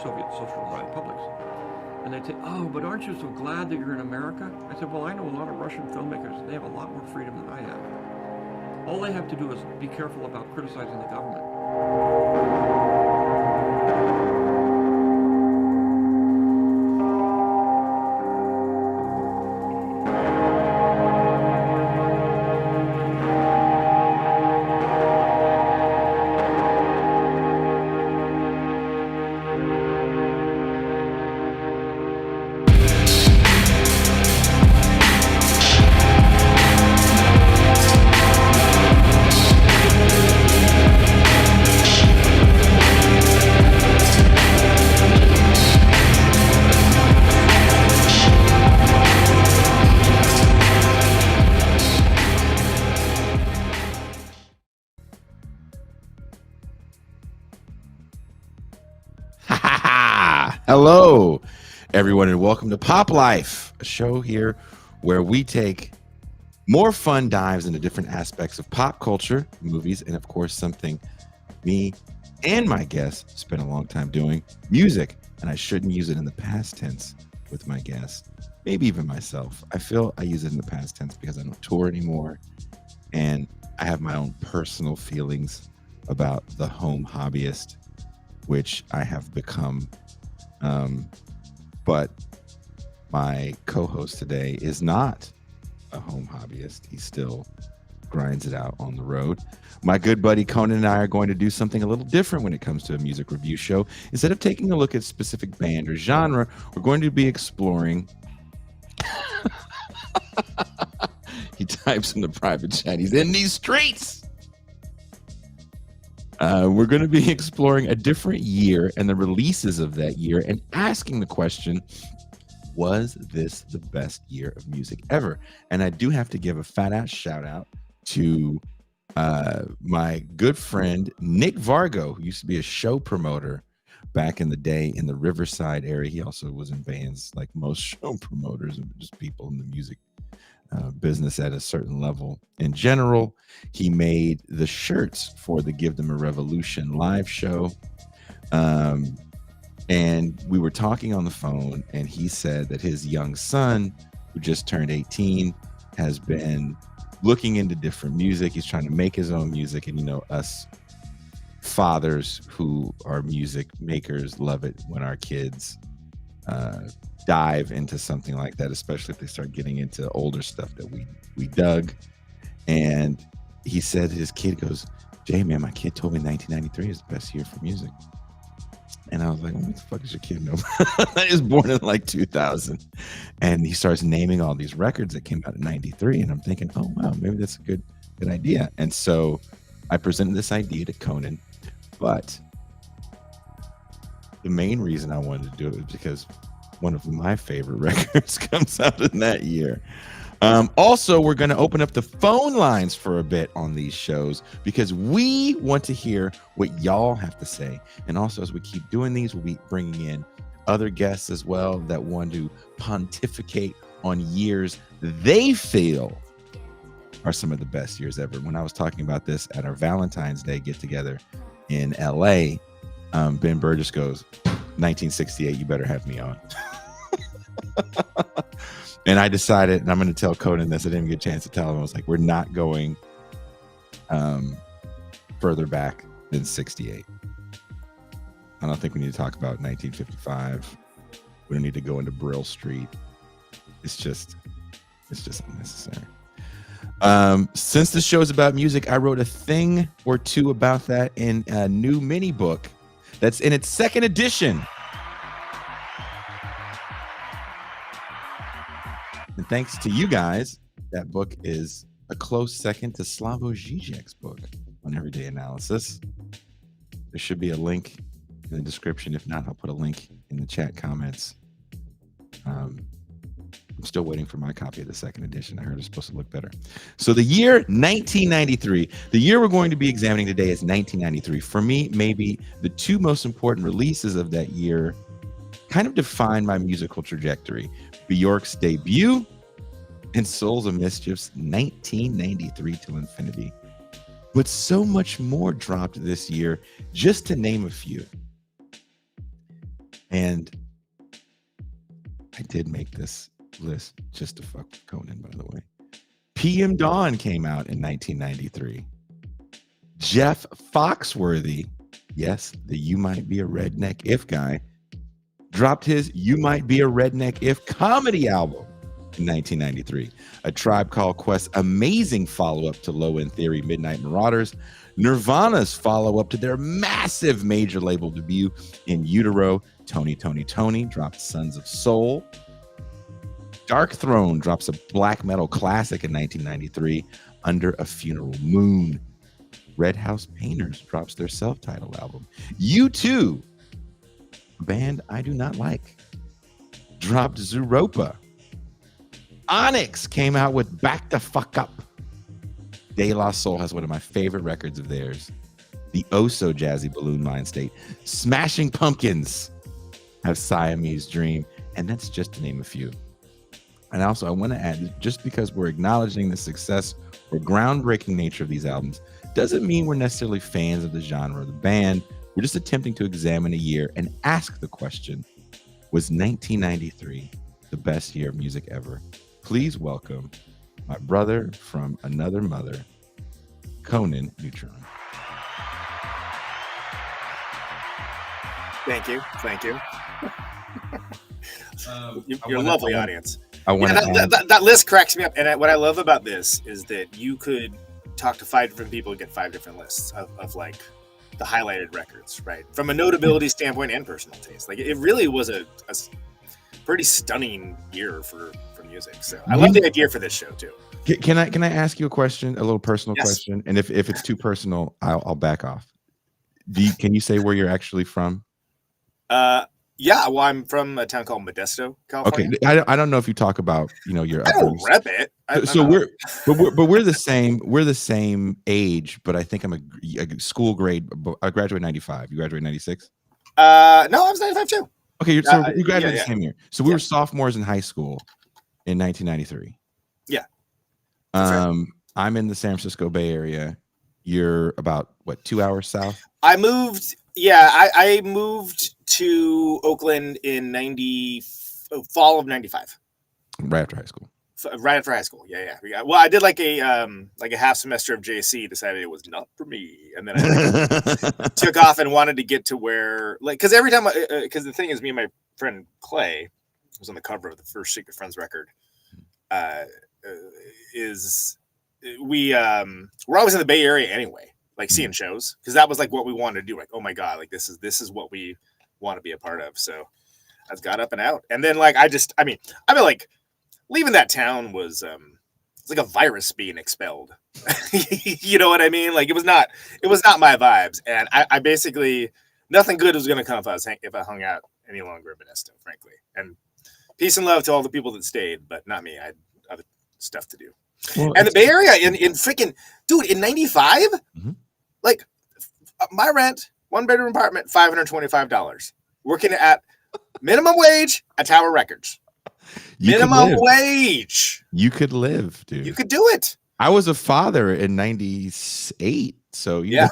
Soviet socialized republics. And they'd say, oh, but aren't you so glad that you're in America? I said, well, I know a lot of Russian filmmakers. They have a lot more freedom than I have. All they have to do is be careful about criticizing the government. Hello, everyone, and welcome to Pop Life, a show here where we take more fun dives into different aspects of pop culture, movies, and of course, something me and my guests spent a long time doing, music. And I shouldn't use it in the past tense with my guests, maybe even myself. I feel I use it in the past tense because I don't tour anymore, and I have my own personal feelings about the home hobbyist, which I have become. But my co-host today is not a home hobbyist. He still grinds it out on the road. My good buddy Conan and I are going to do something a little different when it comes to a music review show. Instead of taking a look at specific band or genre, we're going to be exploring. He types in the private chat. He's in these streets. We're going to be exploring a different year and the releases of that year and asking the question, was this the best year of music ever? And I do have to give a fat ass shout out to my good friend, Nick Vargo, who used to be a show promoter back in the day in the Riverside area. He also was in bands like most show promoters and just people in the music business at a certain level. In general, he made the shirts for the Give Them a Revolution live show. And we were talking on the phone, and he said that his young son, who just turned 18, has been looking into different music. He's trying to make his own music. And, you know, us fathers who are music makers love it when our kids dive into something like that, especially if they start getting into older stuff that we dug. And he said his kid goes, Jay, man, my kid told me 1993 is the best year for music. And I was like, what the fuck is your kid know? He was born in like 2000. And he starts naming all these records that came out in 93. And I'm thinking, oh, wow, maybe that's a good idea. And so I presented this idea to Conan. But the main reason I wanted to do it was because one of my favorite records comes out in that year. Also, we're going to open up the phone lines for a bit on these shows because we want to hear what y'all have to say. And also, as we keep doing these, we'll be bringing in other guests as well that want to pontificate on years they feel are some of the best years ever. When I was talking about this at our Valentine's Day get-together in LA, Ben Burgess goes, 1968, you better have me on. And I decided, and I'm going to tell Conan this, I didn't get a chance to tell him, I was like, we're not going further back than 68. I don't think we need to talk about 1955. We don't need to go into Brill Street. It's just unnecessary. Since the show is about music, I wrote a thing or two about that in a new mini book that's in its second edition. And thanks to you guys, that book is a close second to Slavoj Žižek's book on everyday analysis. There should be a link in the description. If not, I'll put a link in the chat comments. I'm still waiting for my copy of the second edition. I heard it's supposed to look better. So the year 1993, the year we're going to be examining today is 1993. For me, maybe the two most important releases of that year kind of defined my musical trajectory. Bjork's debut and Souls of Mischief's 1993 Till Infinity. But so much more dropped this year, just to name a few. And I did make this list just to fuck with Conan, by the way. PM Dawn came out in 1993. Jeff Foxworthy, yes, the You Might Be a Redneck If guy, dropped his You Might Be a Redneck If comedy album in 1993. A Tribe Called Quest's amazing follow-up to Low End Theory, Midnight Marauders. Nirvana's follow-up to their massive major label debut In Utero. Tony dropped Sons of Soul. Dark Throne drops a black metal classic in 1993, Under a Funeral Moon. Red House Painters drops their self-titled album. U2, a band I do not like, dropped Zooropa. Onyx came out with Back the Fuck Up. De La Soul has one of my favorite records of theirs, the oh-so jazzy Balloon Mind State. Smashing Pumpkins have Siamese Dream, and that's just to name a few. And also, I want to add, just because we're acknowledging the success or groundbreaking nature of these albums doesn't mean we're necessarily fans of the genre or the band. We're just attempting to examine a year and ask the question, was 1993 the best year of music ever? Please welcome my brother from another mother, Conan Neutron. Thank you. You're a lovely audience. That list cracks me up. And what I love about this is that you could talk to 5 different people and get 5 different lists of like the highlighted records, right? From a notability standpoint and personal taste. Like it really was a pretty stunning year for music. So I love the idea for this show too. Can I ask you a question, a little personal question? And if it's too personal, I'll back off. Can you say where you're actually from? Yeah, well, I'm from a town called Modesto, California. Okay, I don't know if you talk about your. I don't rep it. We're the same. We're the same age, but I think I'm a school grade. I graduated 95. You graduated 96. No, I was 95 too. Okay, so you graduated the same year. So we were sophomores in high school in 1993. Yeah. I'm in the San Francisco Bay Area. You're about 2 hours south. I moved. Yeah, I moved to Oakland in fall of 95. Right after high school. Right after high school. Yeah. Well, I did like a half semester of JC, decided it was not for me. And then I took off and wanted to get to where, because every time, because the thing is, me and my friend Clay was on the cover of the first Secret Friends record, we're always in the Bay Area anyway. Like seeing shows, because that was like what we wanted to do. Like, oh my god, like this is what we want to be a part of. So I got up and out, and then like I mean like leaving that town was it's like a virus being expelled. You know what I mean? Like it was not my vibes, and I basically nothing good was gonna come if I hung out any longer in Modesto, frankly. And peace and love to all the people that stayed, but not me. I had other stuff to do. Well, and the Bay Area in freaking dude in 95. Mm-hmm. Like my rent, 1-bedroom apartment, $525. Working at minimum wage at Tower Records. Minimum wage. You could live, dude. You could do it. I was a father in 98, so you know,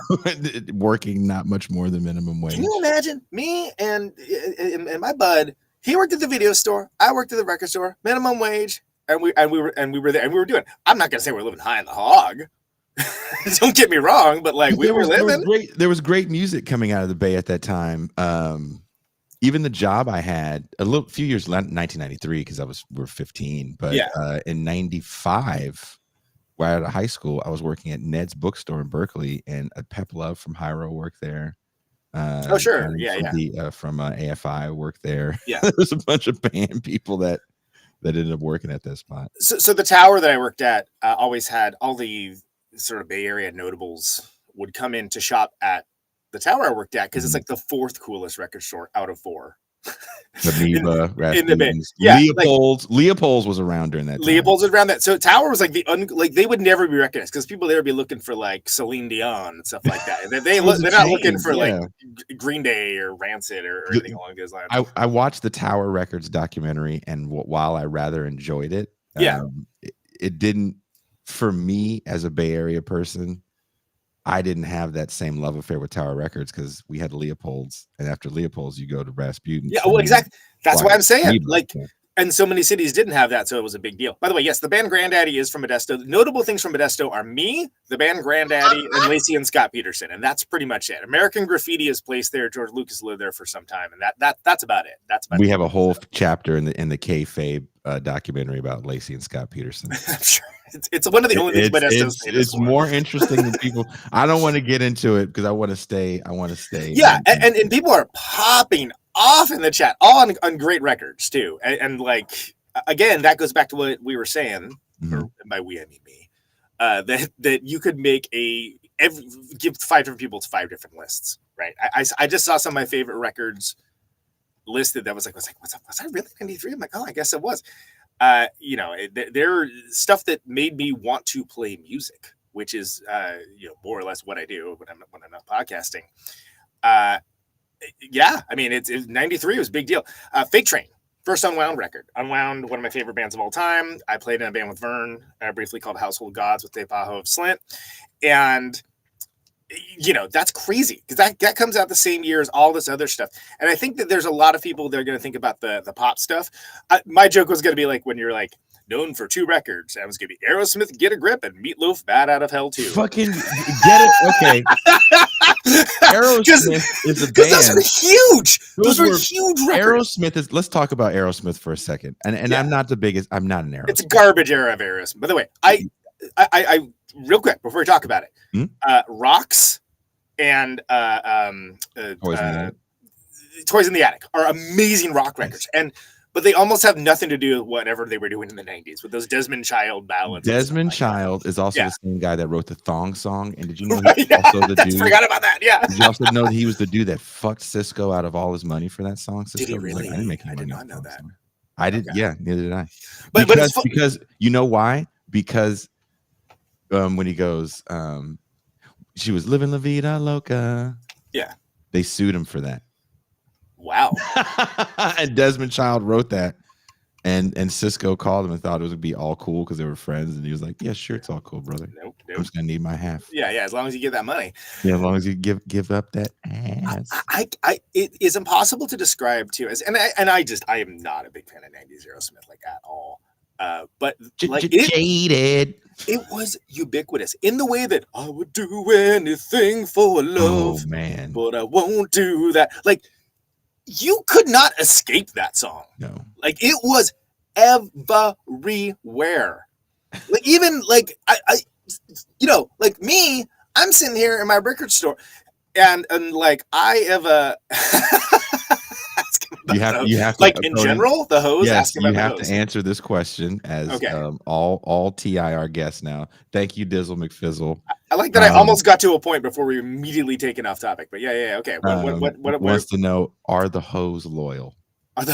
working not much more than minimum wage. Can you imagine me and my bud? He worked at the video store. I worked at the record store. Minimum wage, and we were there, and we were doing. I'm not gonna say we're living high in the hog. Don't get me wrong, but like we were living. There was great music coming out of the Bay at that time. Even the job I had few years 1993 because we were 15, but in 95, right out of high school, I was working at Ned's bookstore in Berkeley, and Pep Love from Hyro worked there. Oh sure, from AFI worked there. Yeah, there was a bunch of band people that ended up working at that spot. So the tower that I worked at always had all the sort of Bay Area notables would come in to shop at the tower I worked at because it's like the 4th coolest record store out of 4. Amoeba, in the Bay. Yeah, Leopold's was around during that time. Leopold's was around that. So Tower was like they would never be recognized because people there would be looking for like Celine Dion and stuff like that. They're not looking for like Green Day or Rancid or anything along those lines. I watched the Tower Records documentary, and while I rather enjoyed it, it didn't, for me as a Bay Area person, I didn't have that same love affair with Tower Records because we had Leopold's, and after Leopold's, you go to Rasputin. Yeah, well, exactly. That's why I'm saying, Reba. like, and so many cities didn't have that, so it was a big deal. By the way, yes, the band Grandaddy is from Modesto. Notable things from Modesto are me, the band Grandaddy, and Lacey and Scott Peterson, and that's pretty much it. American Graffiti is placed there. George Lucas lived there for some time, and that's about it. That's about we it. have a whole chapter in the Kayfabe documentary about Lacey and Scott Peterson. I'm sure it's one of the only things Modesto's it's more interesting than people. I don't want to get into it because I want to stay. Yeah, and people are popping off in the chat, all on great records too, and like again, that goes back to what we were saying. Or by we I mean me. That you could make give 5 different people to 5 different lists, right? I just saw some of my favorite records listed. That was like, was that really 93? I'm like, oh, I guess it was. They're stuff that made me want to play music, which is more or less what I do when I'm not podcasting. Yeah, I mean, it's 93 was a big deal. Fake Train, first Unwound record. Unwound, one of my favorite bands of all time. I played in a band with Vern, briefly called Household Gods with Dave Pajo of Slint. And, that's crazy because that comes out the same year as all this other stuff. And I think that there's a lot of people that are going to think about the pop stuff. My joke was going to be like, when you're like, known for 2 records, I was going to be Aerosmith, Get a Grip, and Meatloaf, Bad Out of Hell 2. Fucking get it? Okay. Aerosmith is a band. Those are huge. Those are huge records. Aerosmith is. Let's talk about Aerosmith for a second. And I'm not the biggest. I'm not an Aerosmith. It's a garbage era of Aerosmith. By the way, I real quick before we talk about it, Rocks and Toys in the Attic are amazing rock records, but they almost have nothing to do with whatever they were doing in the 90s with those Desmond Child ballads. Desmond Child is also the same guy that wrote the Thong Song. And did you know he also the dude? I forgot about that. Yeah. Did you also know that he was the dude that fucked Cisco out of all his money for that song? Cisco did he really? Like, I didn't make I did not know that. Song. I did. Okay. Yeah, neither did I. But because you know why? Because when he goes, she was living La Vida Loca. Yeah. They sued him for that. Wow. And Desmond Child wrote that, and Cisco called him and thought it would be all cool because they were friends, and he was like, "Yeah, sure, it's all cool, brother. Nope. I'm just gonna need my half." Yeah, as long as you get that money. Yeah, as long as you give up that ass. It is impossible to describe too as, and I am not a big fan of 90s Aerosmith like at all. But like jaded. It was ubiquitous in the way that I would do anything for love. Oh man, but I won't do that. Like, you could not escape that song. No. Like, it was everywhere. Like, even like I like me, I'm sitting here in my record store and like I have a you have to, like in general, the hose. Yes, you have to answer this question as all TIR guests now. Thank you, Dizzle McFizzle. I like that. I almost got to a point before we immediately taken off topic, but yeah. Okay. What wants to know? Are the hoes loyal? Are the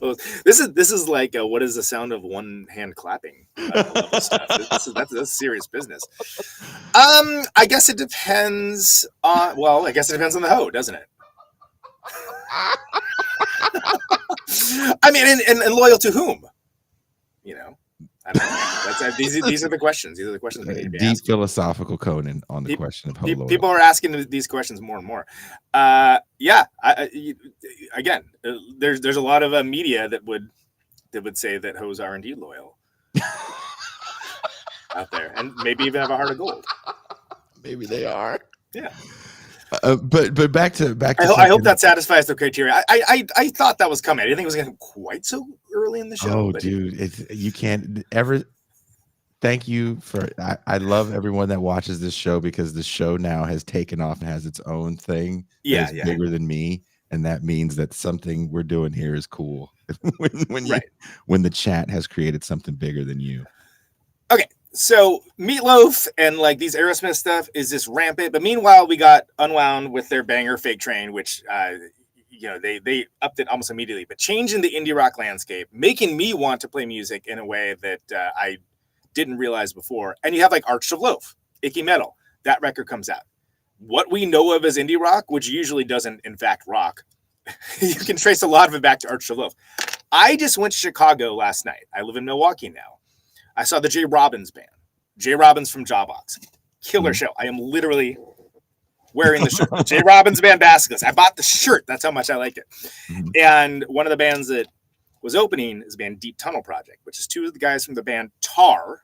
hoes? This is like what is the sound of one hand clapping? That's serious business. I guess it depends on. Well, I guess it depends on the hoe, doesn't it? I mean, and loyal to whom? I don't know. These are the questions. These are the questions we need to be deep asking. Philosophical Conan on the question of hoe loyal. People are asking these questions more and more. Again, there's a lot of media that would say that hoes are indeed loyal out there, and maybe even have a heart of gold. Maybe they are. Yeah. But back to. I hope that satisfies the criteria. I thought that was coming. I didn't think it was going to come quite so early in the show. Oh, dude, you can't ever. Thank you for. I love everyone that watches this show because the show now has taken off and has its own thing. Yeah, bigger than me, and that means that something we're doing here is cool. when the chat has created something bigger than you. Okay. So Meatloaf and like these Aerosmith stuff is just rampant. But meanwhile, we got Unwound with their banger Fake Train, which they upped it almost immediately, but changing the indie rock landscape, making me want to play music in a way that I didn't realize before. And you have like Arch of Loaf, Icky Metal. That record comes out. What we know of as indie rock, which usually doesn't in fact rock, you can trace a lot of it back to Arch of Loaf. I just went to Chicago last night. I live in Milwaukee now. I saw the J. Robbins band. J. Robbins from Jawbox. Killer show. I am literally wearing the shirt. J. Robbins Band Basilisk. I bought the shirt. That's how much I like it. And one of the bands that was opening is the band Deep Tunnel Project, which is two of the guys from the band Tar,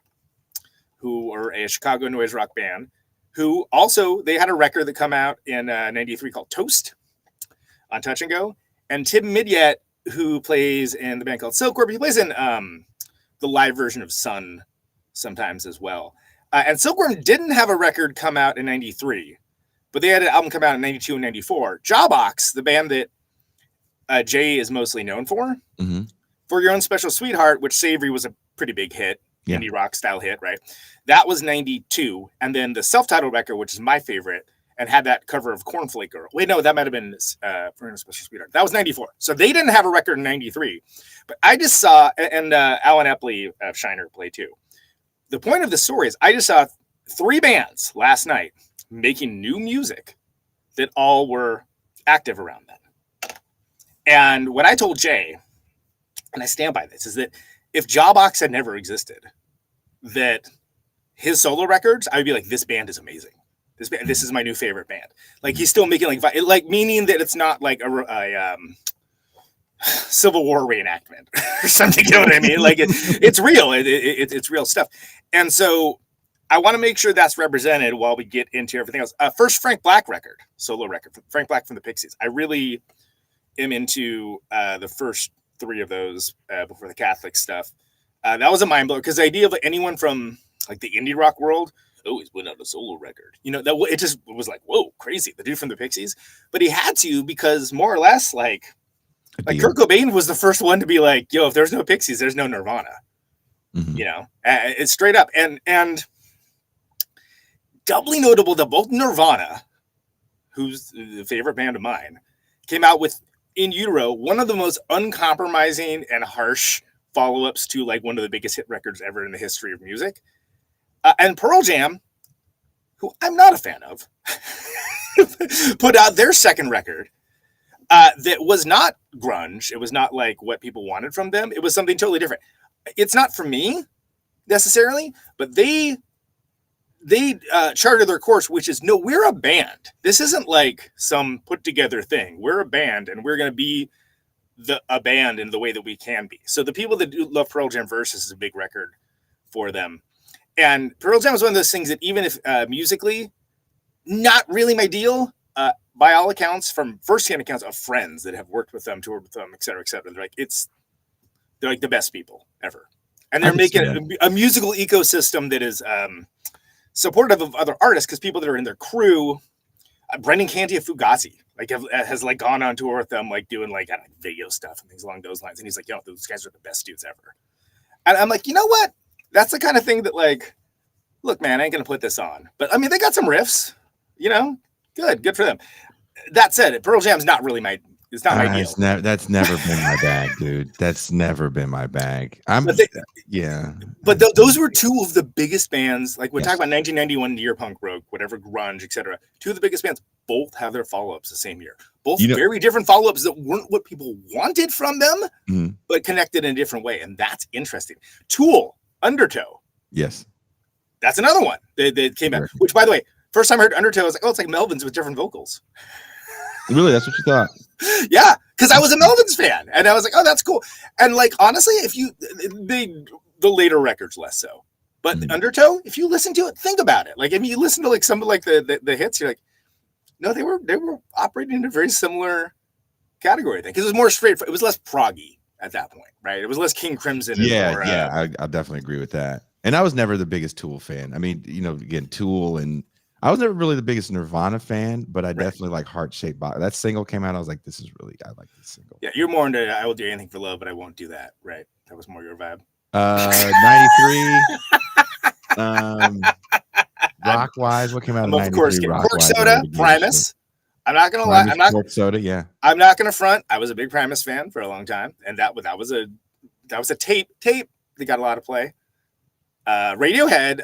who are a Chicago noise rock band, who also, they had a record that come out in 93 called Toast on Touch and Go. And Tim Midyat, who plays in the band called Silkworm, he plays in the live version of Sun sometimes as well. And Silkworm didn't have a record come out in 93, but they had an album come out in 92 and 94. Jawbox, the band that Jay is mostly known for, For Your Own Special Sweetheart, which Savory was a pretty big hit, indie rock style hit, right? That was 92. And then the self-titled record, which is my favorite, and had that cover of Cornflake Girl. Wait, no, that might have been For Your Own Special Sweetheart. That was 94. So they didn't have a record in 93. But I just saw, and Alan Epley of Shiner play too. The point of the story is I just saw 3 bands last night making new music that all were active around then. And what I told Jay, and I stand by this, is that if Jawbox had never existed, that his solo records, I would be like, this band is amazing. This is my new favorite band. Like, he's still making like meaning that it's not like a Civil War reenactment or something. You know what I mean? Like it's real. It's real stuff. And so I want to make sure that's represented while we get into everything else. First Frank Black record, solo record, Frank Black from the Pixies. I really am into the first 3 of those before the Catholic stuff. That was a mind blower because the idea of anyone from like the indie rock world, he's putting out a solo record. You know, that it just was like, whoa, crazy. The dude from the Pixies. But he had to because more or less like Kurt Cobain was the first one to be like, yo, if there's no Pixies, there's no Nirvana. You know, it's straight up. And doubly notable that both Nirvana, who's the favorite band of mine, came out with In Utero, one of the most uncompromising and harsh follow-ups to like one of the biggest hit records ever in the history of music. And Pearl Jam, who I'm not a fan of, put out their second record that was not grunge. It was not like what people wanted from them. It was something totally different. It's not for me necessarily, but they charted their course, which is, no, we're a band. This isn't like some put together thing. We're a band and we're going to be a band in the way that we can be. So the people that do love Pearl Jam Versus is a big record for them. And Pearl Jam is one of those things that even if musically not really my deal, by all accounts, from firsthand accounts of friends that have worked with them, toured with them, et cetera, they're like the best people ever. And they're making a musical ecosystem that is supportive of other artists, because people that are in their crew, Brendan Canty of Fugazi, like has like gone on tour with them, like doing like video stuff and things along those lines. And he's like, yo, those guys are the best dudes ever. And I'm like, you know what? That's the kind of thing that like, look, man, I ain't going to put this on. But I mean, they got some riffs, you know, good for them. That said, Pearl Jam's not really it's not my deal. That's never been my bag, dude. That's never been my bag. But those were 2 of the biggest bands. Like we talk about 1991 year punk rock, whatever, grunge, etc. 2 of the biggest bands both have their follow-ups the same year. Both very different follow-ups that weren't what people wanted from them, but connected in a different way. And that's interesting. Tool, Undertow. Yes. That's another one that came out, which, by the way, first time I heard Undertow, I was like, oh, it's like Melvins with different vocals. Really? That's what you thought? Yeah, because I was a Melvins fan, and I was like, oh, that's cool. And like, honestly, the later records less so, but Undertow, if you listen to it, think about it. Like, if you listen to like some of like the hits, you're like, no, they were operating in a very similar category thing, because it was more straight. It was less proggy at that point, right? It was less King Crimson. I definitely agree with that. And I was never the biggest Tool fan. I mean, you know, again, Tool, and I was never really the biggest Nirvana fan, but I definitely like Heart Shaped Box. That single came out, I was like, I like this single. Yeah, you're more into I Will Do Anything for Love, but I Won't Do That, right? That was more your vibe. 93. Rock wise, what came out in 93? Of course, Cork Soda, Primus. I'm not gonna lie. Cork Soda, yeah. I'm not gonna front. I was a big Primus fan for a long time, and that was a tape that got a lot of play. Radiohead,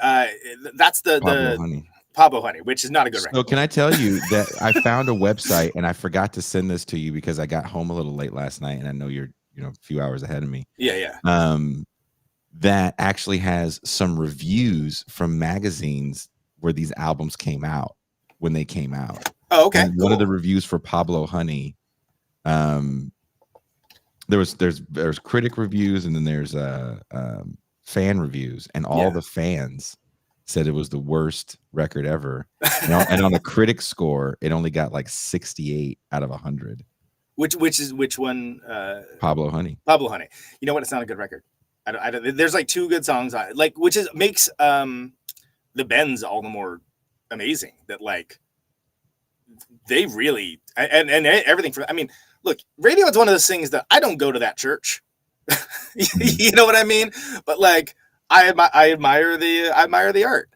that's the Pablo Honey, which is not a good record. So can I tell you that I found a website, and I forgot to send this to you because I got home a little late last night, and I know you're a few hours ahead of me. Yeah. That actually has some reviews from magazines where these albums came out when they came out. Oh, okay. And one of the reviews for Pablo Honey, there's critic reviews, and then there's fan reviews, and all the fans said it was the worst record ever. And on a critic score, it only got like 68 out of 100. Which one? Pablo Honey. Pablo Honey. You know what? It's not a good record. I don't, there's like 2 good songs on it, like, which makes the Bends all the more amazing. That like they really and everything for. I mean, look, Radiohead's one of those things that I don't go to that church. You know what I mean? But like, I admire the art.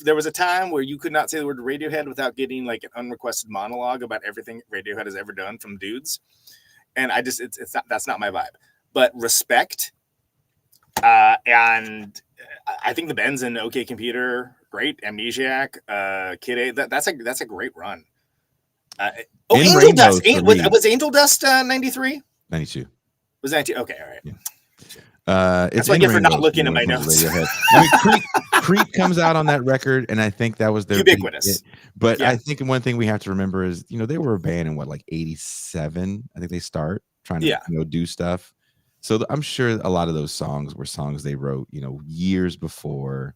There was a time where you could not say the word Radiohead without getting like an unrequested monologue about everything Radiohead has ever done from dudes, and that's not my vibe. But respect, and I think the Bends and OK Computer, great. Amnesiac, Kid A, that's a great run. Angel Dust. Was Angel Dust 93? 92. Was 92? Okay, all right. Yeah. That's what I get for not looking at my notes. I mean, Creep comes out on that record, and I think that was their ubiquitous. But I think one thing we have to remember is, they were a band in like 87. I think they start trying to do stuff. So I'm sure a lot of those songs were songs they wrote, years before.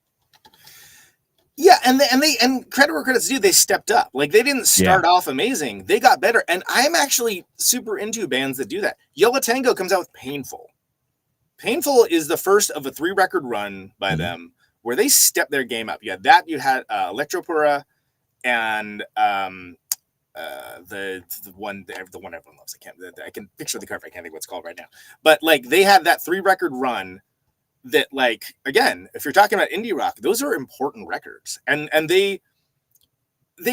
Yeah, and credit where credit's due, they stepped up. Like, they didn't start off amazing; they got better. And I'm actually super into bands that do that. Yellow Tango comes out with Painful. Painful is the first of a 3-record run by them where they stepped their game up. You had that. You had Electropura, and the one everyone loves. I can picture the cover. I can't think what it's called right now. But like, they had that 3-record run. That, like, again, if you're talking about indie rock, those are important records, and they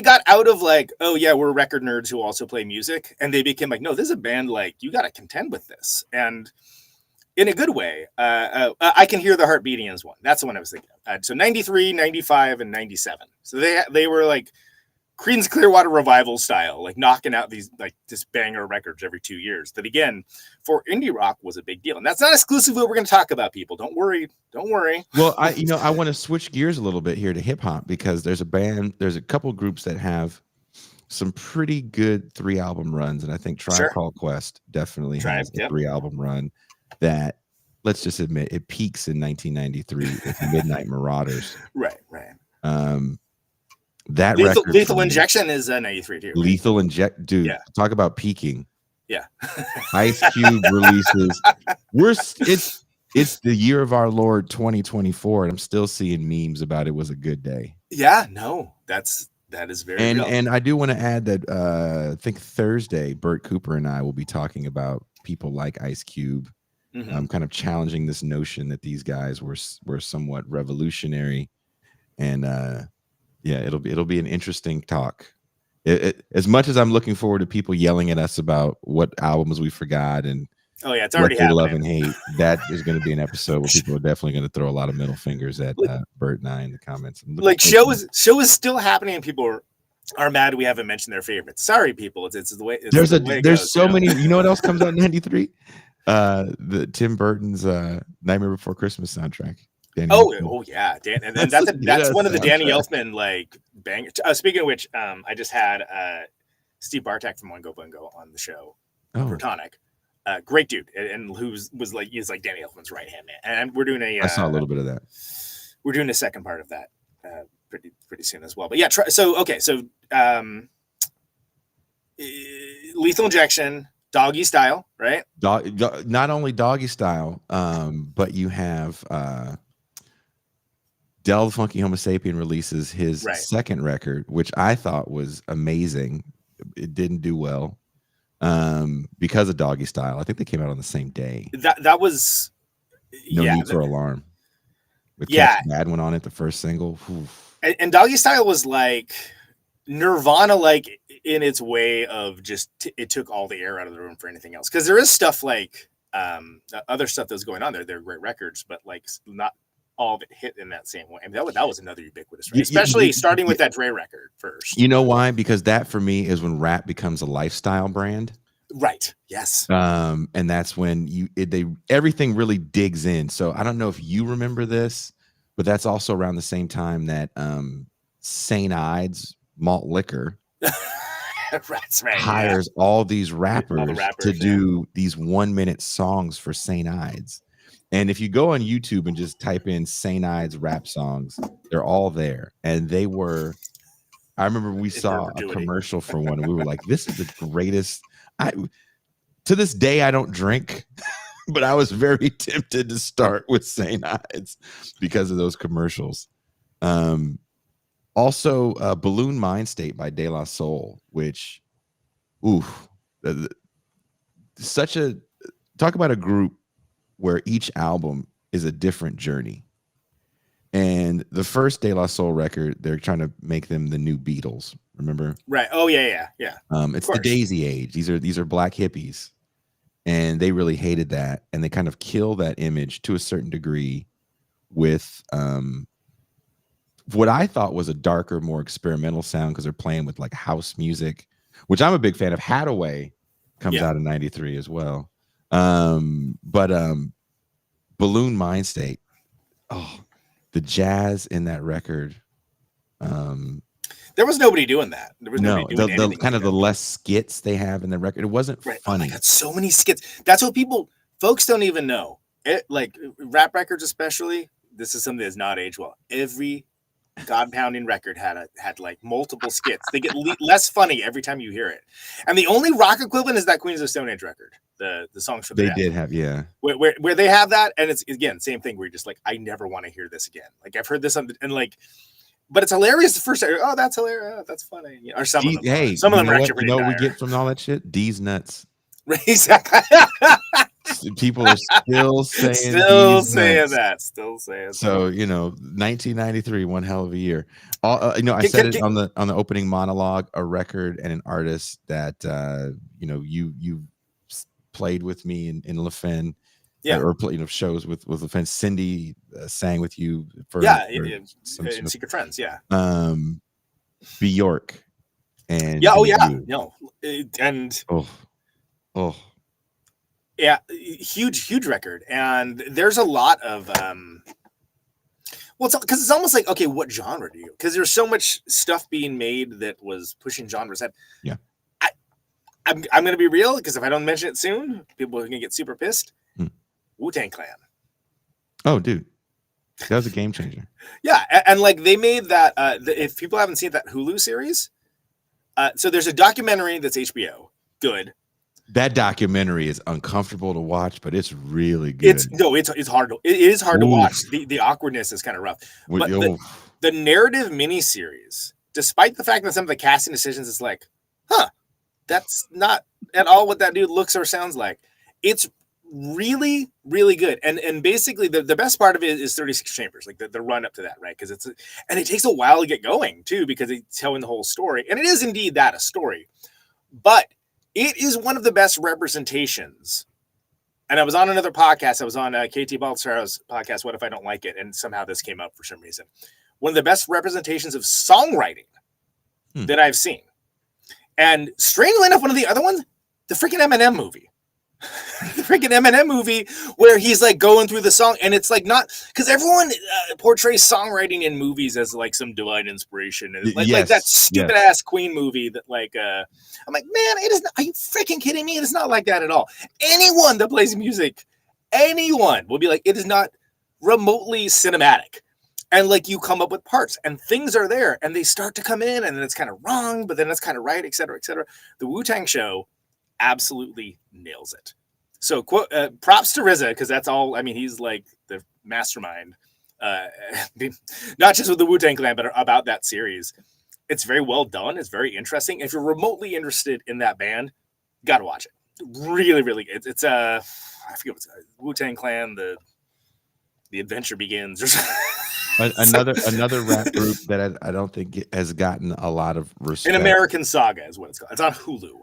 got out of like, oh yeah, we're record nerds who also play music, and they became like, no, this is a band, like, you got to contend with this, and in a good way. I Can Hear the Heart Beating is one. That's the one I was thinking of. So 93, 95, and 97. So they were like Creedence Clearwater Revival style, like knocking out these like just banger records every 2 years. That again, for indie rock was a big deal, and that's not exclusively what we're going to talk about. People, don't worry. Well, I want to switch gears a little bit here to hip hop, because there's a couple groups that have some pretty good 3-album runs, and I think Tribe Called Quest definitely has a 3-album run that, let's just admit, it peaks in 1993 with Midnight Marauders. Right. That Lethal Injection is 93 too. Right? Lethal Inject, dude. Yeah. Talk about peaking. Yeah. Ice Cube releases. It's the year of our Lord 2024, and I'm still seeing memes about it was a good day. Yeah, no, that is very real. And I do want to add that I think Thursday, Bert Cooper and I will be talking about people like Ice Cube, kind of challenging this notion that these guys were somewhat revolutionary, and it'll be an interesting talk. As much as I'm looking forward to people yelling at us about what albums we forgot and it's already happening. Love and hate, that is going to be an episode where people are definitely going to throw a lot of middle fingers at Bert and I in the comments. Like, show is still happening, and people are mad we haven't mentioned their favorites. Sorry, people. It's the way. There's so many. You know what else comes out in '93? The Tim Burton's Nightmare Before Christmas soundtrack. Yeah, and then that's one of the Danny Elfman like bang. Speaking of which, I just had Steve Bartek from Oingo Boingo on the show, Protonic. Great dude, and he's like Danny Elfman's right hand man. And we're doing I saw a little bit of that. We're doing a second part of that pretty soon as well. But yeah, Lethal Injection. Doggy Style, right? Not only Doggy Style, but you have Del the Funky Homo Sapien releases his second record, which I thought was amazing. It didn't do well because of Doggy Style. I think they came out on the same day. That was No Need for Alarm. With Bad went on it, the first single. And Doggy Style was like Nirvana, like in its way of just it took all the air out of the room for anything else, because there is stuff like other stuff that's going on there. They're great records, but like not all of it hit in that same way. I mean, that was another ubiquitous, right? Especially starting with that Dre record first. You know why? Because that for me is when rap becomes a lifestyle brand. Right. Yes. And that's when everything really digs in. So I don't know if you remember this, but that's also around the same time that St. Ides malt liquor That's right. hires all these All the rappers to rappers, do these 1-minute songs for St. Ides. And if you go on YouTube and just type in St. Ides rap songs, they're all there. And they were, I remember we saw a perpetuity. commercial for one and we were like, this is the greatest. To this day, I don't drink, but I was very tempted to start with St. Ides because of those commercials. Also, Balloon Mind State by De La Soul, which, such a, talk about a group where each album is a different journey. And the first De La Soul record, they're trying to make them the new Beatles. Remember? Right. Oh yeah. It's the Daisy Age. These are black hippies, and they really hated that, and they kind of kill that image to a certain degree with what I thought was a darker, more experimental sound because they're playing with like house music, which I'm a big fan of. Hadaway comes out in '93 as well. But Balloon Mind State, the jazz in that record. There was nobody doing that. There was nobody doing anything the kind of the less skits they have in the record. It wasn't funny. Oh my God, so many skits. That's what folks don't even know. Like rap records, especially. This is something that's not aged well. Every God pounding record had like multiple skits. They get less funny every time you hear it. And the only rock equivalent is that Queens of Stone Age record. The songs for the did have where they have that, and it's again same thing where you're just like, I never want to hear this again. Like I've heard this and like, but it's hilarious the first time. Oh, that's hilarious. Oh, that's funny. Or some of them. Hey, some of them are actually pretty we get from all that shit? D's nuts. Exactly. People are still saying Still saying that. So 1993, one hell of a year. I said it on the opening monologue. A record and an artist that you played with me in Le Fen, or shows with Le Fen. Cindy sang with you for in Secret Friends, Bjork and huge record, and there's a lot of well, it's because it's almost like, okay, what genre do you? Because there's so much stuff being made that was pushing genres. I'm going to be real, because if I don't mention it soon, people are going to get super pissed. Wu-Tang Clan. Oh, dude. That was a game changer. Yeah, and like they made that, if people haven't seen that Hulu series, so there's a documentary that's HBO. Good. That documentary is uncomfortable to watch, but it's really good. It's hard. It is hard to watch. The awkwardness is kind of rough. But the narrative miniseries, despite the fact that some of the casting decisions is like, that's not at all what that dude looks or sounds like. It's really, really good. And basically the best part of it is 36 Chambers, like the run up to that, right? Because and it takes a while to get going too, because it's telling the whole story. And it is indeed that, a story. But it is one of the best representations. And I was on another podcast. I was on KT Baltzero's podcast, What If I Don't Like It? And somehow this came up for some reason. One of the best representations of songwriting that I've seen. And strangely enough, one of the other ones, the freaking Eminem movie. The freaking Eminem movie where he's like going through the song, and it's like not, because everyone portrays songwriting in movies as like some divine inspiration, and like that stupid ass Queen movie that like I'm like, man, it is not. Are you freaking kidding me? It is not like that at all. Anyone that plays music, anyone will be like, it is not remotely cinematic. And like you come up with parts and things are there and they start to come in, and then it's kind of wrong, but then it's kind of right, et cetera, et cetera. The Wu-Tang show absolutely nails it. So props to RZA, because that's all. I mean, he's like the mastermind, not just with the Wu-Tang Clan, but about that series. It's very well done. It's very interesting. If you're remotely interested in that band, you got to watch it. Really, really good. It's I forget what's Wu-Tang Clan. The adventure begins. Or another rap group that I don't think has gotten a lot of respect. An American Saga is what it's called. It's on Hulu.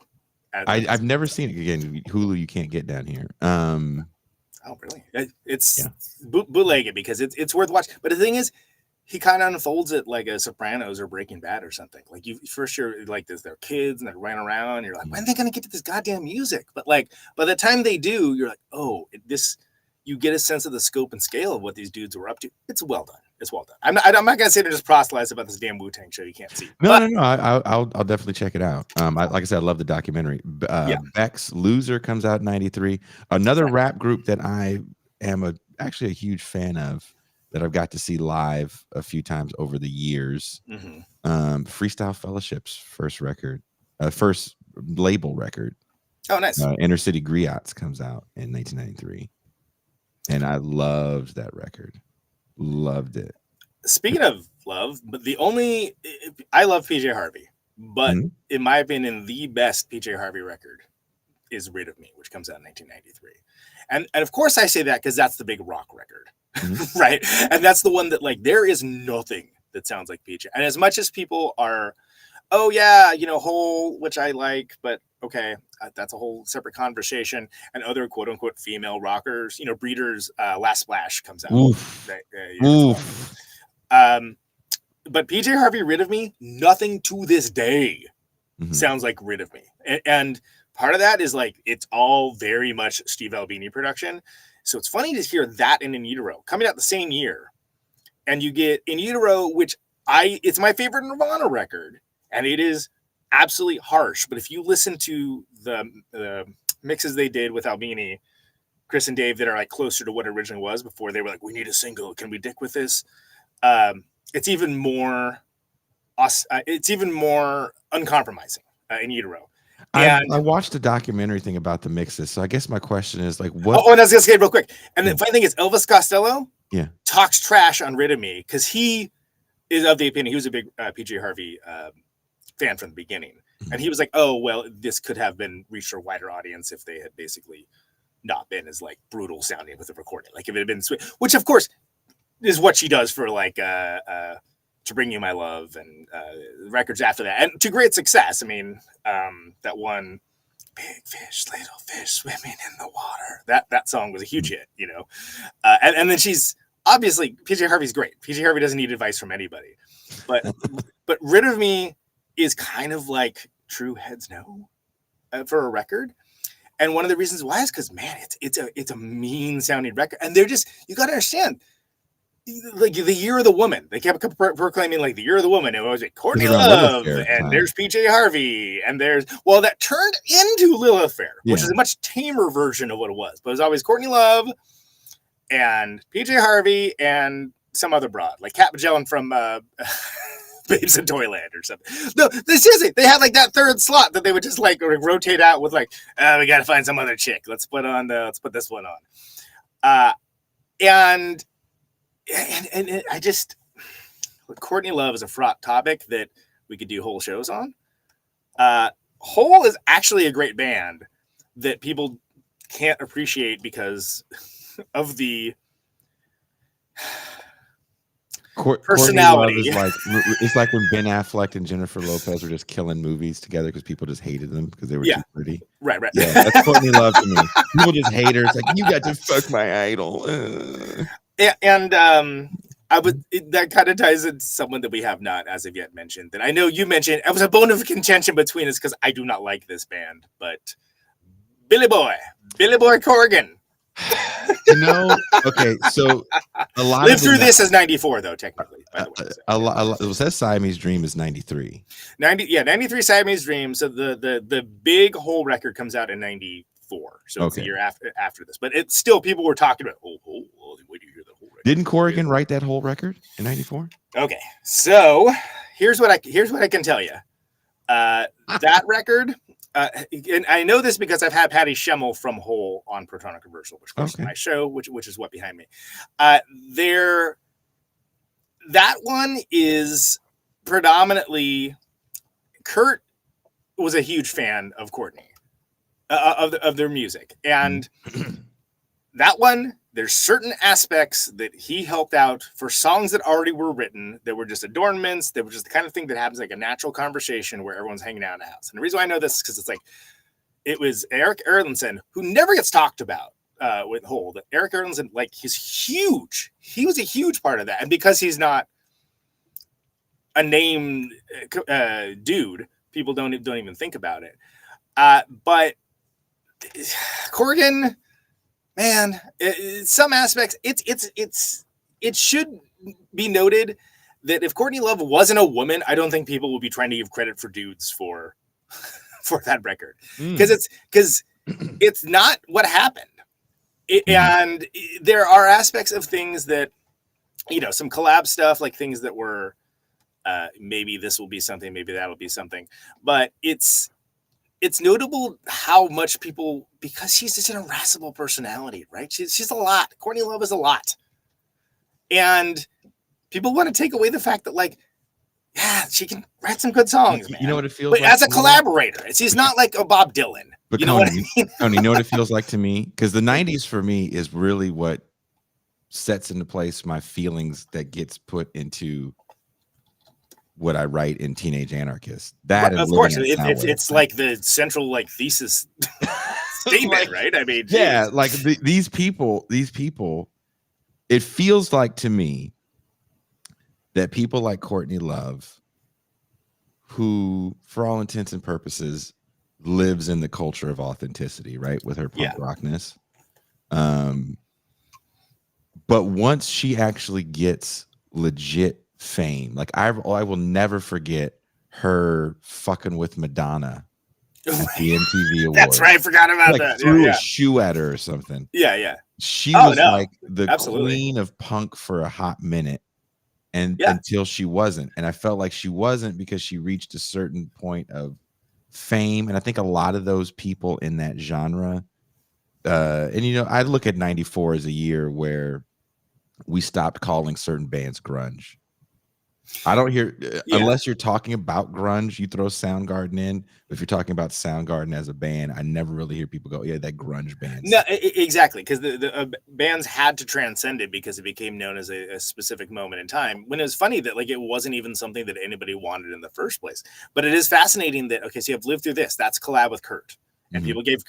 I've never seen it. Again, Hulu you can't get down here. Oh, really? It's bootleg it, because it's worth watching. But the thing is, he kind of unfolds it like a Sopranos or Breaking Bad or something. Like you're like their kids and they're running around. And you're like, when are they gonna get to this goddamn music? But like by the time they do, you're like, oh, this. you get a sense of the scope and scale of what these dudes were up to. It's well done. It's well done. I'm not gonna say they're just proselytes about this damn Wu-Tang show you can't see. No. I'll definitely check it out. Like I said, I love the documentary. Yeah. Beck's Loser comes out in '93. Another rap group that I am actually a huge fan of, that I've got to see live a few times over the years. Freestyle Fellowship's first label record. Oh, nice. Inner City Griots comes out in 1993, and I loved that record. Loved it. Speaking of love, but I love PJ Harvey, but in my opinion, the best PJ Harvey record is Rid of Me, which comes out in 1993. And of course I say that because that's the big rock record, right? And that's the one that, like, there is nothing that sounds like PJ. And as much as people are, oh yeah, Hole, which I like, but okay, that's a whole separate conversation. And other quote unquote female rockers, Breeder's Last Splash comes out. But PJ Harvey, Rid of Me, nothing to this day sounds like Rid of Me. And part of that is, like, it's all very much Steve Albini production. So it's funny to hear that in Utero coming out the same year. And you get In Utero, which it's my favorite Nirvana record. And it is absolutely harsh. But if you listen to the mixes they did with Albini, Chris and Dave, that are like closer to what it originally was before they were like, we need a single. Can we dick with this? It's even more uncompromising in Utero. I watched a documentary thing about the mixes. So I guess my question is, like, what? Oh, and I was going to say real quick. And the funny thing is, Elvis Costello talks trash on Rid of Me because he is of the opinion, he was a big PJ Harvey fan from the beginning. And he was like, oh, well, this could have been reached a wider audience if they had basically not been as, like, brutal sounding with the recording. Like, if it had been sweet, which of course is what she does for, like, To Bring You My Love and records after that. And to great success. I mean, that one, Big Fish, Little Fish Swimming in the Water. That song was a huge hit, and then she's obviously, PJ Harvey's great. PJ Harvey doesn't need advice from anybody. But Rid of Me is kind of like True Heads Know for a record. And one of the reasons why is because, man, it's a mean sounding record. And they're just, you got to understand, like, the Year of the Woman. They kept proclaiming, like, the Year of the Woman. It was like Courtney Love, and there's PJ Harvey, and that turned into Lilith Fair, which is a much tamer version of what it was. But it was always Courtney Love and PJ Harvey and some other broad, like Kat Magellan from Babes in Toyland or something. No, seriously, they had, like, that third slot that they would just, like, rotate out with, like, we got to find some other chick. Let's put this one on. And I just, Courtney Love is a fraught topic that we could do whole shows on. Hole is actually a great band that people can't appreciate because of the personality. It's like when Ben Affleck and Jennifer Lopez were just killing movies together because people just hated them because they were too pretty. Right. Yeah, that's Courtney Love to me. People just hate her. It's like, you got to fuck my idol. And that kind of ties into someone that we have not as of yet mentioned, that I know you mentioned. It was a bone of contention between us because I do not like this band, but Billy Boy Corgan. Okay, so a lot lived through this as 94 though, technically. By the way, it says Siamese Dream is 93. 93 Siamese Dream. So the big whole record comes out in 94. So it's a year after this, but it's still, people were talking about. Wait, do you hear the whole record? Didn't Corrigan write that whole record in 94? Okay, so here's what I can tell you. That record. And I know this because I've had Patty Schemmel from Hole on Protonic Controversial, which is my show, which is what behind me. That one is predominantly, Kurt was a huge fan of Courtney, of their music, and that one, there's certain aspects that he helped out for songs that already were written. That were just adornments. They were just the kind of thing that happens like a natural conversation where everyone's hanging out in the house. And the reason why I know this is because it's like, it was Eric Erlandson, who never gets talked about with Hole. That Eric Erlandson, like, he's huge. He was a huge part of that. And because he's not a name dude, people don't even think about it. But Corgan man, some aspects, it should be noted that if Courtney Love wasn't a woman, I don't think people would be trying to give credit for dudes for for that record, because it's not what happened. And there are aspects of things that, some collab stuff, like things that were maybe this will be something, maybe that'll be something, but it's notable how much people, because she's just an irascible personality, right? She's a lot. Courtney Love is a lot. And people want to take away the fact that, like, yeah, she can write some good songs, man. You know what it feels but like? As a collaborator, she's not like a Bob Dylan. But you know what I mean? Tony, you know what it feels like to me? Because the 90s for me is really what sets into place my feelings that gets put into what I write in Teenage Anarchist. That, of course, it's like the central like thesis statement, right? I mean, yeah, like these people, it feels like to me that people like Courtney Love, who for all intents and purposes lives in the culture of authenticity, right, with her punk rockness, but once she actually gets legit fame, like I will never forget her fucking with Madonna at the MTV Awards. That's right, I forgot about like that. Threw a shoe at her or something. Yeah. She was like the queen of punk for a hot minute, and until she wasn't. And I felt like she wasn't because she reached a certain point of fame. And I think a lot of those people in that genre, and I look at 94 as a year where we stopped calling certain bands grunge. I don't hear, unless you're talking about grunge, you throw Soundgarden in. But if you're talking about Soundgarden as a band, I never really hear people go, yeah, that grunge band. No, exactly, because the bands had to transcend it because it became known as a specific moment in time. When it was funny that, like, it wasn't even something that anybody wanted in the first place. But it is fascinating that, okay, so you have Lived Through This. That's collab with Kurt. And people gave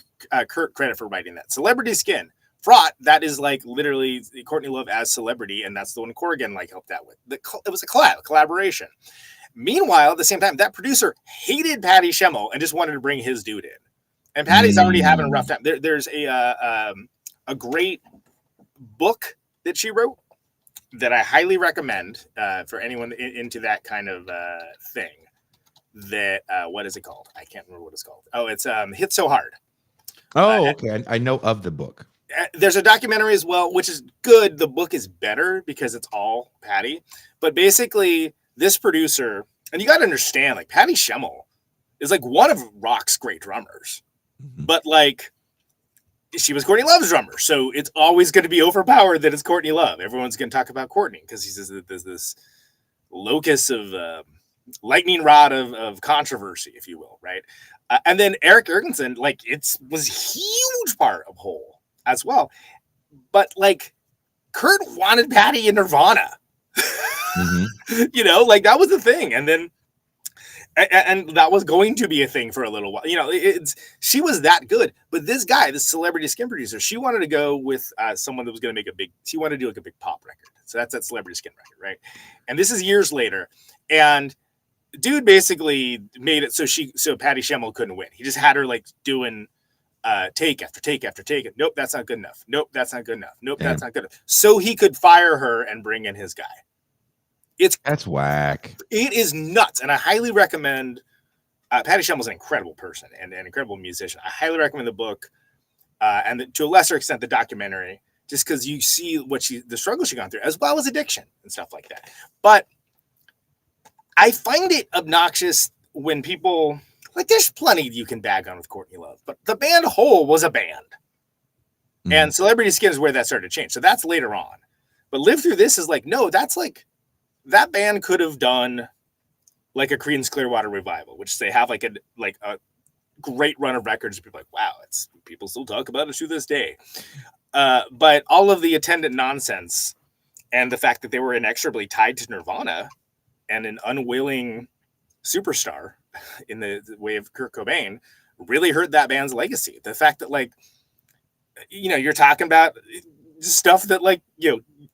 Kurt credit for writing that. Celebrity Skin. Fraught, that is like literally Courtney Love as Celebrity, and that's the one Corrigan like helped out with. It was a collaboration. Meanwhile, at the same time, that producer hated Patty Schemmel and just wanted to bring his dude in. And Patty's already having a rough time. There's a great book that she wrote that I highly recommend for anyone into that kind of thing. That what is it called? I can't remember what it's called. Oh, it's Hit So Hard. Oh, okay. I know of the book. There's a documentary as well, which is good. The book is better because it's all Patty. But basically, this producer, and you got to understand, like, Patty Schemmel is like one of rock's great drummers. But, like, she was Courtney Love's drummer. So it's always going to be overpowered that it's Courtney Love. Everyone's going to talk about Courtney because there's this locus of lightning rod of controversy, if you will, right? And then Eric Ergenson, like, was a huge part of Hole as well. But, like, Kurt wanted Patty in Nirvana. Like, that was the thing. And then and that was going to be a thing for a little while. She was that good. But this guy, this Celebrity Skin producer, she wanted to go with someone that was going to make she wanted to do like a big pop record. So that's that Celebrity Skin record, right? And this is years later. And dude basically made it so Patty Schemmel couldn't win. He just had her like doing take after take after take. Nope, that's not good enough. Nope, that's not good enough. Nope, that's not good enough. So he could fire her and bring in his guy. That's whack. It is nuts, and I highly recommend. Patty Schemmel's an incredible person and an incredible musician. I highly recommend the book, and to a lesser extent the documentary, just because you see the struggle she gone through, as well as addiction and stuff like that. But I find it obnoxious when people, like, there's plenty you can bag on with Courtney Love, but the band Hole was a band. And Celebrity Skin is where that started to change. So that's later on. But Live Through This is like, no, that's like, that band could have done like a Creedence Clearwater Revival, which they have like a great run of records. People are like, wow, people still talk about it to this day. But all of the attendant nonsense and the fact that they were inexorably tied to Nirvana and an unwilling superstar in the way of Kurt Cobain really hurt that band's legacy. The fact that, like, you're talking about stuff that, like,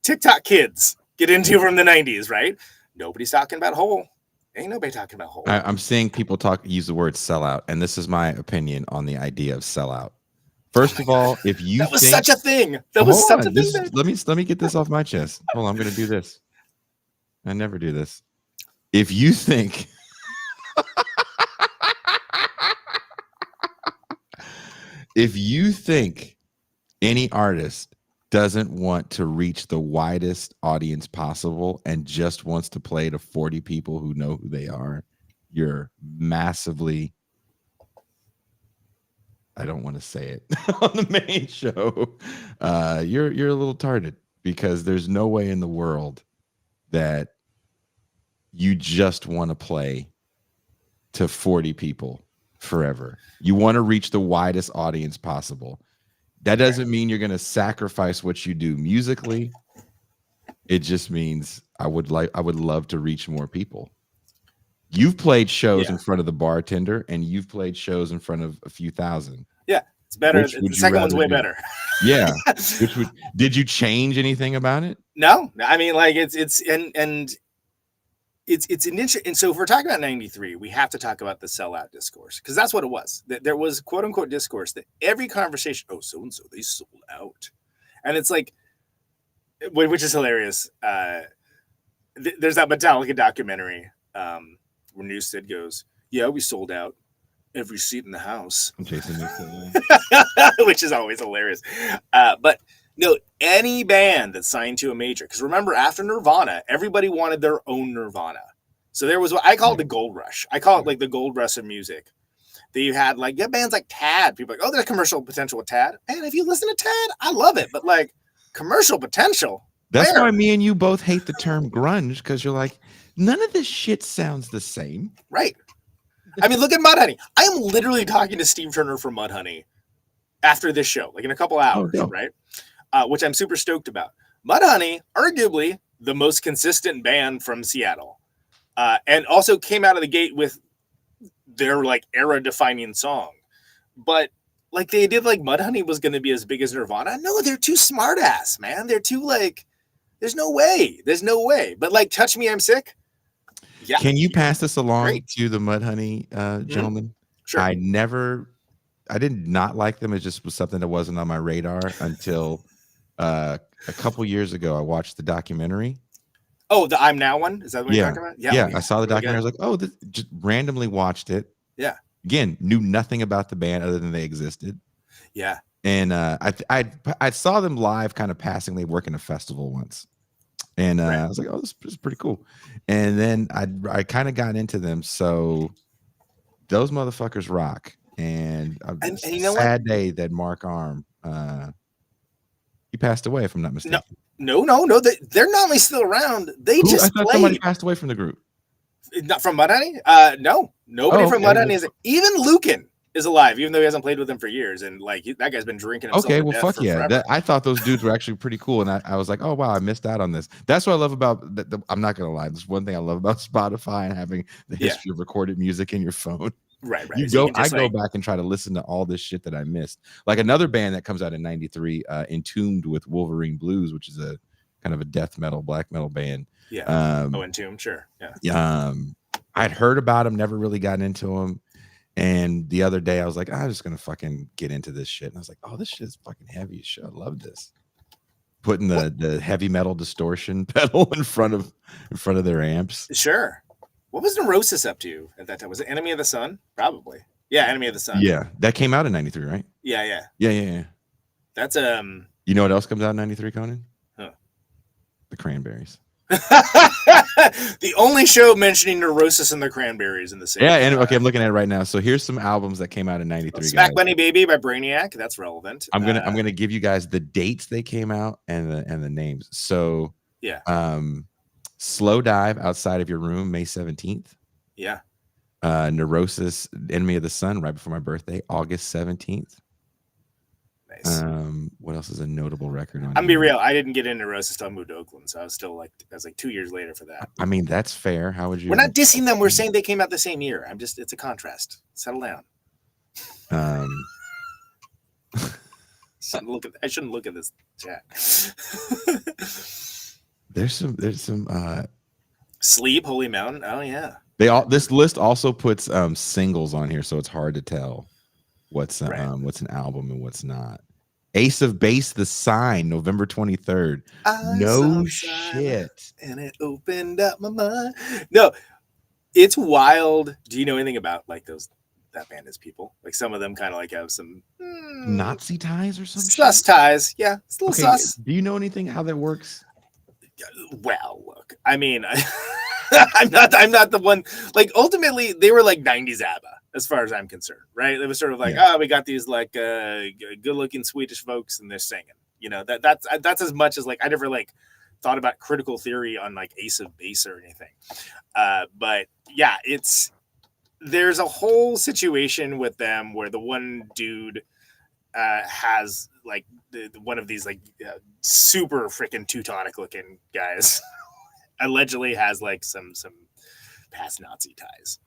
TikTok kids get into from the 90s, right? Nobody's talking about Hole. Ain't nobody talking about Hole. I'm seeing people use the word sellout, and this is my opinion on the idea of sellout. First of all, if you That was think such a thing. That was such a thing. let me get this off my chest. Hold on, I'm gonna do this. I never do this. If you think if you think any artist doesn't want to reach the widest audience possible and just wants to play to 40 people who know who they are, you're massively, I don't want to say it on the main show. You're a little tarded, because there's no way in the world that you just want to play to 40 people forever. You want to reach the widest audience possible. That doesn't mean you're going to sacrifice what you do musically. It just means I would love to reach more people. You've played shows in front of the bartender, and you've played shows in front of a few thousand. Yeah, it's better. The second one's way better. Yeah. Did you change anything about it? No, I mean, like it's an interesting. And so if we're talking about 93, we have to talk about the sellout discourse, because that's what it was. There was quote unquote discourse that every conversation, oh, so and so, they sold out, and it's like, which is hilarious. There's that Metallica documentary where Newsted goes, "Yeah, we sold out every seat in the house," which is always hilarious. But no, any band that's signed to a major, because remember, after Nirvana, everybody wanted their own Nirvana. So there was what I call it the gold rush. I call it like the gold rush of music. That you had like bands like Tad. People are like, oh, there's commercial potential with Tad. Man, if you listen to Tad, I love it. But like commercial potential. That's why me and you both hate the term grunge, because you're like, none of this shit sounds the same. Right. I mean, look at Mudhoney. I am literally talking to Steve Turner from Mudhoney after this show, like in a couple hours, right? Which I'm super stoked about. Mudhoney, arguably the most consistent band from Seattle, and also came out of the gate with their like era-defining song. But like they did, like Mudhoney was going to be as big as Nirvana. No, they're too smart-ass, man. They're too like, there's no way. But like, Touch Me, I'm Sick. Yeah. Can you pass this along to the Mudhoney gentlemen? Sure. I did not like them. It just was something that wasn't on my radar until a couple years ago. I watched the documentary. Oh, the I'm Now one? Is that what you're talking about? Yeah. I saw the documentary. I was like, oh, just randomly watched it. Yeah. Again, knew nothing about the band other than they existed. Yeah. And I saw them live, kind of passingly, working a festival once. And I was like, oh, this is pretty cool. And then I kind of got into them. So those motherfuckers rock. And you know sad day that Mark Arm, he passed away, if I'm not mistaken. No. They're not only still around. I thought somebody passed away from the group. Not from Mudhoney? No. Nobody from Mudhoney is. Even Lucan is alive, even though he hasn't played with them for years. And like that guy's been drinking himself to death fuck yeah. I thought those dudes were actually pretty cool. And I was like, oh, wow, I missed out on this. That's what I love about I'm not going to lie. There's one thing I love about Spotify and having the history of recorded music in your phone. Right. I go back and try to listen to all this shit that I missed. Like another band that comes out in 93, Entombed with Wolverine Blues, which is a kind of a death metal, black metal band. Yeah. Entombed, sure. Yeah. I'd heard about them, never really gotten into them. And the other day I was like, I'm just going to fucking get into this shit. And I was like, oh, this shit's fucking heavy as shit. I love this. Putting the heavy metal distortion pedal in front of their amps. Sure. What was Neurosis up to at that time? Was it Enemy of the Sun? Probably. Yeah, Enemy of the Sun. Yeah, that came out in 93, right? Yeah. That's You know what else comes out in 93, Conan? Huh. The Cranberries. The only show mentioning Neurosis and the Cranberries in the same. Yeah, and okay, I'm looking at it right now. So here's some albums that came out in 93. Smack Bunny Baby by Brainiac. That's relevant. I'm gonna give you guys the dates they came out and the names. So Slow Dive, Outside of Your Room, May 17th. Yeah. Neurosis, Enemy of the Sun, right before my birthday, August 17th. Nice. What else is a notable record on? I'm gonna be real. I didn't get into Neurosis till I moved to Oakland, so I was like 2 years later for that. I mean, that's fair. How would you? We're not dissing them. We're saying they came out the same year. It's a contrast. Settle down. I shouldn't look at this chat. There's some Sleep, Holy Mountain. Oh yeah. This list also puts singles on here, so it's hard to tell. what's Right. what's an album and what's not. Ace of Base, The Sign, November 23rd. I No saw shit. and it opened up my mind. No, it's wild. Do you know anything about like that band is people? Like some of them kind of like have some Nazi ties or some sus shit? ties. Yeah, it's a little Okay, sus. do you know anything how that works? Well, look, I mean, I'm not the one. Like ultimately, they were like '90s ABBA, as far as I'm concerned, right? It was sort of like, Yeah. oh, we got these like good-looking Swedish folks, and they're singing. You know, that's as much as like I never like thought about critical theory on like Ace of Base or anything. But yeah, there's a whole situation with them where the one dude has like one of these like super freaking Teutonic looking guys allegedly has like some past Nazi ties,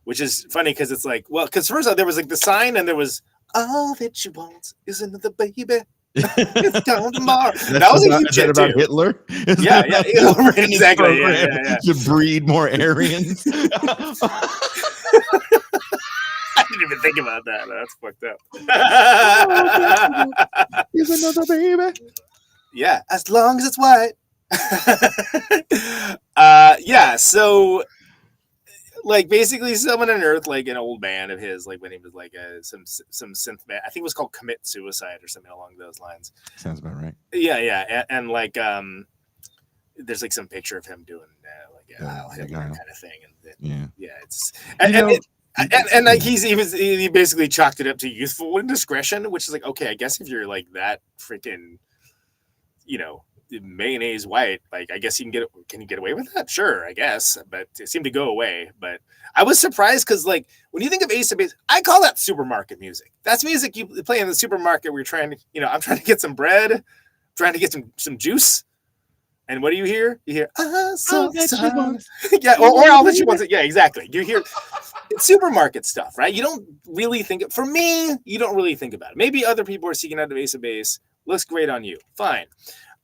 which is funny because it's like, well, because first there was like The Sign and there was all that she wants is another baby. It's gone tomorrow. That was a huge hit about too. Hitler. Yeah, exactly. Yeah. To breed more Aryans. I didn't even think about that. That's fucked up. Here's another baby. Yeah, as long as it's white. Yeah, so like basically someone on Earth, like an old band of his, like when he was like some synth band, I think it was called Commit Suicide or something along those lines. Sounds about right. Yeah, and like there's like some picture of him doing like Hitler kind of thing, and it's and like he basically chalked it up to youthful indiscretion, which is like, okay, I guess if you're like that freaking, you know, mayonnaise white, like I guess can you get away with that? Sure, I guess, but it seemed to go away. But I was surprised because like when you think of Ace of Base, I call that supermarket music. That's music you play in the supermarket where you're trying to, you know, I'm trying to get some bread, trying to get some juice. And what do you hear? You hear, yeah, or all that she wants. Yeah, exactly. You hear it's supermarket stuff, right? You don't really think for me, you don't really think about it. Maybe other people are seeking out of Ace of Base. Looks great on you. Fine.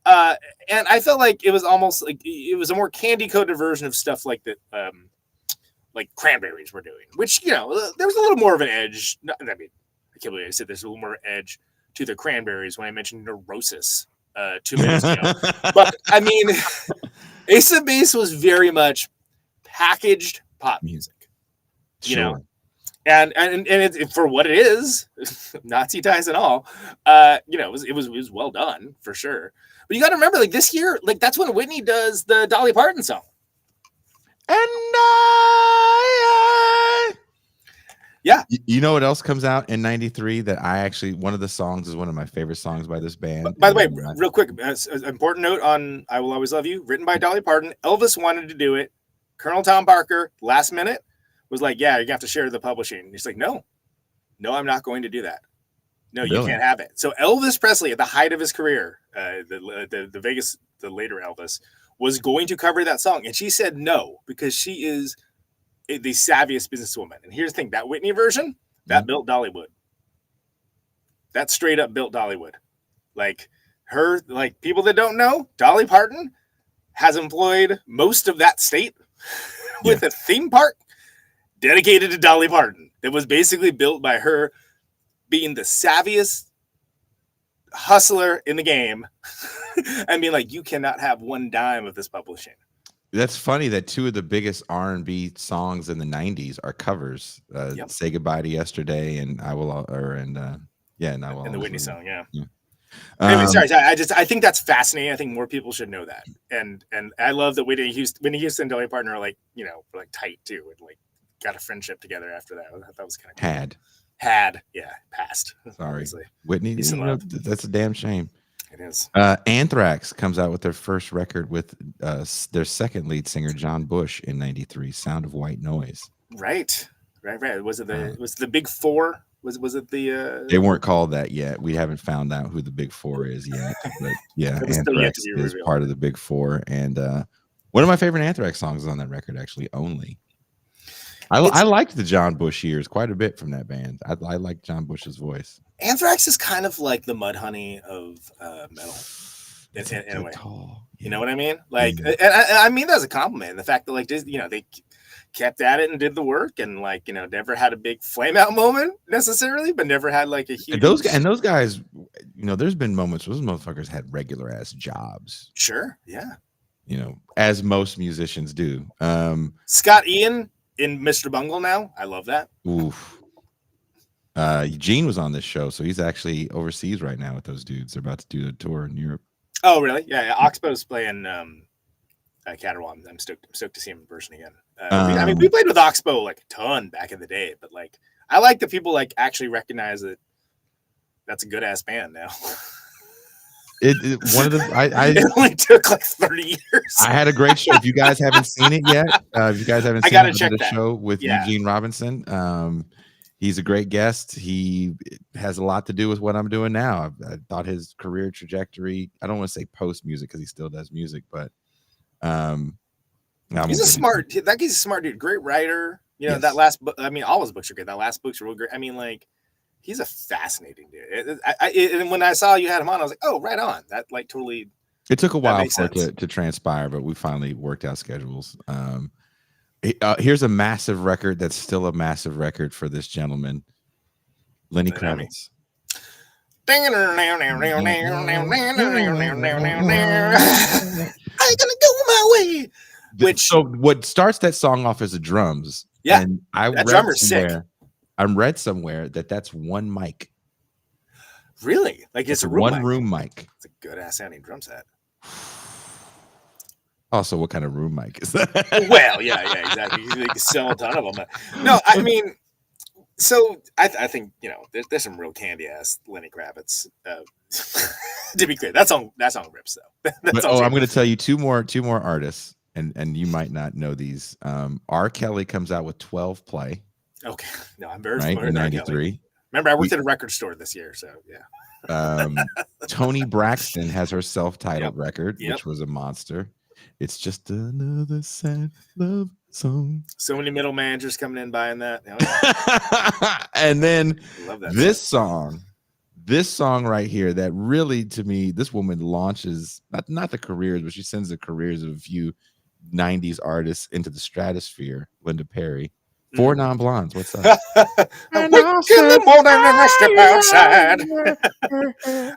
And I felt like it was almost like it was a more candy coated version of stuff like that, like Cranberries were doing, which, you know, there was a little more of an edge. I mean, I can't believe I said there's a little more edge to the Cranberries when I mentioned Neurosis 2 minutes ago. But I mean, Ace of Base was very much packaged pop music, you know, and it, for what it is, Nazi ties and all, you know, it was well done for sure. But you got to remember, like this year, like that's when Whitney does the Dolly Parton song. And yeah. You know what else comes out in '93 that I actually, one of the songs is one of my favorite songs by this band. By the way, real quick, an important note on I Will Always Love You, written by Dolly Parton. Elvis wanted to do it. Colonel Tom Parker, last minute, was like, yeah, you have to share the publishing. He's like, no, I'm not going to do that. No, you can't have it. So Elvis Presley, at the height of his career, the later Elvis, was going to cover that song. And she said no, because she is the savviest businesswoman. And here's the thing, that Whitney version, that built Dollywood. That straight up built Dollywood. Like her, like people that don't know, Dolly Parton has employed most of that state with a theme park dedicated to Dolly Parton. That was basically built by her being the savviest hustler in the game. I mean, like, you cannot have one dime of this publishing. That's funny that two of the biggest R&B songs in the '90s are covers. "Say Goodbye to Yesterday" and "I Will," and the Whitney song. Yeah. Anyway, sorry. I think that's fascinating. I think more people should know that. And I love that Whitney Houston and Dolly Parton are like, you know, like tight too, and like got a friendship together after that. I thought that was kind of cool. Passed. Sorry, obviously. Whitney. You know, that's a damn shame. It is. Anthrax comes out with their first record with their second lead singer John Bush in '93, "Sound of White Noise." Right. Was it the Big Four? Was it the? They weren't called that yet. We haven't found out who the Big Four is yet. But yeah, Anthrax is part of the Big Four, and one of my favorite Anthrax songs is on that record. Actually, "Only." I liked the John Bush years quite a bit from that band. I like John Bush's voice. Anthrax is kind of like the Mudhoney of metal in a way. Tall. You know what I mean? Like, and I mean that as a compliment. The fact that, like, you know, kept at it and did the work, and like, you know, never had a big flame out moment necessarily, but never had like a huge. And those guys, you know, there's been moments where those motherfuckers had regular ass jobs. Sure, yeah. You know, as most musicians do. Scott Ian in Mr. Bungle now. I love that. Oof. Eugene was on this show, so he's actually overseas right now with those dudes. They're about to do a tour in Europe. Oh, really? Yeah. Oxbow's playing Caterwaul. I'm stoked to see him in person again. I mean, we played with Oxbow like a ton back in the day, but like, I like that people like actually recognize that that's a good ass band now. One of the it only took like 30 years. I had a great show. If you guys haven't seen it yet, I gotta check the show with Eugene Robinson. He's a great guest. He has a lot to do with what I'm doing now. I thought his career trajectory, I don't want to say post music because he still does music, but he's a smart dude, great writer. You know, yes. That last book, I mean, all his books are good. That last book's real great. I mean, like, he's a fascinating dude. And when I saw you had him on, I was like, oh, right on. That like totally. It took a while for it to transpire, but we finally worked out schedules. Here's a massive record that's still a massive record for this gentleman, Lenny Kravitz. I'm gonna go my way. So what starts that song off as the drums? Yeah, and that drummer's sick. I read somewhere that's one mic. Really? Like it's a room mic. It's a good ass sounding drum set. Also, what kind of room mic is that? Well, yeah, exactly. You can sell a ton of them. No, I mean, so I think, you know, there's some real candy ass Lenny Kravitz. To be clear, that song rips though. I'm going to tell you two more artists, and you might not know these. R. Kelly comes out with 12 Play. Okay, no, I'm very familiar with 93. Remember, I worked at a record store this year, so yeah. Toni Braxton has her self-titled record, which was a monster. It's just another sad love song. So many middle managers coming in buying that. Oh, yeah. And then this song right here, that really, to me, this woman launches not the careers, but she sends the careers of a few 90s artists into the stratosphere. Linda Perry. Four Non-Blondes. What's up? I wake in the morning and I step outside.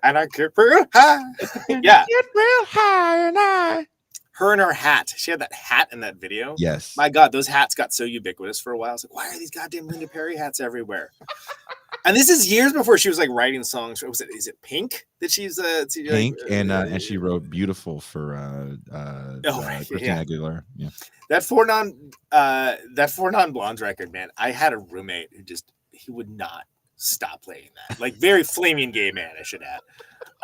And I get real high. Yeah. Get real high and I. Her and her hat. She had that hat in that video. Yes. My God, those hats got so ubiquitous for a while. I was like, why are these goddamn Linda Perry hats everywhere? And this is years before she was like writing songs. Is it Pink that she's Pink, and she wrote Beautiful for Christina Aguilera. Yeah. That Four Non-Blondes record, man. I had a roommate who he would not stop playing that. Like, very flaming gay man, I should add.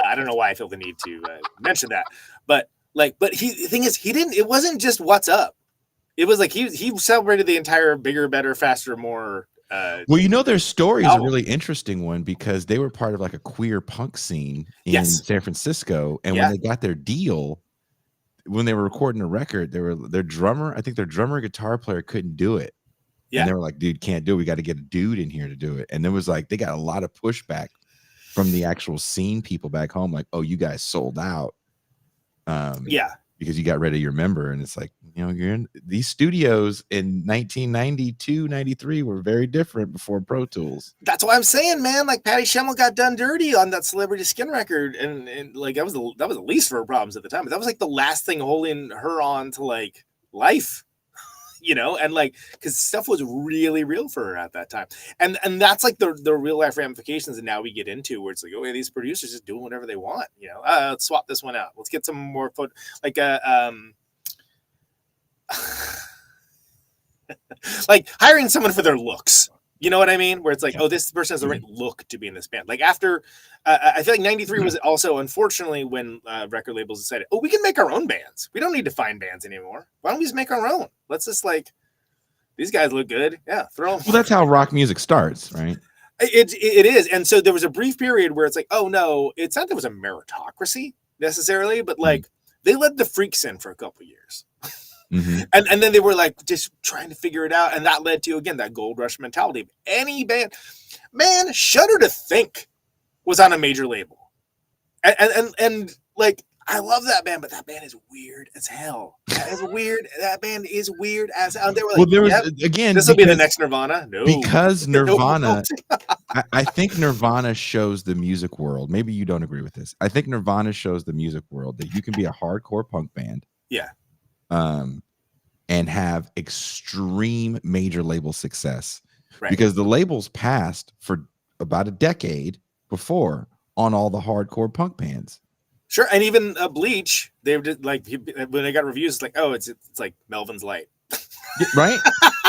I don't know why I feel the need to mention that, but the thing is, it wasn't just What's Up. It was like he celebrated the entire Bigger, Better, Faster, More. Well, you know, their story is a really interesting one because they were part of like a queer punk scene in San Francisco, and when they got their deal, when they were recording a record, their drummer guitar player couldn't do it. Yeah. And they were like, dude, can't do it. We got to get a dude in here to do it. And there was like, they got a lot of pushback from the actual scene people back home, like, oh, you guys sold out. Because you got rid of your member. And it's like, you know, you're in these studios in 1992, 93 were very different before Pro Tools. That's what I'm saying, man. Like, Patty Schemmel got done dirty on that Celebrity Skin record, and like that was the least of her problems at the time. But that was like the last thing holding her on to like life, you know, and like, because stuff was really real for her at that time, and that's like the real life ramifications. And now we get into where it's like, okay, these producers just doing whatever they want, you know. Let's swap this one out. Let's get some more like hiring someone for their looks. You know what I mean? Where it's like, oh, this person has the right look to be in this band. Like after, I feel like 93 was also, unfortunately, when record labels decided, oh, we can make our own bands. We don't need to find bands anymore. Why don't we just make our own? Let's just like, these guys look good. Yeah, throw them. Well, that's how rock music starts, right? It is. And so there was a brief period where it's like, oh, no, it's not there was a meritocracy necessarily, but like they let the freaks in for a couple of years. Mm-hmm. And then they were like just trying to figure it out, and that led to again that gold rush mentality of any band. Man, Shudder to Think was on a major label, and like I love that band, but that band is weird as hell. That band is weird as hell. They were like, Well, there was yep, again this will be the because next Nirvana. No, because No, Nirvana. no. I think Nirvana shows the music world. Maybe you don't agree with this. I think Nirvana shows the music world that you can be a hardcore punk band, Yeah, and have extreme major label success, right. because the labels passed for about a decade before on all the hardcore punk bands. Sure, and even Bleach, they were just like when they got reviews, it's like, oh, it's like Melvin's Light, Right?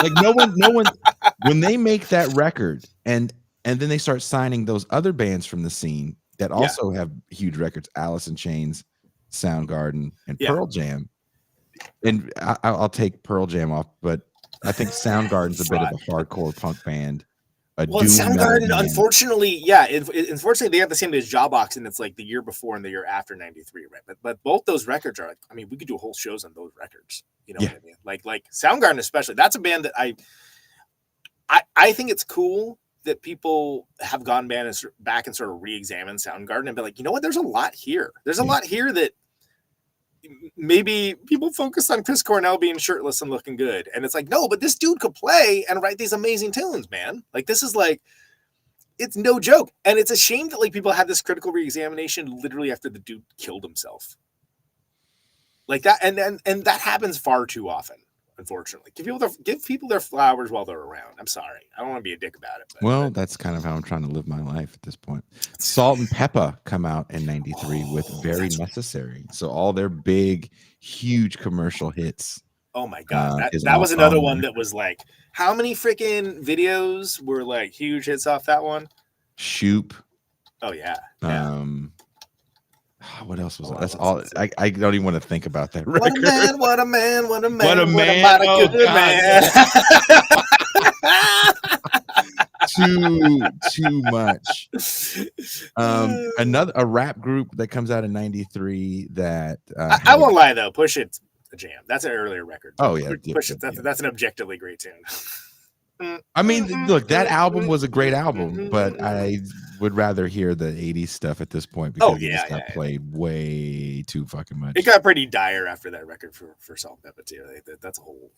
Like no one when they make that record and then they start signing those other bands from the scene that also have huge records, Alice in Chains, Soundgarden, and Pearl Jam. And I'll take Pearl Jam off, but I think Soundgarden's a bit of a hardcore punk band. Well, Soundgarden, unfortunately, unfortunately, they have the same as Jawbox, and it's like the year before and the year after '93, right? But both those records are like, I mean, we could do a whole shows on those records. You know what I mean? Like Soundgarden, especially. That's a band that I think it's cool that people have gone back and sort of re-examined Soundgarden and be like, you know what? There's a lot here. There's a lot here that maybe people focus on Chris Cornell being shirtless and looking good. And it's like, no, but this dude could play and write these amazing tunes, man. Like, this is like, it's no joke. And it's a shame that like people had this critical reexamination literally after the dude killed himself. Like that. And that happens far too often, unfortunately. Give people their flowers while they're around. I'm sorry. I don't want to be a dick about it. Well, that's kind of how I'm trying to live my life at this point. Salt and Pepper come out in '93 with Very Necessary. So all their big, huge commercial hits. Oh my God. That was another one that was like, how many freaking videos were like huge hits off that one? Shoop. Oh yeah. What else was that? That's all. I don't even want to think about that record. What a man. What a man. What about a good man. Too much. A rap group that comes out in '93 that I won't lie though, Push It's a jam. That's an earlier record. Oh yeah, Push It. That's an objectively great tune. I mean, look, that album was a great album, but I would rather hear the '80s stuff at this point because it just got played way too fucking much. It got pretty dire after that record for Salt and Pepper too. That's a whole,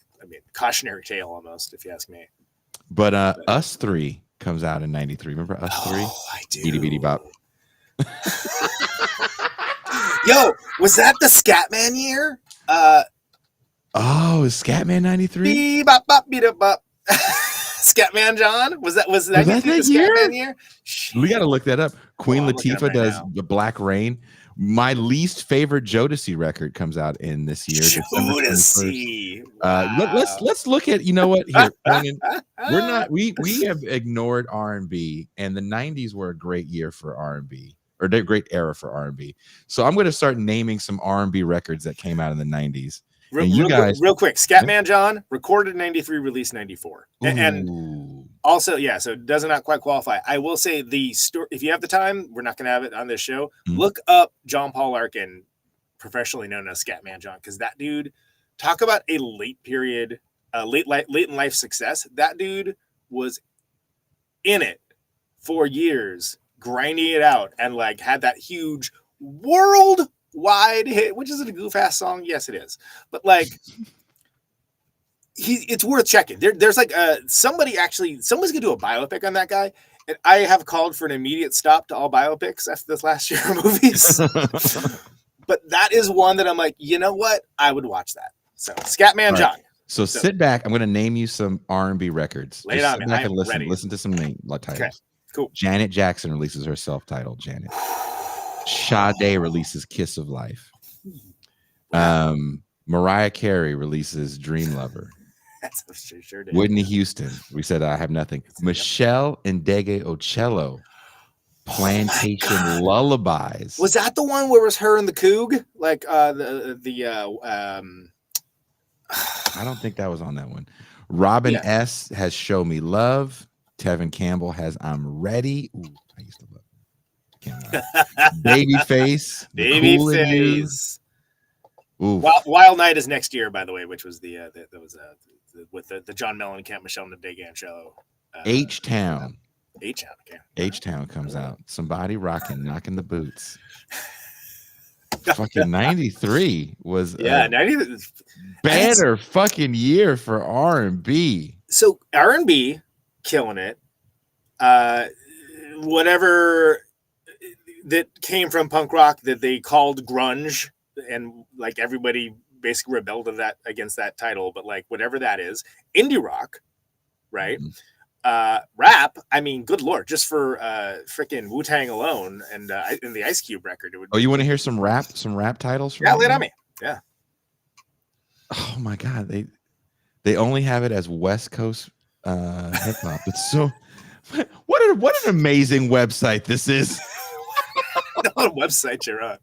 cautionary tale almost, if you ask me. But Us 3 comes out in '93. Remember Us 3? Oh, I do. Beady beady bop. Yo, was that the Scatman year? Is Scatman '93? Beep bop bop beat up bop. Scatman John? Was that the Scatman year? We got to look that up. Queen Latifah does The Black Rain. My least favorite Jodeci record comes out in this year. Jodeci. Wow. Let's look at, you know what? Here, we have ignored R&B, and the '90s were a great year for R&B, or a great era for R&B. So I'm going to start naming some R&B records that came out in the '90s. Real quick, Scatman John, recorded in '93, released '94, and also, so does not quite qualify. I will say the story. If you have the time, we're not going to have it on this show. Look up John Paul Arkin, professionally known as Scatman John, because that dude, talk about a late in life success. That dude was in it for years, grinding it out, and like had that huge worldwide hit, which is a goof ass song. Yes, it is. But like, it's worth checking. There's like someone's gonna do a biopic on that guy, and I have called for an immediate stop to all biopics after this last year of movies. But that is one that I'm like, you know what? I would watch that. So Scatman John. So sit back. I'm going to name you some R&B records. Lay it on me. I am listen. ready. Listen to some titles. Okay, cool. Janet Jackson releases her self-titled Janet. Sade releases Kiss of Life. Mariah Carey releases Dream Lover. Sure did. Whitney Houston, we said I Have Nothing. Michelle Ndege Ocello, Plantation Lullabies. Was that the one where it was her and the Coug? Like I don't think that was on that one. Robin S. has Show Me Love. Tevin Campbell has I'm Ready. Ooh, I used to love Babyface. Babyface. Ooh. Wild Night is next year, by the way, which was with the John Mellencamp, Michelle Ndege-Ocello. H-Town. H-Town, okay. H-Town comes out. Somebody rocking, knocking the boots. fucking 93 was Yeah, a 90. better fucking year for R&B. So R&B killing it. Whatever that came from punk rock that they called grunge, and like everybody basically rebelled against that title, but like whatever that is, indie rock, right? Rap, I mean, good lord, just for freaking Wu-Tang alone, and in the Ice Cube record, it would. Oh, you want to hear some rap titles? Yeah, lay it on me. Yeah. Oh my god, they only have it as West Coast hip hop. It's so what an amazing website this is. What website you're on?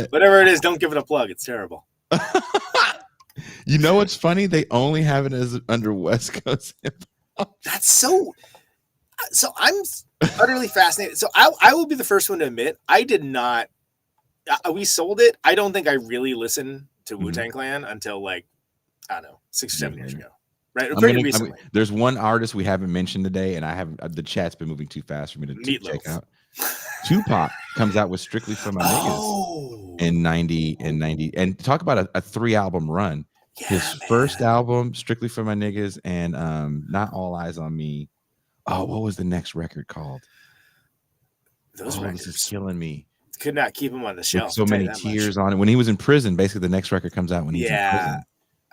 Whatever it is, don't give it a plug. It's terrible. You know what's funny? They only have it as under West Coast hip hop. That's so. So I'm utterly fascinated. So I will be the first one to admit I did not. We sold it. I don't think I really listened to Wu-Tang Clan until like I don't know 6 or 7 years ago. Right, pretty recently. There's one artist we haven't mentioned today, and I haven't. The chat's been moving too fast for me to check out. Tupac comes out with Strictly for My Niggas in 90 and talk about a 3-album run. Yeah, his first album, Strictly for My Niggas, and Not All Eyes on Me. Oh, what was the next record called? Those records this is killing me. Could not keep him on the shelf. With so many tears on it. When he was in prison, basically the next record comes out when he's in prison.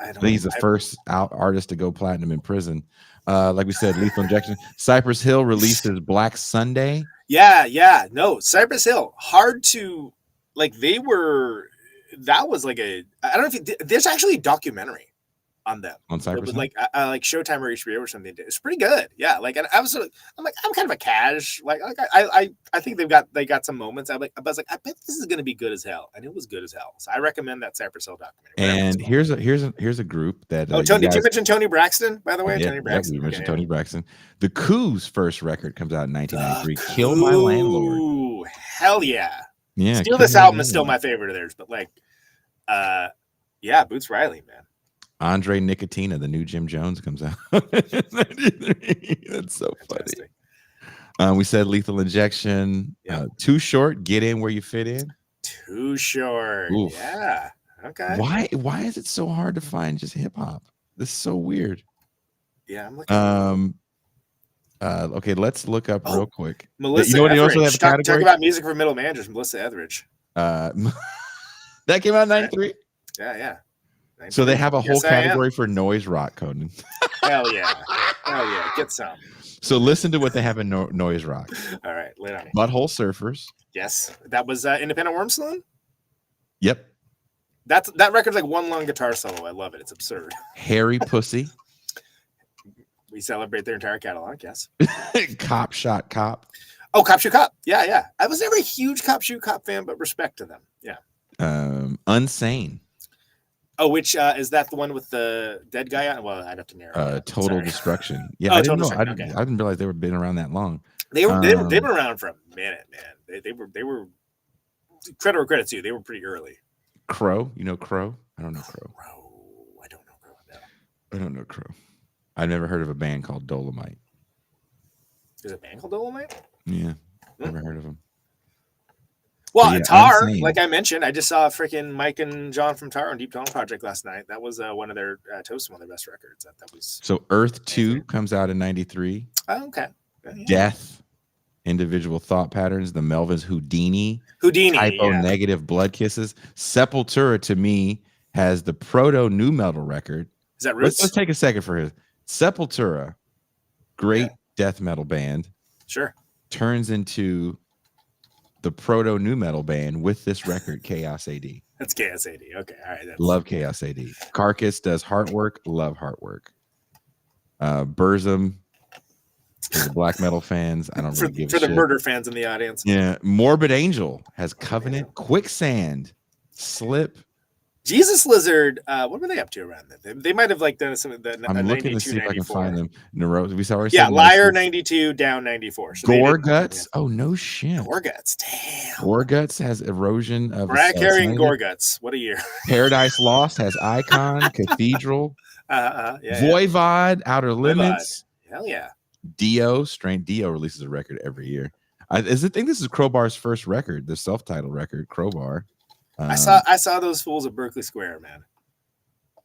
I think he's the first artist to go platinum in prison. Like we said, Lethal Injection. Cypress Hill released his Black Sunday. Yeah. No, Cypress Hill. Hard to like. That was like I don't know if there's actually a documentary on them on Cypress Hill, like Showtime or HBO or something. It's pretty good. Yeah, like and I'm kind of a cash. I think they got some moments. I was like, I bet this is gonna be good as hell, and it was good as hell. So I recommend that Cypress Hill documentary. And here's a group that. Tony, did you mention Tony Braxton? By the way, yeah, Tony Braxton. Yeah, we mentioned Tony Braxton. The Coos' first record comes out in 1993. Kill My Landlord. Ooh, hell yeah. Yeah. Still, this album is still my favorite of theirs, but like, yeah, Boots Riley, man. Andre Nicotina, the new Jim Jones, comes out. That's so funny. We said Lethal Injection. Too Short, Get In Where You Fit In. Too Short. Oof. Yeah. Okay. Why is it so hard to find just hip hop? This is so weird. Yeah, I'm looking. Okay, let's look up real quick. Melissa, you know what you also have a category? Talk about music for middle managers. Melissa Etheridge. That came out in 93. Yeah. So they have a whole category for noise rock, Conan. Hell yeah. Get some. So listen to what they have in noise rock. All right, lay it on me. Butthole Surfers. Yes, that was Independent Worm Saloon. Yep. That record's like one long guitar solo. I love it. It's absurd. Hairy Pussy. We celebrate their entire catalog. Yes. Cop Shot Cop. Oh, Cop Shoot Cop. Yeah. I was never a huge Cop Shoot Cop fan, but respect to them. Yeah. Unsane. Oh, which is that the one with the dead guy on? Well, I'd have to narrow. Total Destruction. Yeah, I didn't know. I didn't realize they were been around that long. They've been around for a minute, man. They were credit where credit's due. They were pretty early. Crow, you know Crow? I don't know Crow. I don't know Crow. No. I don't know Crow. I've never heard of a band called Dolomite. There's a band called Dolomite? Yeah, never heard of them. Well, yeah, Tar, like I mentioned, I just saw freaking Mike and John from Tar on Deep Tone Project last night. That was one of their toast, one of their best records. That was so. Earth 2 comes out in 93. Oh, okay. Yeah. Death, Individual Thought Patterns, the Melvins, Houdini, Typo Negative, Blood Kisses. Sepultura to me has the proto new metal record. Is that Roots? Let's take a second for his Sepultura, great death metal band. Sure. Turns into the proto new metal band with this record, Chaos AD. That's Chaos AD. Okay, all right. Love Chaos AD. Carcass does Heartwork. Love Heartwork. Burzum for the black metal fans. I don't really give a shit. For the murder fans in the audience. Yeah. Morbid Angel has Covenant, Quicksand, Slip. Jesus Lizard. What were they up to around that? They might have like done some of the. I'm looking to see if I can find them. Neurosis. We saw. Yeah, Liar 92, Down 94. So Gore Guts. Oh no shit. Gore Guts. Damn. Gore Guts has Erosion of. Mariah Carey and Gore Guts. What a year. Paradise Lost has Icon, Cathedral. Voivod, Outer Limits. Hell yeah. Dio, Strain Dio releases a record every year. I think this is Crowbar's first record, the self-titled record, Crowbar. I saw those fools at Berkeley Square, man.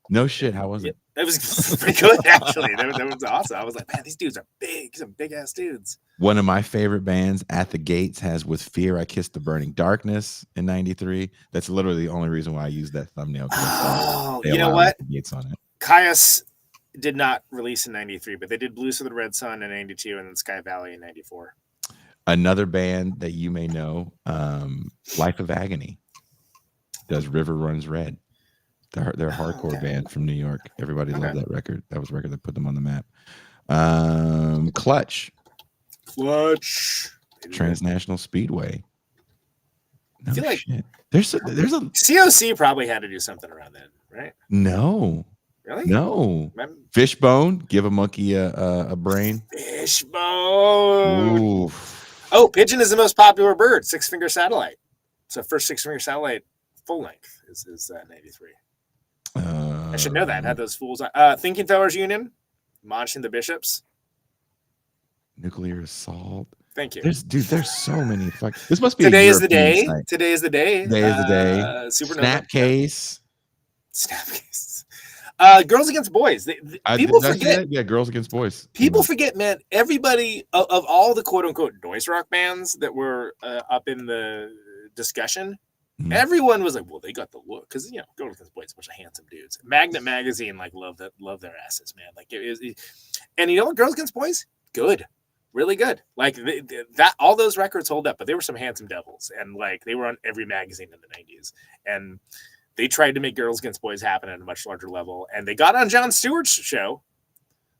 No shit. How was it? It was pretty good, actually. That was awesome. I was like, man, these dudes are big, some big ass dudes. One of my favorite bands, At the Gates, has "With Fear I Kissed the Burning Darkness" in '93. That's literally the only reason why I used that thumbnail. Oh, you know what? Gates on it. Caius did not release in '93, but they did Blues for the Red Sun in '92 and then Sky Valley in '94. Another band that you may know, Life of Agony, does "River Runs Red." They're a hardcore band from New York. Everybody loved that record. That was a record that put them on the map. Clutch. Transnational Speedway. No I feel like shit. There's a COC probably had to do something around then, right? No. Really? No. Fishbone. Give a monkey a brain. Fishbone. Ooh. Oh, Pigeon is the most popular bird. Six Finger Satellite. So first Six Finger Satellite full length is 93. I should know that. Had those fools on. Thinking Fellers Union. Monching the Bishops. Nuclear Assault. Thank you. There's so many. This must be Today is the day. Today is the day. Today is the day. Supernova. Snapcase. Girls Against Boys. People forget. Yeah, Girls Against Boys. People forget, man. Everybody of all the quote unquote noise rock bands that were up in the discussion, everyone was like, "Well, they got the look," because Girls Against Boys, a bunch of handsome dudes. Magnet Magazine love their asses, man. Like and you know what? Girls Against Boys, good. Really good. Like that, all those records hold up, but they were some handsome devils, and like they were on every magazine in the '90s, and they tried to make Girls Against Boys happen at a much larger level, and they got on Jon Stewart's show,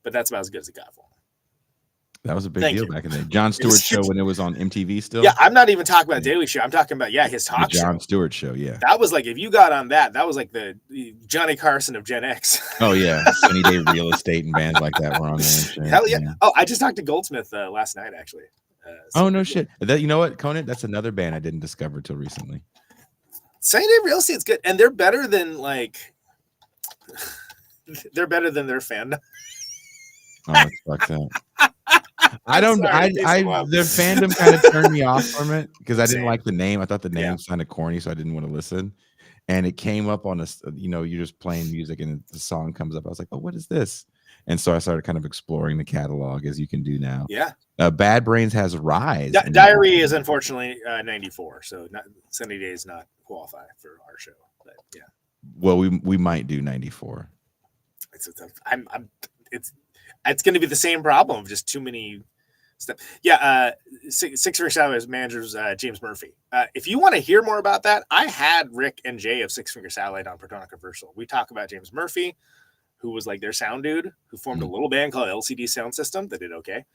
but that's about as good as it got for them. That was a big deal back in the day. Jon Stewart's show when it was on MTV still. Yeah, I'm not even talking about Daily Show. I'm talking about his talk show. Jon Stewart show. Yeah, that was like if you got on that was like the Johnny Carson of Gen X. Oh yeah, Sunny Day Real Estate and bands like that were on there. Hell yeah! Oh, I just talked to Goldsmith last night actually. Oh no shit! You know what, Conan? That's another band I didn't discover till recently. Sunny Day Real Estate's good, and they're better than they're better than their fandom. Oh, fuck that. Their fandom kind of turned me off from it because I didn't like the name. I thought the name was kind of corny, so I didn't want to listen. And it came up on you're just playing music and the song comes up. I was like, oh, what is this? And so I started kind of exploring the catalog as you can do now. Yeah. Bad Brains has Rise. Diary is unfortunately 94, so Sunny Days not qualify for our show. But yeah. Well, we might do 94. It's going to be the same problem of just too many stuff. Yeah, Six Finger Satellite manager's James Murphy. If you want to hear more about that, I had Rick and Jay of Six Finger Satellite on Protonic Controversial. We talk about James Murphy, who was like their sound dude, who formed a little band called LCD Sound System that did okay.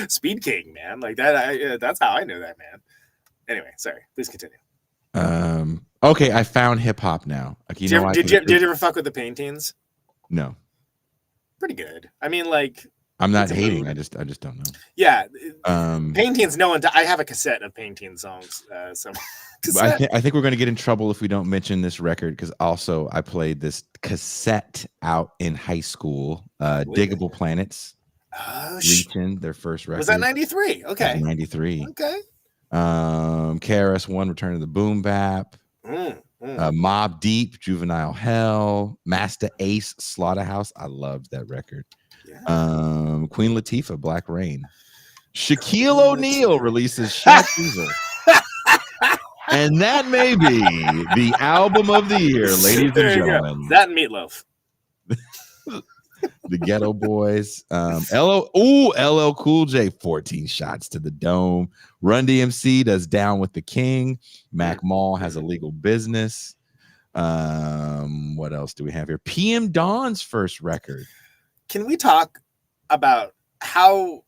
Speed King, man, like that. That's how I know that man. Anyway, sorry. Please continue. Okay, I found hip hop now. Like, did you ever fuck with the Paintings? No. Pretty good. I mean, like, I'm not hating. I just don't know. Yeah. Paintings. No one. I have a cassette of Painting songs. I think we're going to get in trouble if we don't mention this record because also I played this cassette out in high school. Diggable Planets. Reaching their first record. Was that 93? Okay. 93. Okay. KRS-One, Return of the Boom Bap. Mobb Deep, Juvenile Hell, Master Ace, Slaughterhouse. I loved that record. Yeah. Queen Latifah, Black Rain. Shaquille O'Neal releases Shaq Diesel. And that may be the album of the year, ladies and gentlemen. That and Meatloaf. The Ghetto Boys. LL Cool J, 14 shots to the dome. Run DMC does Down with the King. Mac Mall has a legal business. What else do we have here? PM Dawn's first record. Can we talk about how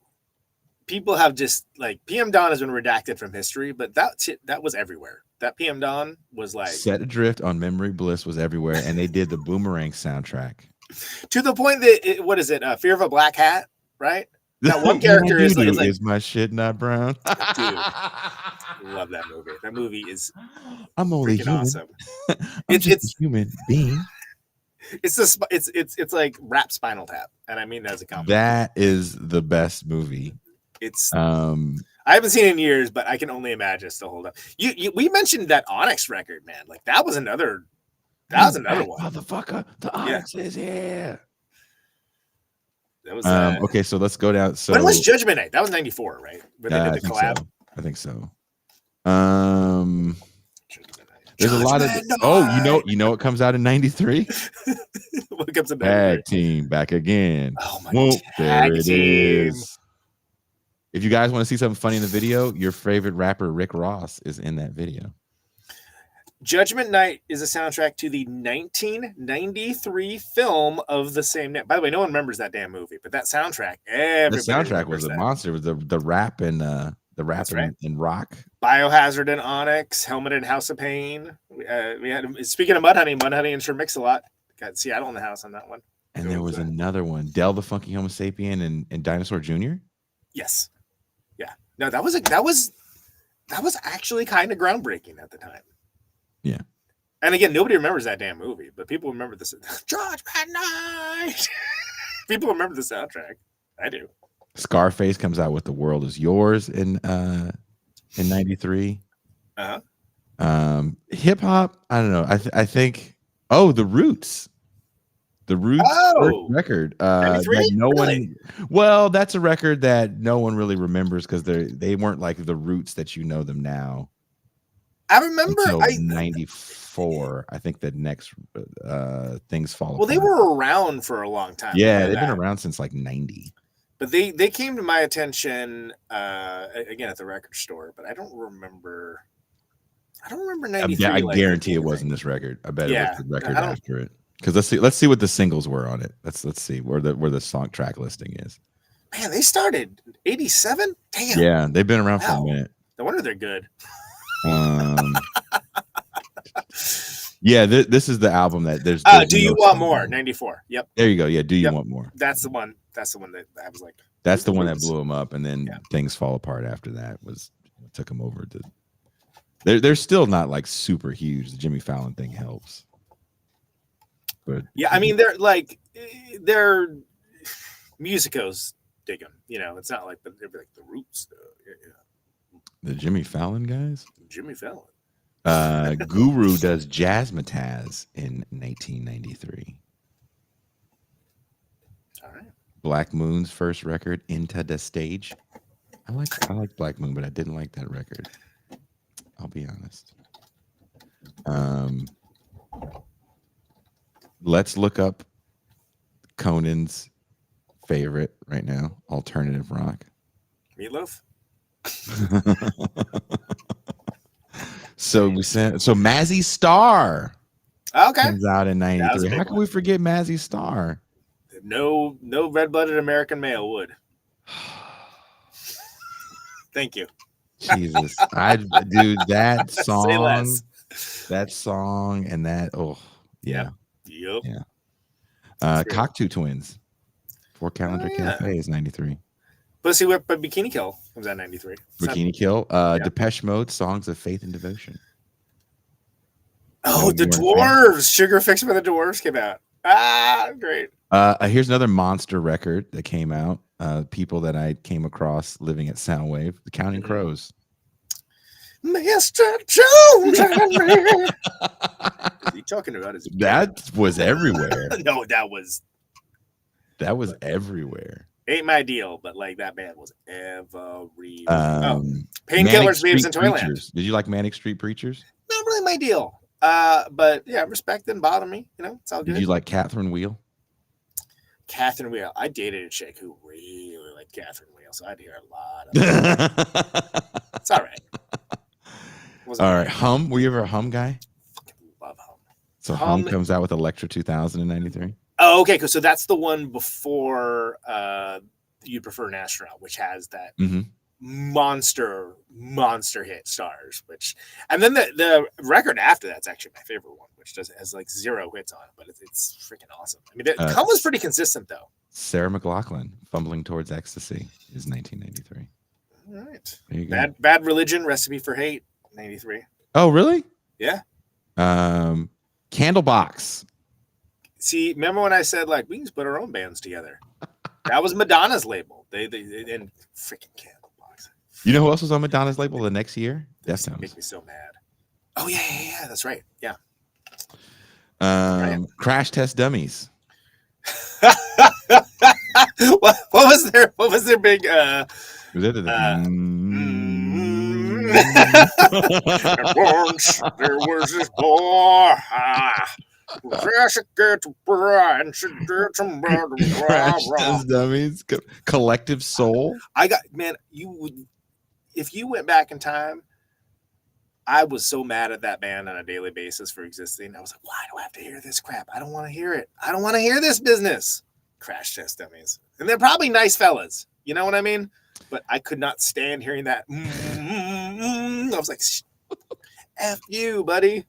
people have just like PM Dawn has been redacted from history, but that was everywhere. That PM Dawn was like Set Adrift on Memory Bliss was everywhere, and they did the Boomerang soundtrack. To the point that what is it? Fear of a Black Hat, right? That one character is like, "Is my shit not brown?" Dude, love that movie. That movie is I'm only human. Awesome. It's a human being. It's like rap Spinal Tap, and I mean that as a compliment. That is the best movie It's I haven't seen it in years, but I can only imagine it still hold up. We mentioned that Onyx record, man. Like that was another one. Motherfucker, the Yeah. Onyx is here. That was Okay, so let's go down. So when was Judgment Night? That was 94, right? When they did the collab. So. I think so. Judgment Night. There's a lot of you know what comes out in 93? What comes in 93? Tag Team back again. Oh my there it team. is. If you guys want to see something funny in the video, your favorite rapper Rick Ross is in that video. Judgment Night is a soundtrack to the 1993 film of the same name. By the way, no one remembers that damn movie, but that soundtrack, everybody The soundtrack was a that. monster. It was the rap and and rock. Biohazard and Onyx, Helmet and House of Pain. We had speaking of Mudhoney and Sure Mix-a-Lot. Got Seattle in the house on that one. And there was another one, Del the Funky Homo Sapien and Dinosaur Jr. Yes. Yeah. No, that was actually kind of groundbreaking at the time. Yeah. And again, nobody remembers that damn movie, but people remember this. Judgment Night. People remember the soundtrack. I do. Scarface comes out with The World Is Yours in 93. Hip hop, I don't know. I think The Roots. The Roots first record. Well, that's a record that no one really remembers because they weren't like the Roots that you know them now. I remember 94. I think the next Things Fall Apart. They were around for a long time. Yeah, they've been around since like 90. But they came to my attention again at the record store, but I don't remember 93. I guarantee it wasn't this record. I bet it was the record after it. Because let's see what the singles were on it. Let's see where the song track listing is. Man, they started 87. Damn. Yeah, they've been around for a minute. No wonder they're good. Yeah, this is the album that there's. Do You Want More? 94. Yep. There you go. Yeah, Do You Want More? That's the one. That's the one that I was like. That's the one that blew him up, and then Things Fall Apart after that took him over to. They're still not like super huge. The Jimmy Fallon thing helps. But yeah, I mean they're musicos dig them. You know, it's not like they're like the Roots. The Jimmy Fallon guys. Jimmy Fallon. Guru does Jazzmatazz in 1993. All right. Black Moon's first record, Into the Stage. I like Black Moon, but I didn't like that record. I'll be honest. Let's look up Conan's favorite right now, alternative rock. Meatloaf. So Mazzy Star comes out in 93. How can we forget Mazzy Star? No red-blooded American male would. Thank you. Jesus. That song and that yeah. Yep. Yeah. Cocteau Twins. 4 Calendar Cafe is 93. Pussy Whip by Bikini Kill comes out 93. Bikini Kill. Depeche Mode, Songs of Faith and Devotion. Oh, the Dwarves. Sugar Fix by the Dwarves came out. Great. Here's another monster record that came out. People that I came across living at Soundwave, The Counting Crows. Mr. Jones and me. Is he talking about his That was everywhere. No, that was everywhere. Ain't my deal, but like that band was everywhere. Painkillers, Babes in Toyland. Did you like Manic Street Preachers? Not really my deal. But yeah, respect didn't bother me. You know, it's all good. Did you like Catherine Wheel? Catherine Wheel. I dated a chick who really liked Catherine Wheel, so I'd hear a lot of It's all right. All right. Hum. Were you ever a Hum guy? Fucking love Hum. So Hum comes out with Electra 2000 in 93. Oh, okay. So that's the one before You'd Prefer an Astronaut, which has that monster hit Stars, and then the record after that's actually my favorite one, which has like 0 hits on it, but it's freaking awesome. I mean, Hum was pretty consistent though. Sarah McLachlan, Fumbling Towards Ecstasy is 1993. All right. There you go. Bad Religion, Recipe for Hate, 93. Oh, really? Yeah. Candlebox. See, remember when I said like we can put our own bands together? That was Madonna's label. They and freaking Candlebox. You know who else was on Madonna's label the next year? Make Deftones. me so mad. Oh yeah, that's right. Yeah. Crash Test Dummies. what was their big Was it once there was this boy Crash Test Dummies. Collective Soul. I got, man, if you went back in time, I was so mad at that band on a daily basis for existing. I was like, why do I have to hear this crap? I don't want to hear it. I don't want to hear this business. Crash Test Dummies. And they're probably nice fellas. You know what I mean? But I could not stand hearing that. I was like, F you, buddy.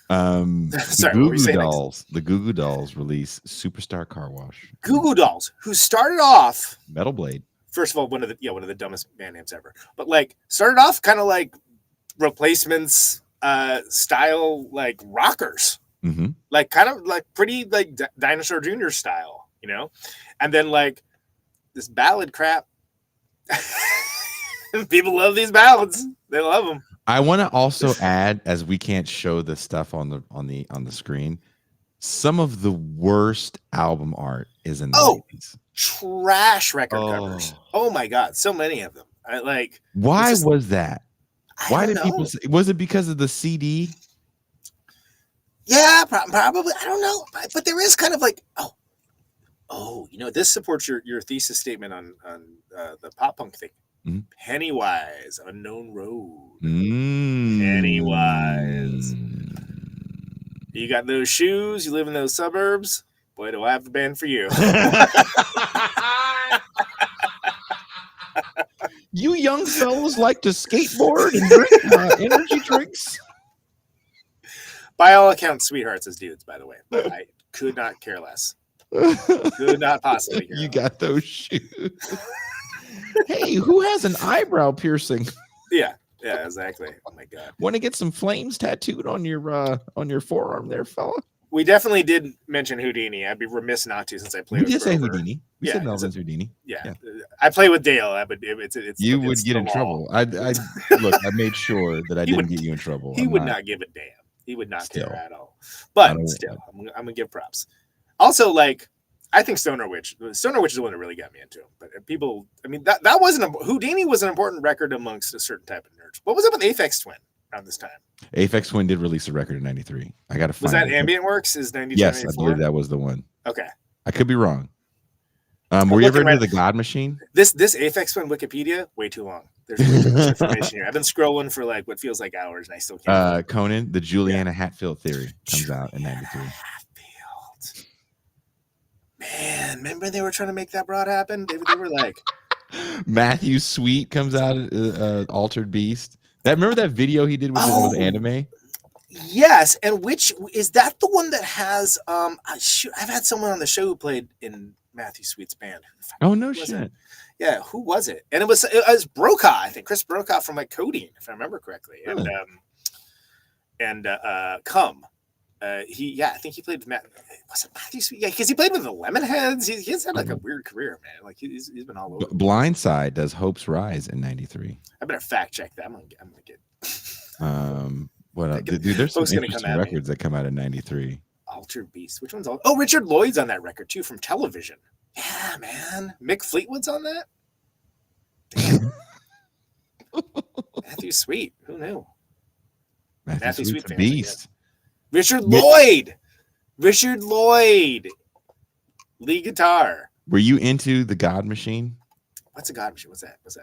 Sorry, the Goo Goo Dolls release Superstar Car Wash. Goo Goo Dolls, who started off Metal Blade. First of all, one of the dumbest band names ever. But like started off kind of like Replacements style, like rockers. Mm-hmm. Like kind of like pretty like Dinosaur Jr. style, you know? And then like this ballad crap. People love these ballads. They love them. I want to also add, as we can't show the stuff on the screen, some of the worst album art is in the 80s. Trash record covers. Oh my god, so many of them. Why was that? Why did people say, was it because of the CD? Yeah, probably. I don't know, but there is kind of like you know, this supports your thesis statement on the pop punk thing. Mm-hmm. Pennywise, Unknown Road. Pennywise. You got those shoes. You live in those suburbs. Boy, do I have the band for you. You young fellows like to skateboard and drink energy drinks. By all accounts, sweethearts as dudes, by the way. But I could not care less. Could not possibly care You less. got those shoes. Hey, who has an eyebrow piercing? Yeah, exactly. Oh my god. Want to get some flames tattooed on your forearm there, fella? We definitely did mention Houdini. I'd be remiss not to, since I played. We did say Houdini. We said Melvin's Houdini. Yeah, I play with Dale. It's you would get in trouble. I look. I made sure that I didn't get you in trouble. He would not give a damn. He would not care at all. But still, I'm gonna give props. Also, like, I think Stoner Witch is the one that really got me into him. But people, I mean, that wasn't Houdini was an important record amongst a certain type of nerds. What was up with Aphex Twin around this time? Aphex Twin did release a record in '93. I got to find. Was that Ambient Works? Is 92? Yes, 94? I believe that was the one. Okay, I could be wrong. Were you ever into the God Machine? This Aphex Twin Wikipedia way too long. There's way too much information here. I've been scrolling for like what feels like hours, and I still can't. Conan, the Juliana Hatfield theory comes out in '93. Man, remember they were trying to make that broad happen? They were like, Matthew Sweet comes out, Altered Beast. Remember that video he did with anime? Yes, and which is that the one that has? I've had someone on the show who played in Matthew Sweet's band. Oh no shit! It? Yeah, who was it? And it was Brokaw, I think, Chris Brokaw from like Codeine, if I remember correctly, and Come. I think he played with was it Matthew Sweet? Yeah, because he played with the Lemonheads. He's had like a weird career, man. Like he's been all over. Blindside does Hope's Rise in '93. I better fact check that. I'm gonna get. What dude? There's some interesting records that come out in '93. Altered Beast. Which one's all? Oh, Richard Lloyd's on that record too, from Television. Yeah, man. Mick Fleetwood's on that. Damn. Matthew Sweet. Who knew? Matthew Sweet's a beast. Richard Lloyd. Lead guitar. Were you into the God Machine? What's a God Machine? What's that? It's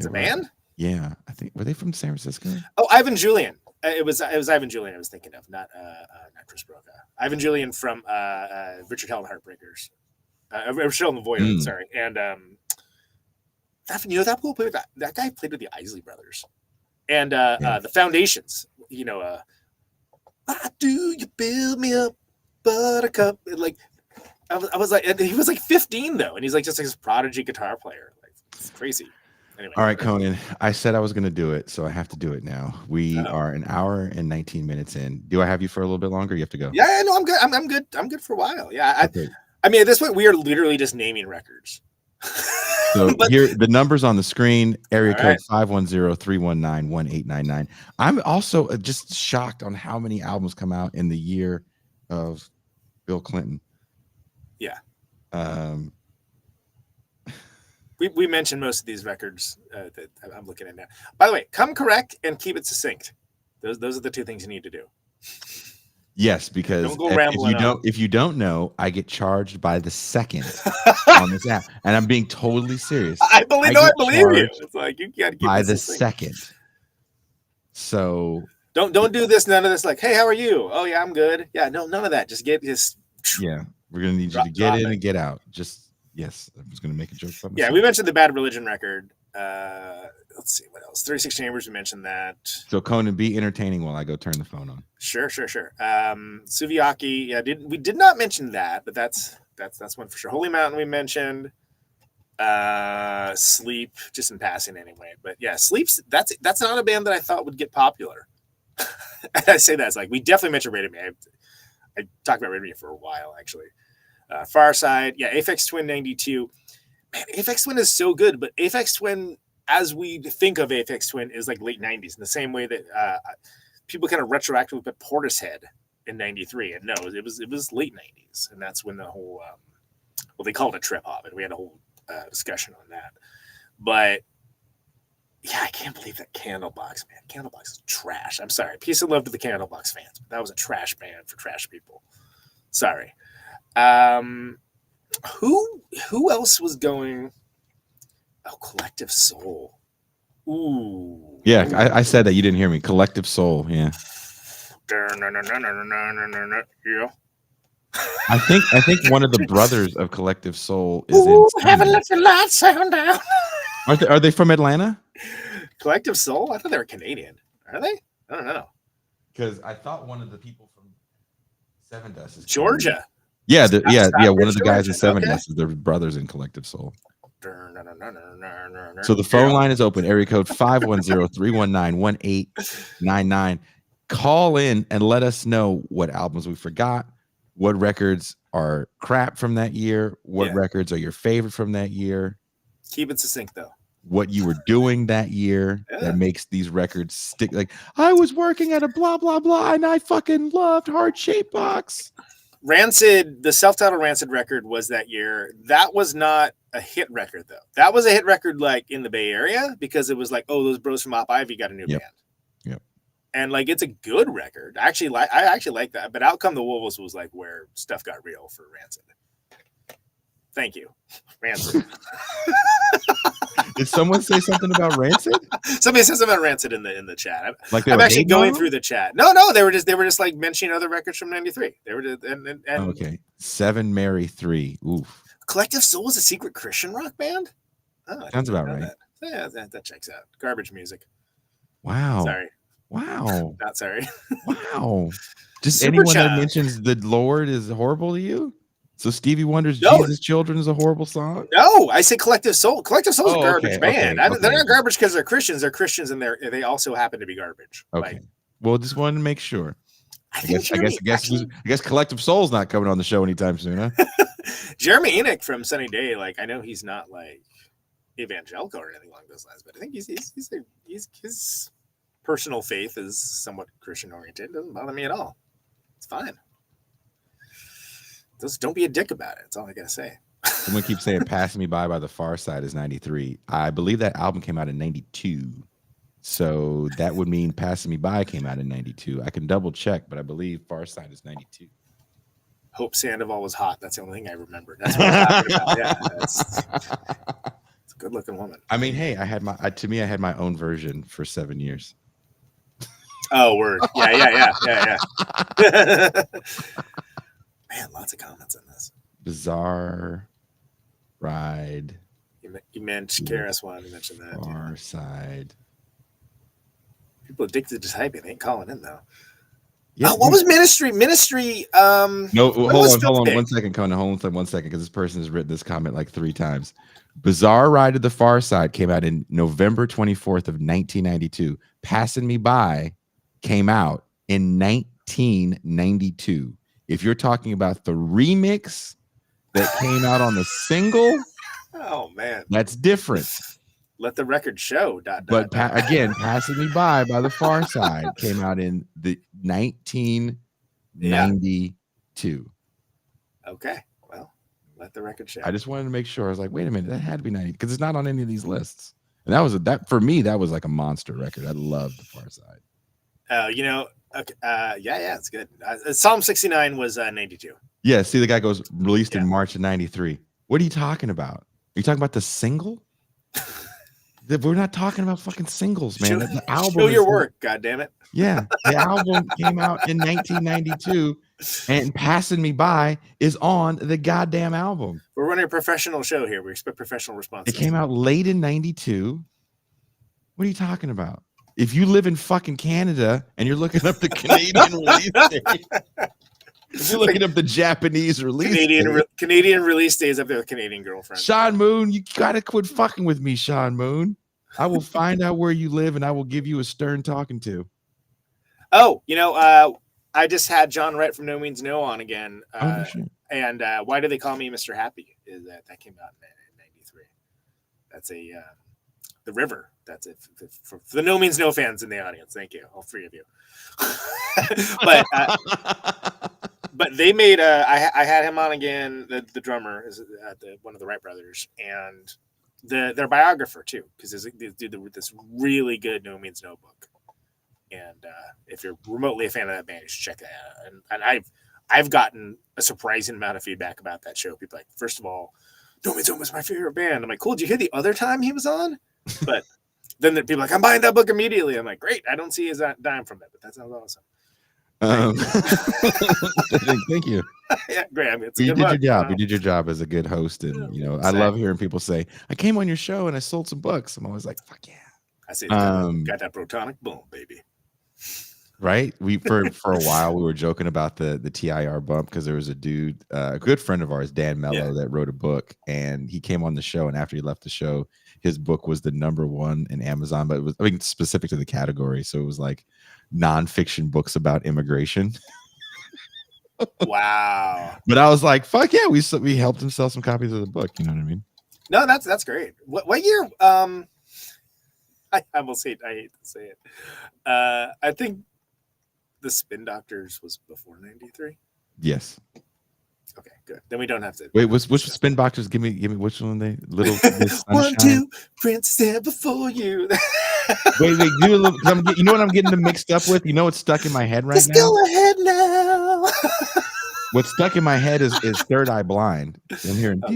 a band? Yeah, I think were they from San Francisco? Oh, Ivan Julian. It was Ivan Julian I was thinking of, not Chris Brokaw. Ivan Julian from Richard Hell and Heartbreakers. Richard Hell and the Void, sorry. And that fool played with that guy played with the Isley Brothers. And the Foundations, you know, why do you build me up, buttercup? Like, I was like, and he was like 15 though, and he's like just like this prodigy guitar player. Like, it's crazy. Anyway, all right, Conan, I said I was going to do it, so I have to do it now. We are an hour and 19 minutes in. Do I have you for a little bit longer? You have to go. Yeah, no, I'm good. I'm good for a while. Yeah, okay. I mean, at this point, we are literally just naming records. So But- here, the numbers on the screen, area All code right. 510-319-1899. I'm also just shocked on how many albums come out in the year of Bill Clinton. Yeah. Um, We mentioned most of these records that I'm looking at now. By the way, come correct and keep it succinct. Those are the two things you need to do. yes, because Don't go rambling on. if you don't know, I get charged by the second on this app, and I'm being totally serious. I believe get you. charged It's like you got to keep by it the succinct. second. So Don't do this. None of this. Like, hey, how are you? Oh yeah, I'm good. Yeah, no, none of that. Just yeah, we're gonna need you to get in and get out. Just yes, I was gonna make a joke about myself. Yeah, we mentioned the Bad Religion record. Let's see what else. 36 Chambers. We mentioned that. So Conan, be entertaining while I go turn the phone on. Sure. Suviaki. Yeah, we did not mention that, but that's one for sure. Holy Mountain we mentioned. Sleep, just in passing anyway. But yeah, Sleep's that's not a band that I thought would get popular. I say that, it's like we definitely mentioned Rated Me. I talked about Rated Me for a while actually. Far Side, yeah, Aphex Twin 92. Man, Aphex Twin is so good, but Aphex Twin, as we think of Aphex Twin, is like late 90s in the same way that people kind of retroactively put Portishead in 93. And no, it was late 90s. And that's when the whole, well, they called it trip hop, and we had a whole discussion on that. But yeah, I can't believe that Candlebox, man. Candlebox is trash. I'm sorry. Peace and love to the Candlebox fans, but that was a trash band for trash people. Sorry. Who else was going? Oh, Collective Soul. Ooh. Yeah, I said that. You didn't hear me. Collective Soul. Yeah. Yeah. I think one of the brothers of Collective Soul is Ooh, in. haven't let the lights sound down. Are they from Atlanta? Collective Soul? I thought they were Canadian. Are they? I don't know. Because I thought one of the people from Seven Dust is Georgia. Yeah, one Stockbridge, of the guys in Georgia. Seven Okay. Dust is their brothers in Collective Soul. So the phone line is open. Area code 510-319-1899. Call in and let us know what albums we forgot, what records are crap from that year, what records are your favorite from that year. Keep it succinct though. What you were doing that year that makes these records stick. Like, I was working at a blah blah blah and I fucking loved Heart Shape Box. Rancid, the self-titled Rancid record was that year. That was not a hit record though. That was a hit record like in the Bay Area because it was like, oh, those bros from Op Ivy got a new band. Yep. And like it's a good record. I actually like that. But Out Come the Wolves was like where stuff got real for Rancid. Thank you, Rancid. Did someone say something about Rancid? Somebody says about Rancid in the chat. Like I'm actually going through the chat. No, they were just like mentioning other records from '93. They were just, and okay. 7 Mary 3. Oof. Collective Soul is a secret Christian rock band. Oh, Sounds about right. Yeah, that checks out. Garbage music. Wow. Sorry. Wow. Not sorry. Wow. Just Super anyone Child. that mentions the Lord is horrible to you? So Stevie Wonder's No. Jesus Children is a horrible song? No, I say Collective Soul. Collective Soul is a garbage okay, band. okay, They're okay. not garbage because they're Christians. They're Christians and they also happen to be garbage. Okay. Like, Well, just wanted to make sure. I guess Collective Soul's not coming on the show anytime soon, huh? Jeremy Enoch from Sunny Day, like I know he's not like evangelical or anything along those lines, but I think he's his personal faith is somewhat Christian oriented. It doesn't bother me at all. It's fine. Just don't be a dick about it. That's all I gotta say. Someone keeps saying Passing Me By the Far Side is 93. I believe that album came out in 92. So that would mean Passing Me By came out in 92. I can double check, but I believe Far Side is 92. Hope Sandoval was hot. That's the only thing I remember. That's what I'm talking about. Yeah, it's a good looking woman. I mean, hey, I had my own version for 7 years. Oh, word. Yeah. Man, lots of comments on this. Bizarre Ride. You mentioned KRS-One. You mentioned that. Far Side. People addicted to typing. They ain't calling in though. Yeah, what was Ministry? Ministry. No, hold on Filthy? 1 second, Conan. Hold on 1 second, because this person has written this comment like 3 times. Bizarre Ride to the Far Side came out in November 24th of 1992. Passing Me By came out in 1992. If you're talking about the remix, that came out on the single, Oh man, that's different. let the record show. But again, Passing Me By the Far Side came out in the 1992. Okay, well, let the record show. I just wanted to make sure. I was like, wait a minute, that had to be 90 because it's not on any of these lists. And that for me, that was like a monster record. I loved the Far Side. You know, okay, yeah, it's good. Psalm 69 was 92. Yeah, see, the guy goes released in March of 93. What are you talking about? Are you talking about the single? We're not talking about fucking singles, man. The album. Show your work, goddammit. Yeah, the album came out in 1992, and Passing Me By is on the goddamn album. We're running a professional show here. We expect professional responses. It came out late in 92. What are you talking about? If you live in fucking Canada and you're looking up the Canadian release date, if you're looking up the Japanese release Canadian release days up there with Canadian girlfriend. Sean Moon, you gotta quit fucking with me, Sean Moon. I will find out where you live and I will give you a stern talking to. Oh, you know, I just had John Wright from No Means No on again. And Why Do They Call Me Mr. Happy? That came out in 93. That's The River. That's it for the No Means No fans in the audience. Thank you, all three of you. But they made I had him on again. The drummer is one of the Wright brothers, and their biographer too, because they do this really good No Means No book. And if you're remotely a fan of that band, you should check that out. And I've gotten a surprising amount of feedback about that show. People are like, first of all, No Means No was my favorite band. I'm like, cool. Did you hear the other time he was on? But then the people are like, I'm buying that book immediately. I'm like, great. I don't see his dime from it, but that sounds awesome. Thank you. Yeah, great. I mean, you did your job. You did your job as a good host, and exactly. I love hearing people say, "I came on your show and I sold some books." I'm always like, "Fuck yeah!" I see. Got that protonic boom, baby. Right? We for a while we were joking about the TIR bump because there was a dude, a good friend of ours, Dan Mello, that wrote a book, and he came on the show, and after he left the show, his book was the #1 in Amazon, but it was specific to the category, so it was like nonfiction books about immigration. Wow. But I was like, fuck yeah, we helped him sell some copies of the book. You know what I mean? No, that's great. What year? I will say it. I hate to say it. I think the Spin Doctors was before 93. Yes. Okay, good. Then we don't have to. Wait, which Spin Doctors? Give me which one they little 1, 2, Prince stand before you. wait, do a little. You know what I'm getting them mixed up with? You know what's stuck in my head right Just now? Go ahead now. What's stuck in my head is Third Eye Blind. I'm hearing but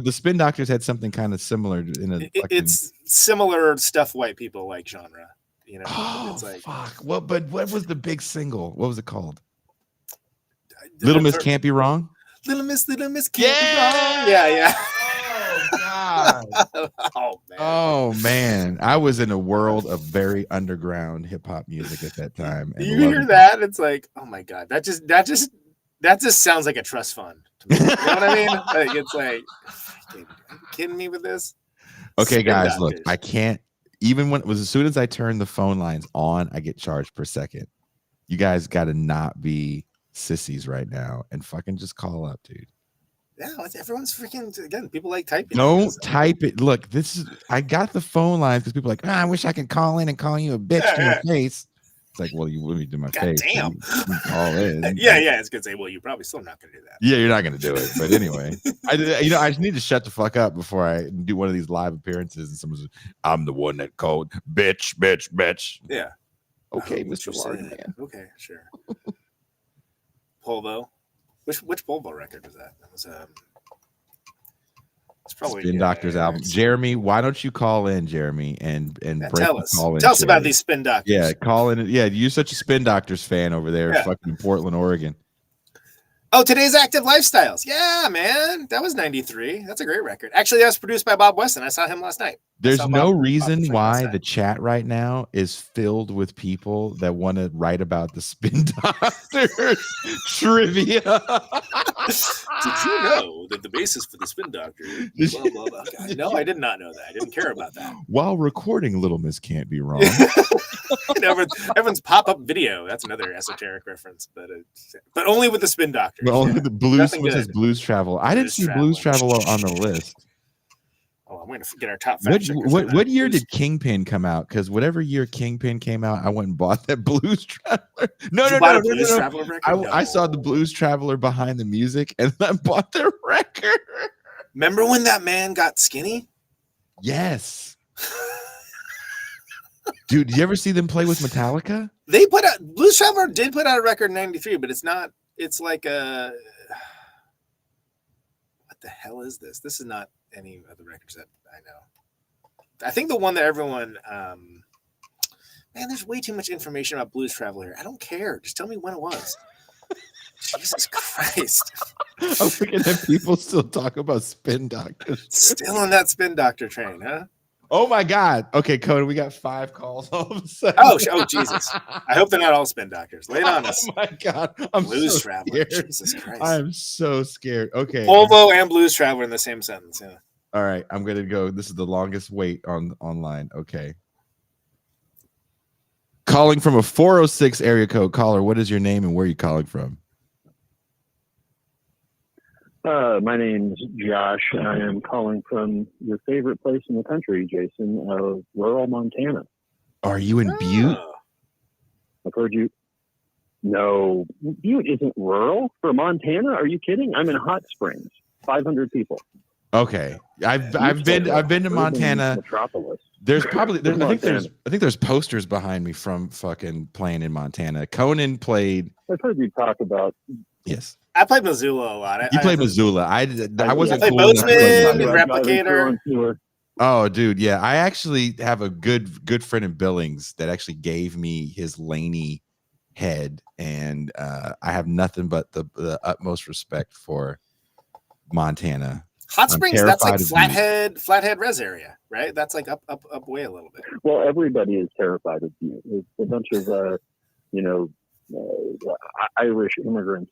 the Spin Doctors had something kind of similar it's similar stuff white people like genre. You know, it's like fuck. What was the big single? What was it called? Little Miss Can't Be Wrong. Little Miss Can't Be Wrong. Yeah. Oh God. Oh man. I was in a world of very underground hip hop music at that time. You hear that? It's like, oh my God. That just sounds like a trust fund to me. You know what I mean? Like, it's like, are you kidding me with this? Okay, guys, look, I can't even when it was as soon as I turn the phone lines on, I get charged per second. You guys gotta not be sissies right now and fucking just call up, dude. Yeah, everyone's freaking again. People like typing. Don't type it. Look, I got the phone lines because people are like, I wish I could call in and call you a bitch to your face. It's like, well, you wouldn't do my face. Damn. You call in. Yeah. It's gonna say, well, you're probably still not gonna do that. Yeah, you're not gonna do it. But anyway, I just need to shut the fuck up before I do one of these live appearances and someone's like, I'm the one that called bitch. Yeah. Okay, Mr. Larden, man. Okay, sure. Polvo. Which Polvo record was that? That was it's probably Spin Doctors album. Jeremy, why don't you call in, Jeremy, and tell us about these Spin Doctors. Yeah, call in. Yeah, you're such a Spin Doctors fan over there, fucking Portland, Oregon. Oh, Today's Active Lifestyles. Yeah, man, that was 93. That's a great record. Actually, that was produced by Bob Weston. I saw him last night. There's saw no Bob reason Train why outside. the chat right now is filled with people that want to write about the Spin Doctors trivia. Did you know that the basis for the Spin Doctor? Blah, blah, blah. God, no, I did not know that. I didn't care about that. While recording Little Miss Can't Be Wrong. Everyone's pop-up video. That's another esoteric reference, but only with the Spin Doctors. Well, only the blues. Nothing What says good. Blues Travel? I didn't Blues see Blues Traveler. Travel on the list. Oh, I'm going to get our top fact checker. What year did Kingpin come out? Because whatever year Kingpin came out, I went and bought that Blues Traveler. No. Traveler record? I saw the Blues Traveler behind the music, and I bought their record. Remember when that man got skinny? Yes. Dude, did you ever see them play with Metallica? They put out Blues Traveler did put out a record in '93, but it's not. It's like a. What the hell is this? This is not any of the records that I know. I think the one that everyone. Man, there's way too much information about Blues Traveler here. I don't care. Just tell me when it was. Jesus Christ. I'm thinking that people still talk about Spin Doctors. Still on that Spin Doctor train, huh? Oh my God. Okay, Conan, we got 5 calls all of a sudden. Oh, Jesus. I hope they're not all Spin Doctors. Lay it on us. Oh my God. I'm Blues so Traveler. scared. Jesus Christ. I'm so scared. Okay. Volvo and Blues Traveler in the same sentence. Yeah. All right. I'm going to go. This is the longest wait online. Okay. Calling from a 406 area code. Caller, what is your name and where are you calling from? My name's Josh. I am calling from your favorite place in the country, Jason, rural Montana. Are you in Butte? I've heard you. No, Butte isn't rural for Montana. Are you kidding? I'm in Hot Springs, 500 people. Okay, I've been to Montana. Metropolis. There's probably I think there's posters behind me from fucking playing in Montana. Conan played. I've heard you talk about. Yes. I played Missoula a lot. You played Missoula. I wasn't played cool enough to play Bozeman and Missoula. Replicator. Oh, dude, yeah. I actually have a good friend in Billings that actually gave me his Laney head, and I have nothing but the utmost respect for Montana. Hot Springs, that's like Flathead Res area, right? That's like up way a little bit. Well, everybody is terrified of Butte. It's a bunch of Irish immigrants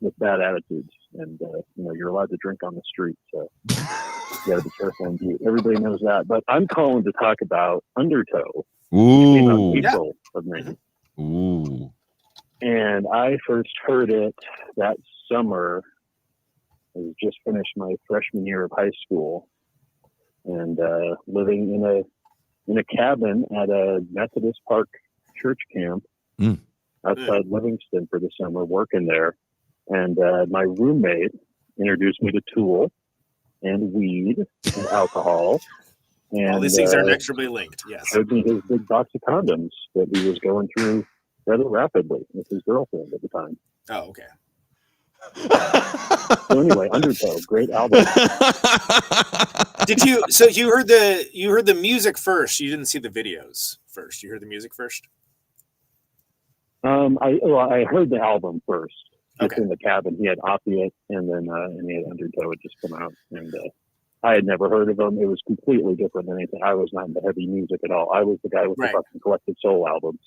with bad attitudes, and you're allowed to drink on the street, so you got to be careful in Butte. Everybody knows that. But I'm calling to talk about Undertow. Ooh, April of '90. Ooh. And I first heard it that summer. I just finished my freshman year of high school, and living in a cabin at a Methodist Park church camp outside Livingston for the summer, working there. And my roommate introduced me to Tool and weed and alcohol. And all these things are inexorably linked. Yes. Showed me his big box of condoms that he was going through rather rapidly with his girlfriend at the time. Oh, okay. So anyway, Undertow, great album. Did you? So you heard the music first. You didn't see the videos first. You heard the music first. I heard the album first. Just Okay. in the cabin, he had Opiate, and then he had Undertow had just come out, and I had never heard of him. It was completely different than anything. I was not into heavy music at all. I was the guy with the fucking Collective Soul albums.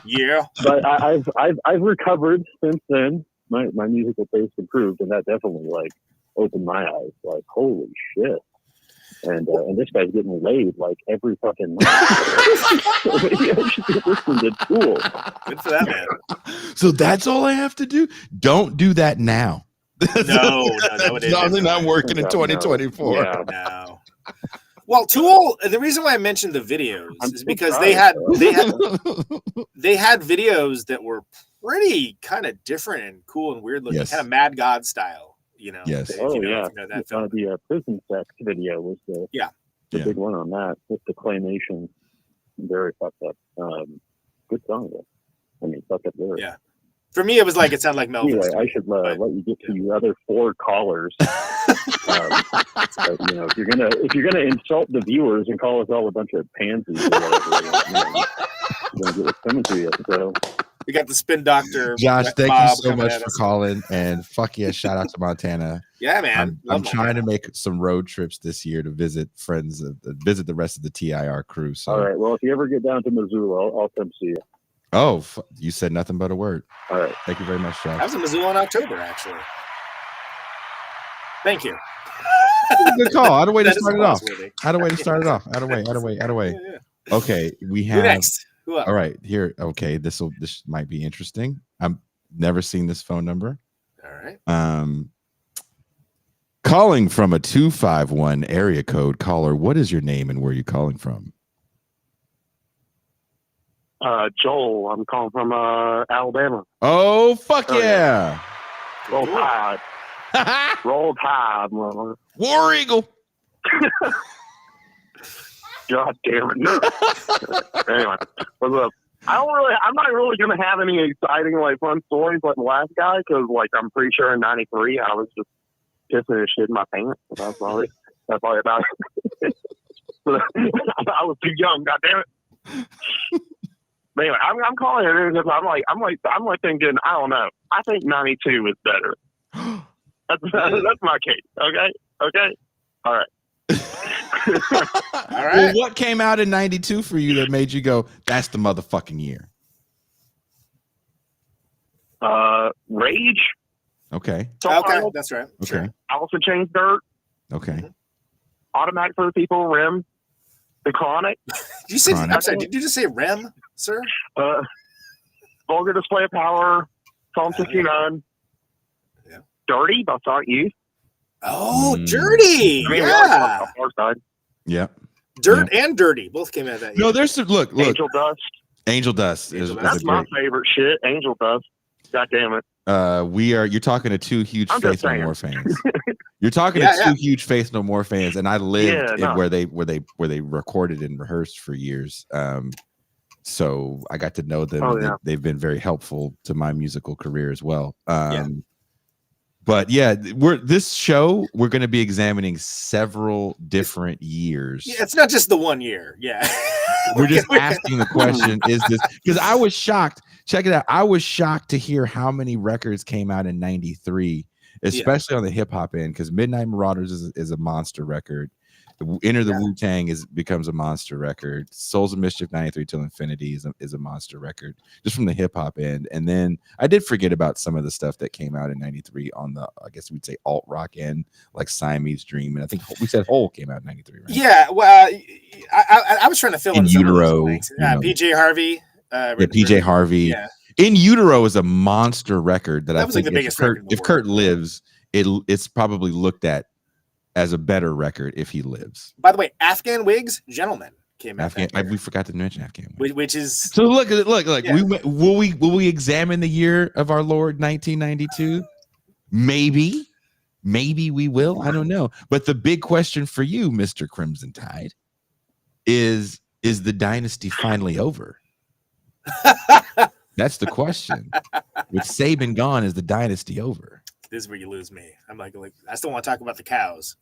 Yeah, but I've recovered since then. My musical taste improved, and that definitely like opened my eyes. Like, holy shit! And this guy's getting laid like every fucking month. Maybe I should be listening to Tool. Good for that man. So that's all I have to do. Don't do that now. No, That's not working in 2024. Yeah. No. Well, Tool. The reason why I mentioned the videos is because they had videos that were pretty kind of different and cool and weird looking, Yes. kind of Mad God style. Yes. That film. The prison sex video was the big one on that with the claymation. Very fucked up. Good song though. I mean, fucked up lyrics. Yeah. For me, it was like it sounded like Melvin. Anyway, I should let you get to your other 4 callers. But, if you're gonna insult the viewers and call us all a bunch of pansies or whatever, you're gonna get what's coming to you. So We got the Spin Doctor. Josh, thank Bob you so coming much at for us. calling, and fuck yeah, shout out to Montana. Yeah, man. I'm trying to make some road trips this year to visit visit the rest of the TIR crew. So, All right. Well, if you ever get down to Missoula, I'll come see you. oh, you said nothing but a word. All right. Thank you very much, Josh. I was in Missoula in October, actually. Thank you. Good call. How do way to That is start it off? buzzworthy. How do way to start it off? How do way? Yeah. Okay, we Who have. next? Who up? All right, here. Okay, this might be interesting. I've never seen this phone number. All right. Calling from a 251 area code. Caller, what is your name and where are you calling from? Joel, I'm calling from Alabama. Oh, fuck Oh, yeah. Roll Tide. Roll Tide, mother. War Eagle. God damn it. Anyway, what's up? I'm not really going to have any exciting, like, fun stories like the last guy, because, like, I'm pretty sure in 93, I was just pissing and shit in my pants. So that's all about it. I was too young, god damn it. But anyway, I'm calling it because I'm like thinking, I don't know. I think 92 is better. That's my case. Okay. All right. All right. Well, what came out in 92 for you that made you go, that's the motherfucking year? Rage. Okay. Okay, that's right. Okay. Sure. Alice in Chains, Dirt. Okay. Automatic for the People, Rim. The Chronic. Did you say? Chronic. I'm sorry. Did you just say Rem, sir? Vulgar Display of Power. Psalm 69. Yeah. Dirty by Sonic Youth. Oh, Dirty. I mean, Yeah. our side. Yeah. Dirt and Dirty both came out that year. No, there's some look. Angel Dust. Angel Dust is Angel Dust. a That's my great. favorite shit. Angel Dust. God damn it. You're talking to two huge I'm Faith just No saying. More fans. You're talking Yeah, to yeah. two huge Faith No More fans, and I lived Yeah, no. where they recorded and rehearsed for years. So I got to know them. Oh, and yeah. they've been very helpful to my musical career as well. Yeah. But yeah, we're going to be examining several different years. Yeah, it's not just the 1 year. Yeah. We're just asking the question, is this because I was shocked. Check it out. I was shocked to hear how many records came out in 93, especially on the hip hop end, because Midnight Marauders is a monster record. Enter the Wu-Tang becomes a monster record. Souls of Mischief 93 Till Infinity is a monster record, just from the hip hop end. And then I did forget about some of the stuff that came out in 93 on the, I guess we'd say alt rock end, like Siamese Dream. And I think we said Hole came out in 93, right? Yeah. Well, I was trying to fill In in some of those Utero, blanks. you know. PJ Harvey. Yeah, PJ Harvey. Yeah. In Utero is a monster record that I was like think the biggest record in the if world. Kurt lives, it's probably looked at as a better record if he lives. By the way, Afghan Wigs, Gentlemen came out. Afghan, that year, we forgot to mention Afghan. Wigs. which is So look. Yeah. Will we examine the year of our Lord 1992? Maybe we will. I don't know. But the big question for you, Mr. Crimson Tide, is the dynasty finally over? That's the question. With Saban gone, is the dynasty over? this is where you lose me. I'm like I still want to talk about the cows.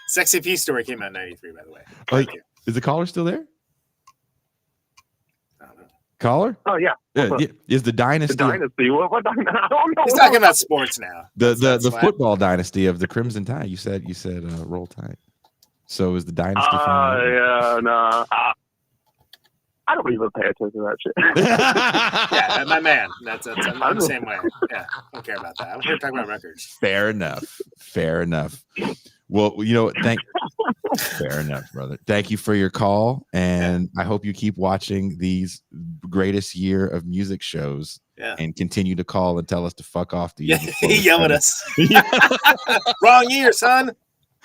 Sexy Peace Story came out in 93, by the way. Thank you. Is the caller still there? I don't know. Caller? Oh, yeah. Yeah. Is the dynasty The Dynasty. What? I don't know. He's talking about sports now. the Flat. football dynasty of the Crimson Tide? You said Roll Tide. So is the dynasty finally over? Yeah, no. I don't even pay attention to that shit. Yeah, my man. I'm the same way. Yeah, I don't care about that. I'm here talking about records. Fair enough. Well, fair enough, brother. Thank you for your call, and I hope you keep watching these greatest year of music shows. Yeah. And continue to call and tell us to fuck off. He yell at us. Wrong year, son.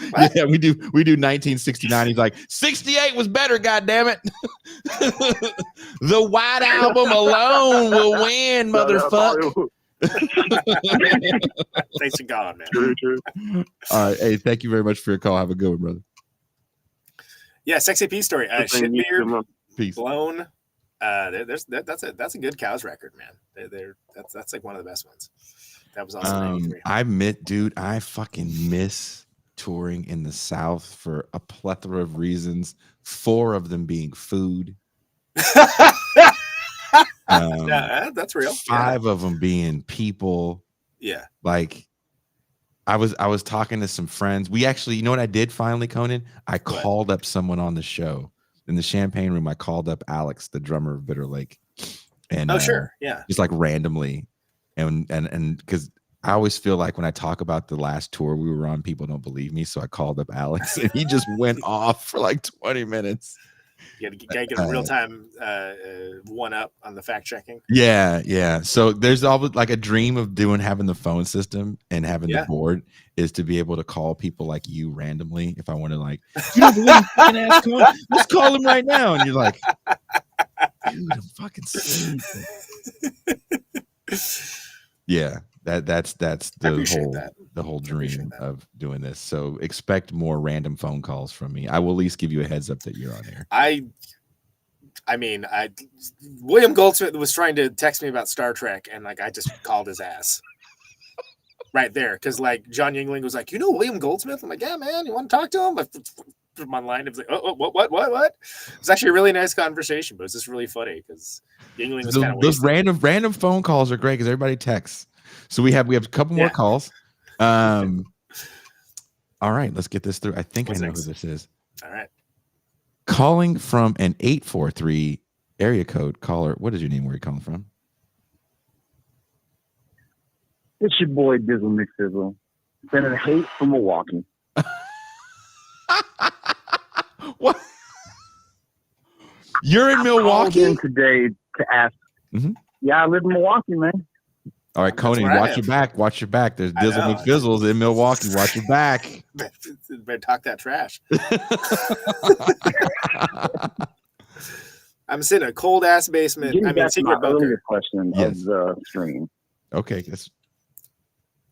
What? Yeah, we do 1969. He's like, 68 was better, goddammit. The White Album alone will win, motherfucker. Thanks to God, man. True. All right, hey, thank you very much for your call. Have a good one, brother. Yeah, Sexy Peace Story. Thank you. Shitbeard, Peace. Blown. That's a good cows record, man. That's like one of the best ones. That was also 93. I fucking miss touring in the South for a plethora of reasons. 4 of them being food. That's real. 5 of them being people. Yeah. Like I was talking to some friends. We actually, you know what I did finally, Conan? I called up someone on the show in the Champagne Room. I called up Alex, the drummer of Bitter Lake, and sure, yeah, just like randomly, and because I always feel like when I talk about the last tour we were on, people don't believe me, so I called up Alex, and he just went off for like 20 minutes. You gotta get a real time one up on the fact checking. Yeah. So there's always like a dream of having the phone system and having the board is to be able to call people like you randomly. If I want to, like, you don't believe fucking ass Conan? Let's call him right now. And you're like, dude, I'm fucking sleeping. Yeah, that's the whole dream of doing this. So expect more random phone calls from me. I will at least give you a heads up that you're on air. I mean, William Goldsmith was trying to text me about Star Trek, and like I just called his ass right there because like John Yingling was like, you know, William Goldsmith. I'm like, yeah, man, you want to talk to him? I put him online. It was like, oh, what? It was actually a really nice conversation, but it was just really funny because Yingling was kind of those random phone calls are great because everybody texts. So we have a couple more calls. All right, let's get this through. I think I know who this is. All right. Calling from an 843 area code caller. What is your name? Where are you calling from? It's your boy Dizzle McSizzle. Sending hate from Milwaukee. What? You're in Milwaukee? I called in today to ask. Mm-hmm. Yeah, I live in Milwaukee, man. All right, Conan, watch your back. Watch your back. There's Dizzle McFizzles in Milwaukee. Watch your back. Better talk that trash. I'm sitting in a cold ass basement. Secret bunker. Earlier question of the stream. Okay, that's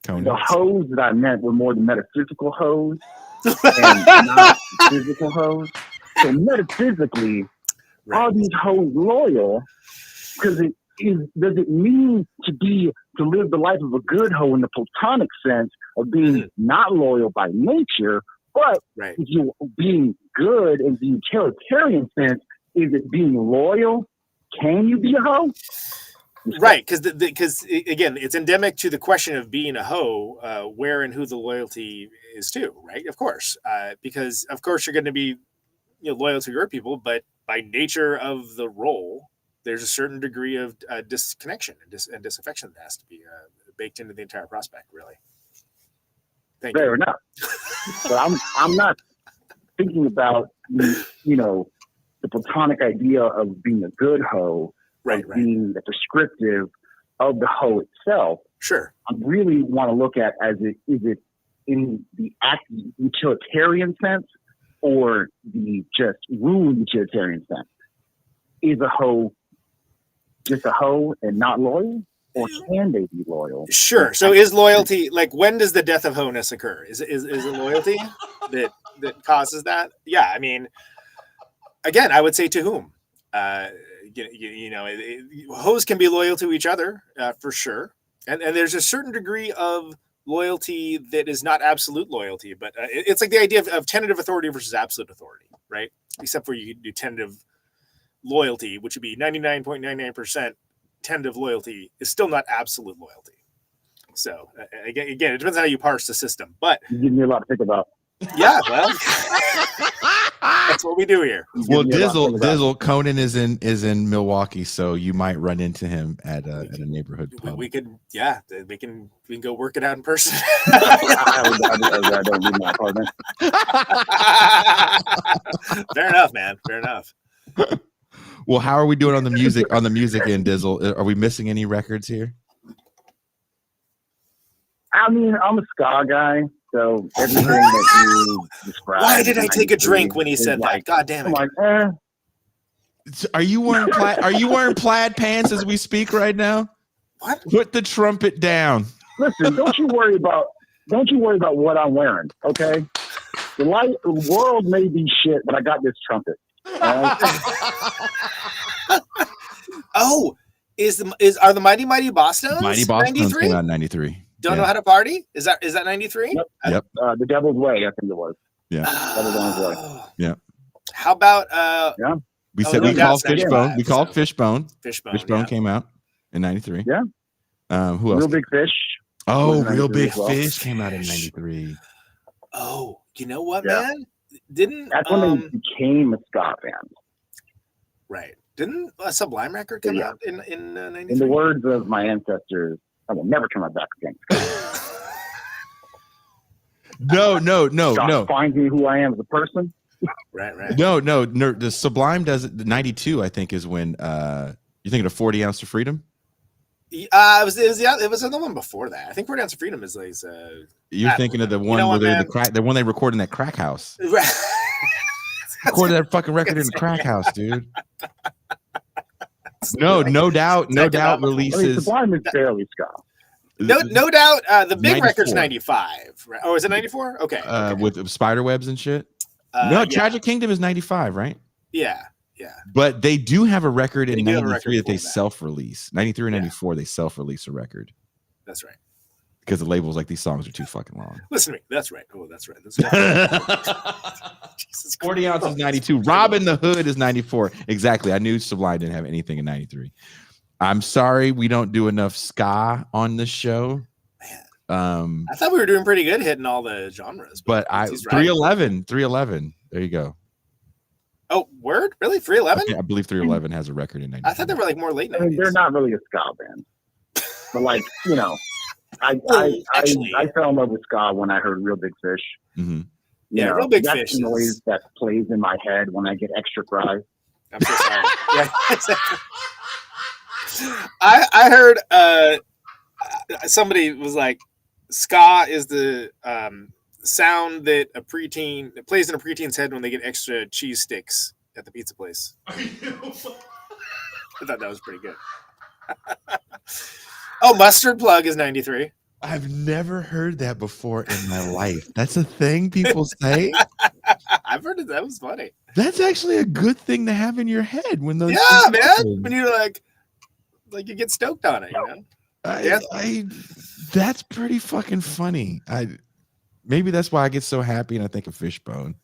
Conan. The hoes that I meant were more the metaphysical hoes and not physical hoes. So metaphysically, are these hoes loyal? Because does it mean to live the life of a good hoe in the platonic sense of being not loyal by nature, but if you're being good in the utilitarian sense, is it being loyal? Can you be a hoe? Right, because again, it's endemic to the question of being a hoe, where and who the loyalty is to, right? Of course, because of course you're going to be loyal to your people, but by nature of the role, there's a certain degree of disconnection and disaffection that has to be baked into the entire prospect, really. Fair enough. But I'm not thinking about the platonic idea of being a good hoe, being the descriptive of the hoe itself. Sure. I really want to look at is it in the utilitarian sense or the just rule utilitarian sense? Is a hoe just a hoe and not loyal, or can they be loyal? Sure. So is loyalty, like, when does the death of hoe-ness occur? Is it loyalty that causes that? Yeah. I mean, again, I would say to whom? Hoes can be loyal to each other for sure, and there's a certain degree of loyalty that is not absolute loyalty, but it's like the idea of tentative authority versus absolute authority, right? Except for you can do tentative loyalty, which would be 99.99% tentative loyalty, is still not absolute loyalty. So again, it depends on how you parse the system. But you give me a lot to think about. Yeah, well, that's what we do here. Well, Dizzle, Conan is in Milwaukee, so you might run into him at a neighborhood pub. We can go work it out in person. I don't leave my apartment. Fair enough, man. Fair enough. Well, how are we doing on the music end, Dizzle? Are we missing any records here? I mean, I'm a ska guy, so everything that you described. Why did I take a drink when he said that? God damn it! I'm like, Are you wearing plaid pants as we speak right now? What? Put the trumpet down. Listen, don't you worry about what I'm wearing. Okay, the world may be shit, but I got this trumpet. Oh, are the Mighty Mighty Bosstones? Mighty Bosstones came out in 93. Don't know how to party? Is that 93? Yep. The Devil's Way, I think it was. Yeah. Devil's Way. Yeah. How about We Oh, said No we Doubt's called Fishbone. 95, We called so- Fishbone. Fishbone. Fishbone Yeah. came out in '93. Yeah. Who else? Real Big Fish. Oh, was Real 93 Big as well. Fish came out in Fish. '93. Oh, you know what, Yeah. man? Didn't That's when they became a ska band. right? Didn't a Sublime record come Yeah. out in In the '93? words of my ancestors, I will never turn my back against ska. No. Find me who I am as a person. Right. No. The Sublime does it. 92, I think, is when you're thinking of 40 Ounce of Freedom. It was another one before that. I think 40 Ounce of Freedom is like. You're I thinking of the don't one know where what, they're in man? the crack. The one they recorded in that crack house. Right. Recorded that fucking record in the crack house, dude. No doubt I mean, releases. Sublime is fairly ska. No doubt. The big 94. record's 95. Right? Oh, is it 94? Okay. With spider webs and shit. No, yeah. Tragic Kingdom is 95, right? Yeah. But they do have a record in They do have a 93 that record they before that. self-release. 93 or Yeah. 94, they self-release a record That's right. because the label's like, these songs are too fucking long. Listen to me. That's right. Oh, that's right. That's right. Jesus 40 Christ. Ounce is 92. Robin the Hood is 94. Exactly. I knew Sublime didn't have anything in 93. I'm sorry we don't do enough ska on this show. Man. I thought we were doing pretty good hitting all the genres. But he's right. 311. There you go. Oh, word? Really? 311? I believe 311 has a record in 93. I thought they were like more late 90s. I mean, they're not really a ska band, but like I fell in love with ska when I heard Real Big Fish. Mm-hmm. Yeah, Real Big that's Fish the noise is- that plays in my head when I get extra cries. I'm so sorry. Yeah, exactly. I heard somebody was like, ska is the sound that plays in a preteen's head when they get extra cheese sticks at the pizza place. I thought that was pretty good. Oh, Mustard Plug is 93. I've never heard that before in my life. That's a thing people say. I've heard it. That was funny. That's actually a good thing to have in your head when those. Yeah, things man. happen. When you're like you get stoked on it, you know. That's pretty fucking funny. Maybe that's why I get so happy and I think of Fishbone.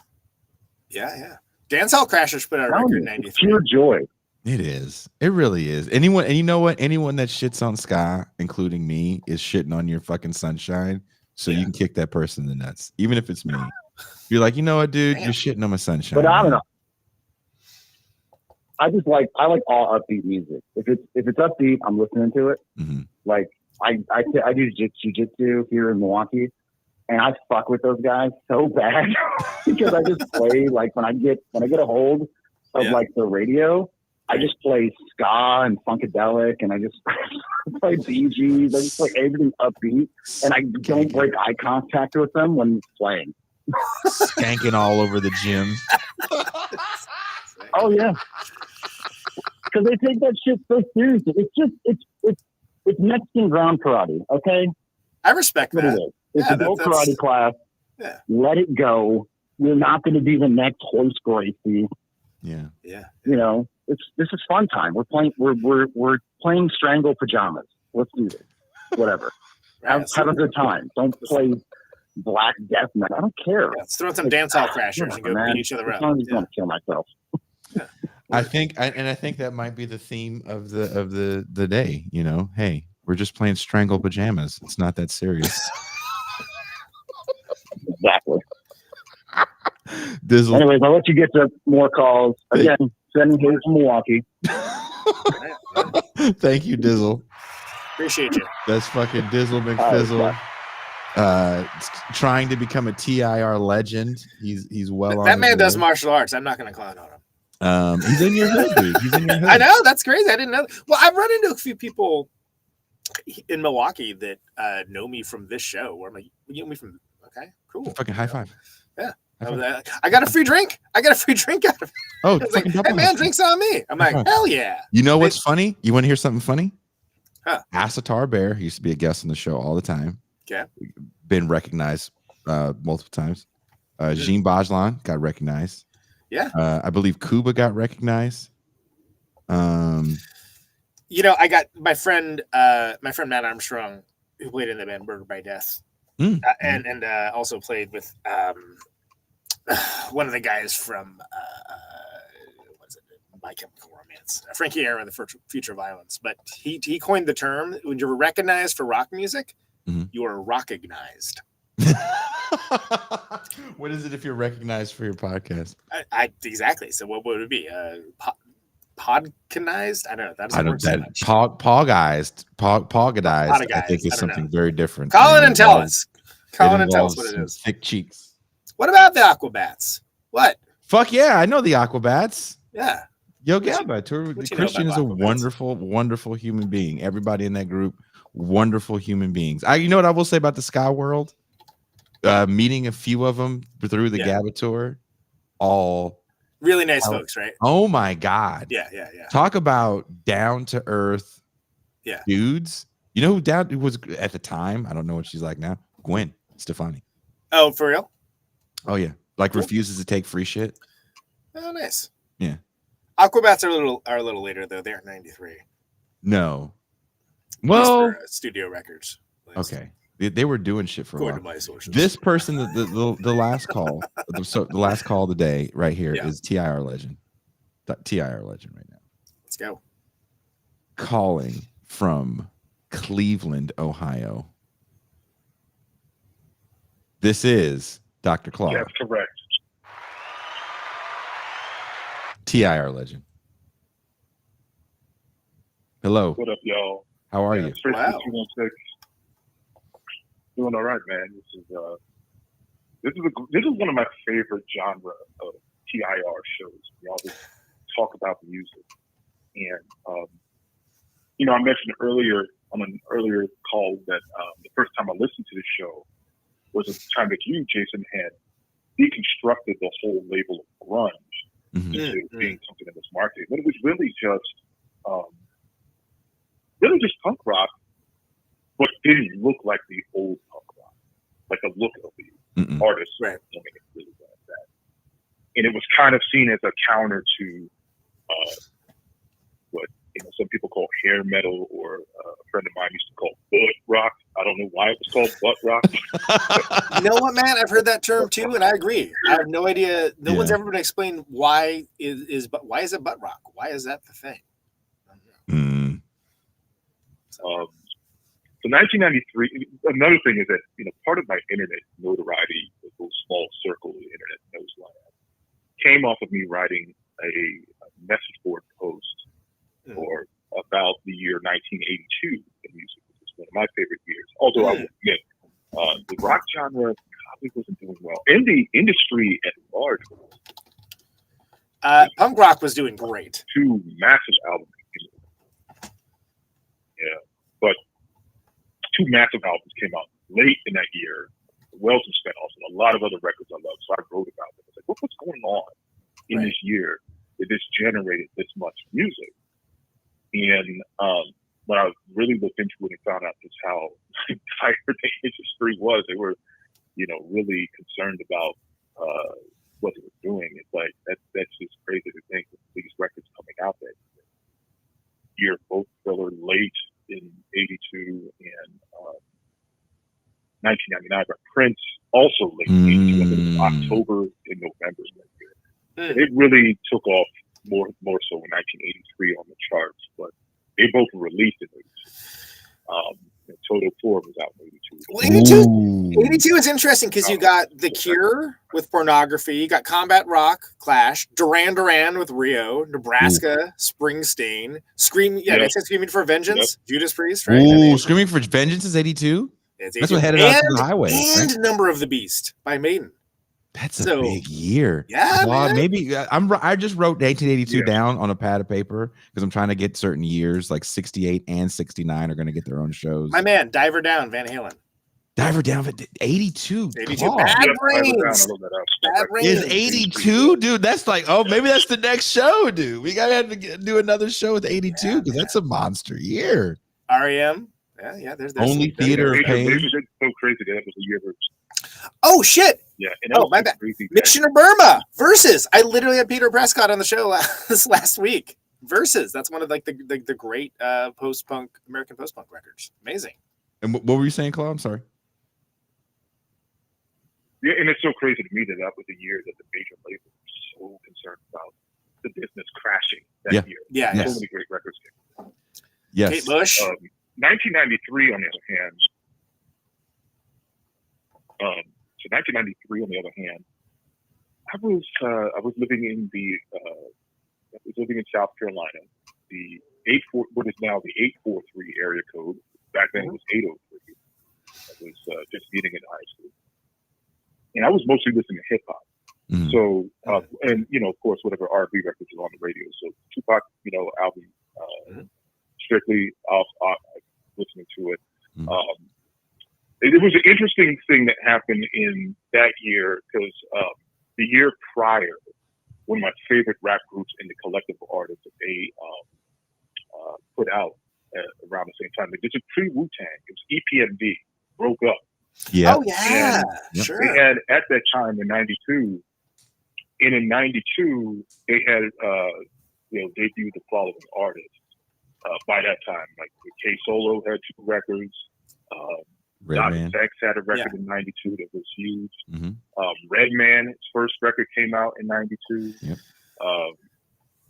Yeah. Dance Hall Crashers put out a record in It's 93. pure joy. It is. It really is. And you know what? Anyone that shits on ska, including me, is shitting on your fucking sunshine. So you can kick that person in the nuts, even if it's me. You're like, you know what, dude? You're shitting on my sunshine. But I don't know. I like all upbeat music. If it's upbeat, I'm listening to it. Mm-hmm. Like I do jiu-jitsu here in Milwaukee, and I fuck with those guys so bad because I just play like when I get a hold of like the radio, I just play ska and funkadelic, and I just play Bee Gees. I just play everything upbeat, and I don't break eye contact with them when playing. Skanking all over the gym. Oh yeah, because they take that shit so seriously. It's Mexican ground karate. Okay, I respect what that. it is. It's Yeah, a adult that's- karate class. Yeah. Let it go. You're not going to be the next Hoist Gracie. Yeah. Yeah. You know, this is fun time. We're playing Strangle Pajamas. Let's do this. Whatever. Have a good time. Don't play Black Death Metal. I don't care. Let's throw in some Dance Hall Crashers and go beat each other up. I'm just going to kill myself. I think that might be the theme of the day. You know, hey, we're just playing Strangle Pajamas. It's not that serious. Exactly. Dizzle. Anyways, I'll let you get to more calls. Again, sending hate from Milwaukee. Thank you, Dizzle. Appreciate you. That's fucking Dizzle McFizzle. Trying to become a TIR legend. He's well on That his man does way. martial arts. I'm not going to clown on him. He's in your hood, dude. He's in your hood. I know. That's crazy. I didn't know. Well, I've run into a few people in Milwaukee that know me from this show. Where I'm like, you know me from? Okay, cool. Fucking high five. Yeah. High five. I got a free drink. I got a free drink out of it. Oh, It's like, fucking hey double man, high drinks on me. I'm like, five. hell yeah. You know what's funny? You want to hear something funny? Huh. Asatar Bear, he used to be a guest on the show all the time. Okay. Been recognized multiple times. Jean Bajlan got recognized. Yeah. I believe Kuba got recognized. You know, I got my friend Matt Armstrong, who played in the band Murder by Death, and also played with one of the guys from My Chemical Romance. Frankie Aero and the Future Violence. But he coined the term, when you're recognized for rock music, you are recognized. What is it if you're recognized for your podcast? Exactly. So what would it be? Podcanized? I don't know. That's Pogadized. I think is something very different. Call in and tell us. Call in and tell us what it is. Thick cheeks. What about the Aquabats? What? Fuck yeah, I know the Aquabats. Yeah. Yo, Gabba, Christian is a wonderful, wonderful human being. Everybody in that group, wonderful human beings. You know what I will say about the Sky World? Meeting a few of them through the Gabba tour, all really nice folks, right? Oh my God. Yeah. Talk about down to earth dudes. You know who was at the time? I don't know what she's like now. Gwen Stefani. Oh, for real? Oh yeah. Like refuses to take free shit. Oh, nice. Yeah. Aquabats are a little later though. They're 93. No. Well, for, studio records. Okay. They were doing shit for a while. My sources. This person, the last call, the last call of the day right here is TIR Legend. TIR Legend right now. Let's go. Calling from Cleveland, Ohio. This is Dr. Claw. That's correct. TIR Legend. Hello. What up, y'all? How are you? Wow. Doing all right, man. This is one of my favorite genre of TIR shows. Y'all just talk about the music, and I mentioned earlier on an earlier call that the first time I listened to the show was at the time that you, Jason, had deconstructed the whole label of grunge into being something that was marketed. But it was really just punk rock, but didn't look like the old punk rock, like the look of the artist. Right. Really like that. And it was kind of seen as a counter to what some people call hair metal, or a friend of mine used to call butt rock. I don't know why it was called butt rock. You know what, man? I've heard that term too, and I agree. I have no idea. No one's ever been explained why why is it butt rock? Why is that the thing? So 1993. Another thing is that part of my internet notoriety, the little small circle of the internet knows who I am, came off of me writing a message board post or about the year 1982 in music, which is one of my favorite years. Although I will admit, the rock genre probably wasn't doing well, and the industry at large. Punk rock was doing great. 2 massive albums. Yeah, but 2 massive albums came out late in that year. Wells and Spinoff and a lot of other records I love. So I wrote about them. I was like, what's going on in this year that this generated this much music? And when I really looked into it and found out just how tired the industry was, they were, really concerned about what they were doing. It's like that's just crazy to think that these records coming out that year, both Thriller late in 82 and 1999, but Prince also late in 82. I think it was October and November that year. It really took off more so in 1983 on the charts, but they both were released in 82. Total 4 was out in 82. 82 is interesting because you got The Cure with Pornography, you got Combat Rock, Clash, Duran Duran with Rio, Nebraska, Springsteen, they said Screaming for Vengeance, Judas Priest, right? Ooh, Screaming for Vengeance is 82? That's what headed out to the highway. And right? Number of the Beast by Maiden. That's a big year. Yeah, man. Maybe I just wrote 1982 down on a pad of paper because I'm trying to get certain years, like 68 and 69 are going to get their own shows. My man, Diver Down, Van Halen. Diver Down, 82. 82. Bad Brains. Bad Brains. Is 82, dude? That's like, maybe that's the next show, dude. We gotta have to do another show with 82 because that's a monster year. REM. Yeah. There's Only Theater of Pain. It's so crazy that was a year. Oh shit! Yeah. My bad. Mission of Burma Versus. I literally had Peter Prescott on the show last week. Versus. That's one of the great post-punk American post-punk records. Amazing. And what were you saying, Claude? I'm sorry. Yeah, and it's so crazy to me that was the year that the major labels were so concerned about the business crashing that Yeah. year. Yeah. Yes. So many great records came. Yes. Kate Bush. 1993, on the other hand. So 1993, on the other hand, I was living in South Carolina. The what is now the 843 area code. Back then it was 803. I was just getting into high school, and I was mostly listening to hip hop. Mhm. So, and of course, whatever R&B records are on the radio. So Tupac, album, strictly off listening to it. Mhm. It was an interesting thing that happened in that year because the year prior, one of my favorite rap groups in the collective artists that they put out around the same time. They did a pre-Wu-Tang. It was EPMD, broke up. Yeah. Oh yeah, Yep. sure. They had at that time in '92, and in '92 they had debuted the following artists. By that time, like K Solo had 2 records. Redman. Dr. X had a record in '92 that was huge. Mm-hmm. Redman, his first record came out in '92. Yep.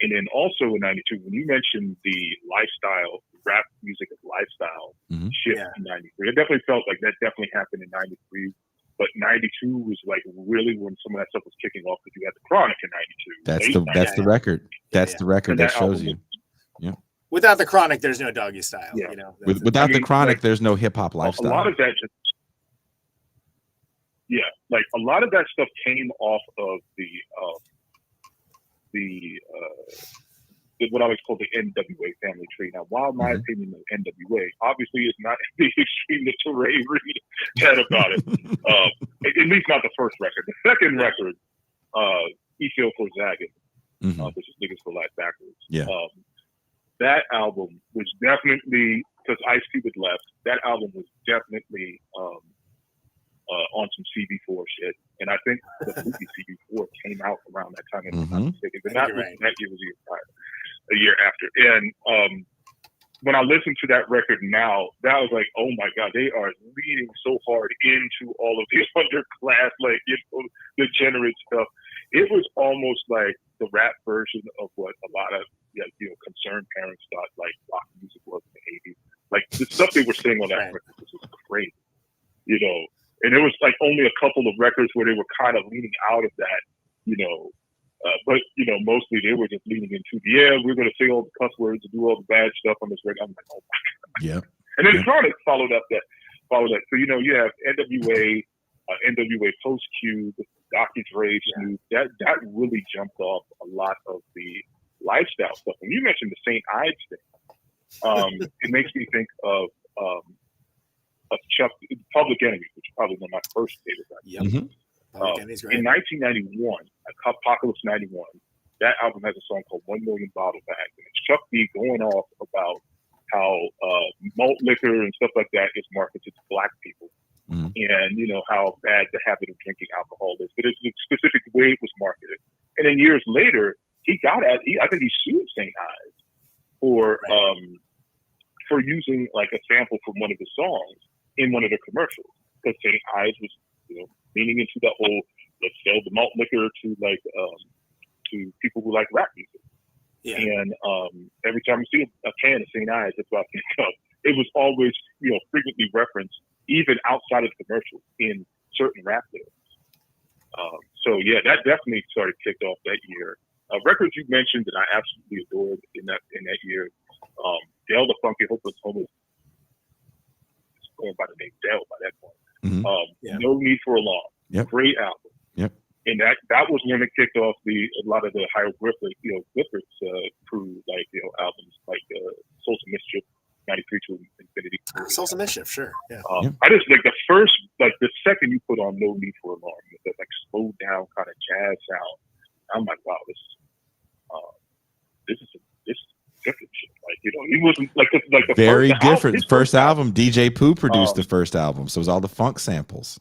And then also in '92, when you mentioned the lifestyle, rap music as lifestyle shift in '93, it definitely felt like that definitely happened in '93. But '92 was like really when some of that stuff was kicking off because you had the Chronic in '92. That's the record. That's the record that shows you. Yeah. Without the Chronic, there's no Doggy Style. Yeah. Without the Chronic, there's no hip hop lifestyle. A lot of that just, like a lot of that stuff came off of the what I always call the NWA family tree. Now, while my opinion of NWA obviously is not the extreme that Teray Reed had about it, at least not the first record. The second record, E Feel for Zagging, which is Niggas for Life Backwards. Yeah. That album was definitely, because Ice Cube had left, that album was definitely on some CB4 shit. And I think the movie CB4 came out around that time, if I'm not mistaken. But that year was a year after. And when I listened to that record now, that was like, oh my God, they are leaning so hard into all of the underclass, like, degenerate stuff. It was almost like the rap version of what a lot of concerned parents thought like rock music was in the 80s. Like the stuff they were saying on that record was crazy, and there was like only a couple of records where they were kind of leaning out of that, but mostly they were just leaning into we're going to say all the cuss words and do all the bad stuff on this record. I'm like, oh my God. Yeah. And then Chronic followed that. So you have NWA, NWA Post Cube, Dr. Dre, Snoop. That really jumped off a lot of the lifestyle stuff. When you mentioned the St. Ides thing, it makes me think of Chuck, Public Enemy, which is probably one of my first favorite records. In 1991, Apocalypse 91, that album has a song called 1 Million Bottle Bags, and it's Chuck D going off about how malt liquor and stuff like that is marketed to black people. And how bad the habit of drinking alcohol is, but it's the specific way it was marketed. And then years later, I think he sued St. Ides for using like a sample from one of the songs in one of the commercials, because St. Ides was leaning into that whole let's sell the malt liquor to like to people who like rap music. And every time you see a can of St. Ides, that's what I think of. It was always frequently referenced even outside of the commercials in certain rap lyrics. So that definitely started kicked off that year. Records you mentioned that I absolutely adored in that year. Dale the Funky Hopeless Homeless, going by the name Dale by that point. No Need for Alarm, great album. Yep. And that was when it kicked off a lot of the hieroglyphics, crew albums like Souls of Mischief, 93 to Infinity. Souls of Mischief, sure. Yeah. I just the second you put on No Need for Alarm, with that like slowed down kind of jazz sound, I'm like, wow, this is different shit. Like, he wasn't like the very first different. First album, DJ Pooh produced the first album, so it was all the funk samples.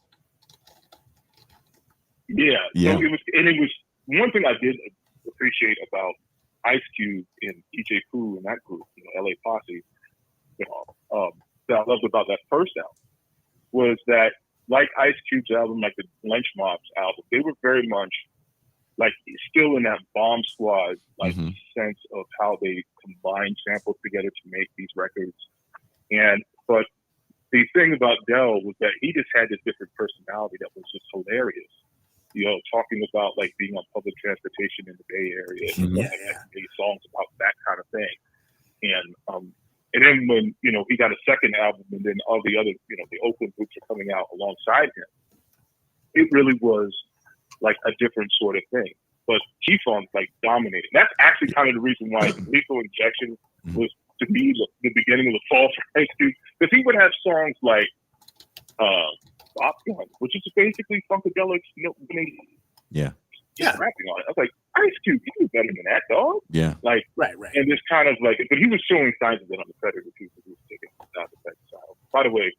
Yeah. So it was one thing I did appreciate about Ice Cube and DJ Pooh and that group, LA Posse, that I loved about that first album was that, like Ice Cube's album, like the Lynch Mob's album, they were very much like still in that Bomb Squad like Mhm. sense of how they combine samples together to make these records. But the thing about Dell was that he just had this different personality that was just hilarious. You know, talking about like being on public transportation in the Bay Area and Mhm. like made songs about that kind of thing. And then when, you know, he got a second album and then all the other, you know, the Oakland groups are coming out alongside him, it really was like a different sort of thing. But G-Funk like dominated. That's actually kind of the reason why Lethal Injection was, to me, the beginning of the fall for Ice Cube. Because he would have songs like Bop Gun, which is basically Funkadelic, you know, when Yeah. rapping on it. I was like, Ice Cube, you do better than that, dog. Yeah. Like, Right. and this kind of like, but he was showing signs of it on the Predator too, because he was taking out the Predator style. By the way,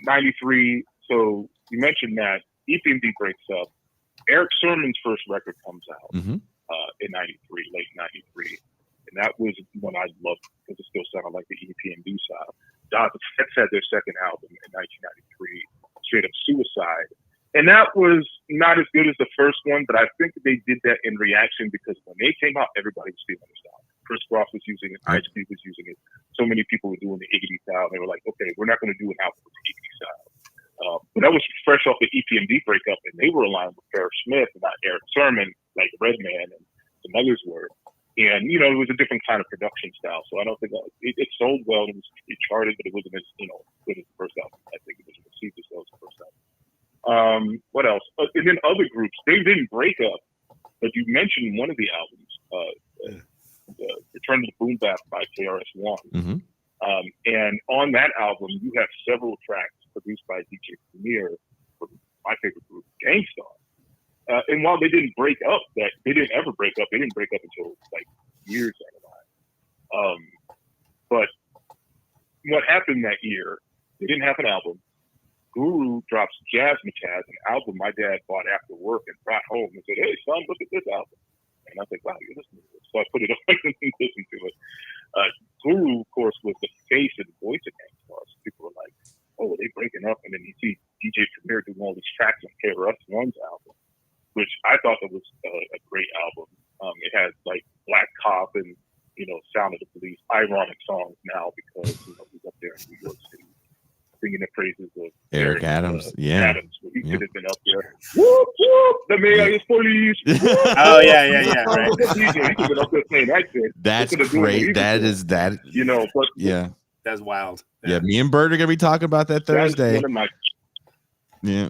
93. So you mentioned that EPMD breaks up. Eric Sermon's first record comes out Mhm. in 93, late 93. And that was when I loved, because it still sounded like the EPMD style. Dot Effects had their second album in 1993, Straight Up Suicide. And that was not as good as the first one, but I think they did that in reaction because when they came out, everybody was feeling the style. Chris Rock was using it, Ice Cube was using it. So many people were doing the Iggy style. They were like, okay, we're not going to do an album with the Iggy style. But that was fresh off the EPMD breakup, and they were aligned with Ferris Smith and not Eric Sermon, like Redman and some others were. And, you know, it was a different kind of production style. So I don't think it sold well. It charted, but it wasn't as, you know, good as the first album. I think it was received as well as the first album. What else? And then other groups, they didn't break up, but you mentioned one of the albums, Return to the Boom Bap by KRS-One. Mhm. And on that album, you have several tracks produced by DJ Premier from my favorite group, Gangstar. And while they didn't break up, they didn't ever break up. They didn't break up until like years down the line. But what happened that year, they didn't have an album. Guru drops Jazzmatazz, an album my dad bought after work and brought home and said, "Hey, son, look at this album." And I was like, "Wow, you're listening to this." So I put it on and listened to it. Guru, of course, was the face and voice of Gangstar. So people were like, "Oh, are they breaking up?" And then you see DJ Premier doing all these tracks on KRS-One's album, which I thought that was a great album. It has like Black Cop and, you know, Sound of the Police, ironic songs now because, you know, he's up there in New York City singing the praises of Eric Adams. Adams. He could have been up there. Whoop, whoop, the mayor is police. Oh, yeah, right. He could have been up there saying that shit. That's great. That. You know, but Yeah. That's wild. Yeah. Me and Bert are gonna be talking about that Thursday. Yeah.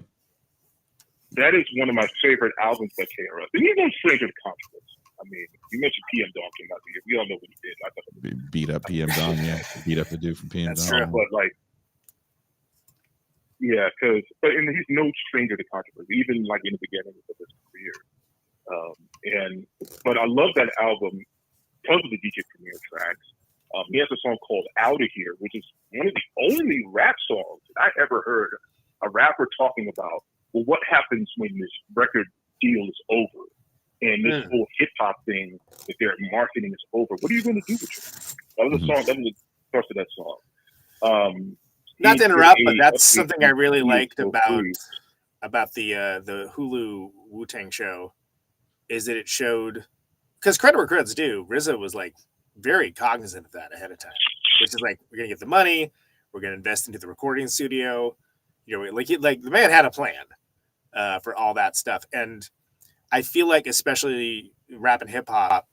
That is one of my favorite albums by KRS. And even Stranger to Controversy. I mean, you mentioned PM Dawn came out the year. We all know what he did. I thought Beat up PM Dawn. Yeah. Beat up the dude from PM That's Dawn. true. but like, yeah, and he's no stranger to controversy, even like in the beginning of his career. But I love that album because of the DJ Premier tracks. He has a song called "Out of Here," which is one of the only rap songs that I ever heard a rapper talking about. Well, what happens when this record deal is over and this whole hip hop thing that they're marketing is over? What are you going to do with it? That was a song. That was the first of that song. Not to interrupt, but that's something I really liked about the Hulu Wu-Tang show is that it showed, because credit where credit's due, RZA was like very cognizant of that ahead of time, which is like, we're gonna get the money, we're gonna invest into the recording studio, you know, like the man had a plan for all that stuff, and I feel like especially rap and hip hop,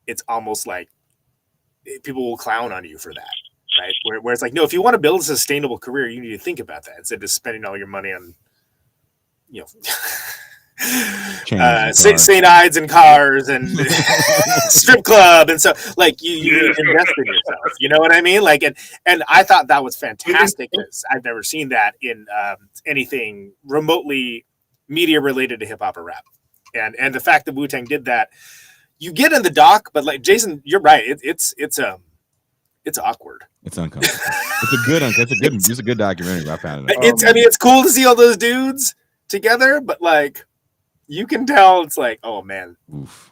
it's almost like people will clown on you for that. Right, where it's like, no, if you want to build a sustainable career, you need to think about that instead of spending all your money on, you know, St. Ides and cars and strip club, and so like you need to invest in yourself. You know what I mean? Like, and I thought that was fantastic because I've never seen that in anything remotely media related to hip hop or rap, and the fact that Wu-Tang did that, you get in the doc, but like Jason, you're right, it's awkward. It's uncomfortable. It's a good documentary. I found it. It's cool to see all those dudes together, but like you can tell it's like, oh man, oof.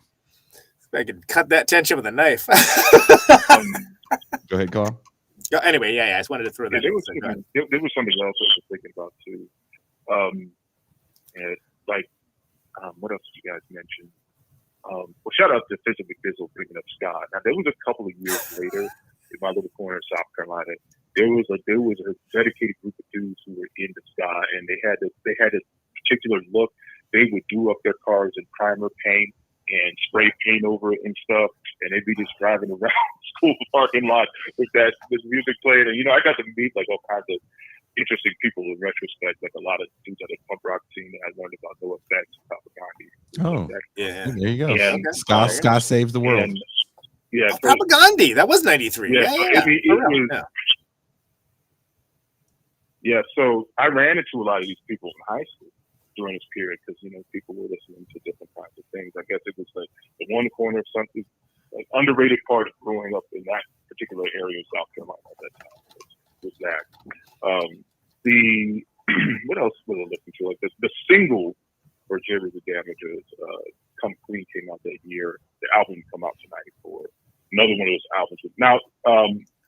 I can cut that tension with a knife. Go ahead, Carl. Anyway, yeah, I just wanted to throw that. There was something else I was thinking about too. What else did you guys mention? Well, shout out to Fizzle McFizzle bringing up ska. Now there was a couple of years later in my little corner of South Carolina. There was a dedicated group of dudes who were into ska, and they had a particular look. They would do up their cars in primer paint and spray paint over it and stuff, and they'd be just driving around school parking lot with this music playing. And I got to meet like all kinds of interesting people in retrospect, like a lot of dudes at the punk rock scene that I learned about No Effects, Propaganda. Oh, Yeah. there you go. And, Ska saves the world. And, yeah, Oh, Propaganda. That was 93. Yeah, it was. Yeah. Yeah, so I ran into a lot of these people in high school during this period because people were listening to different kinds of things. I guess it was like the one corner of something, like underrated part of growing up in that particular area of South Carolina at that time was that. The what else was I looking to? Like the single for Jerry the Damages, Come Clean came out that year. The album come out in '94. Another one of those albums. Now,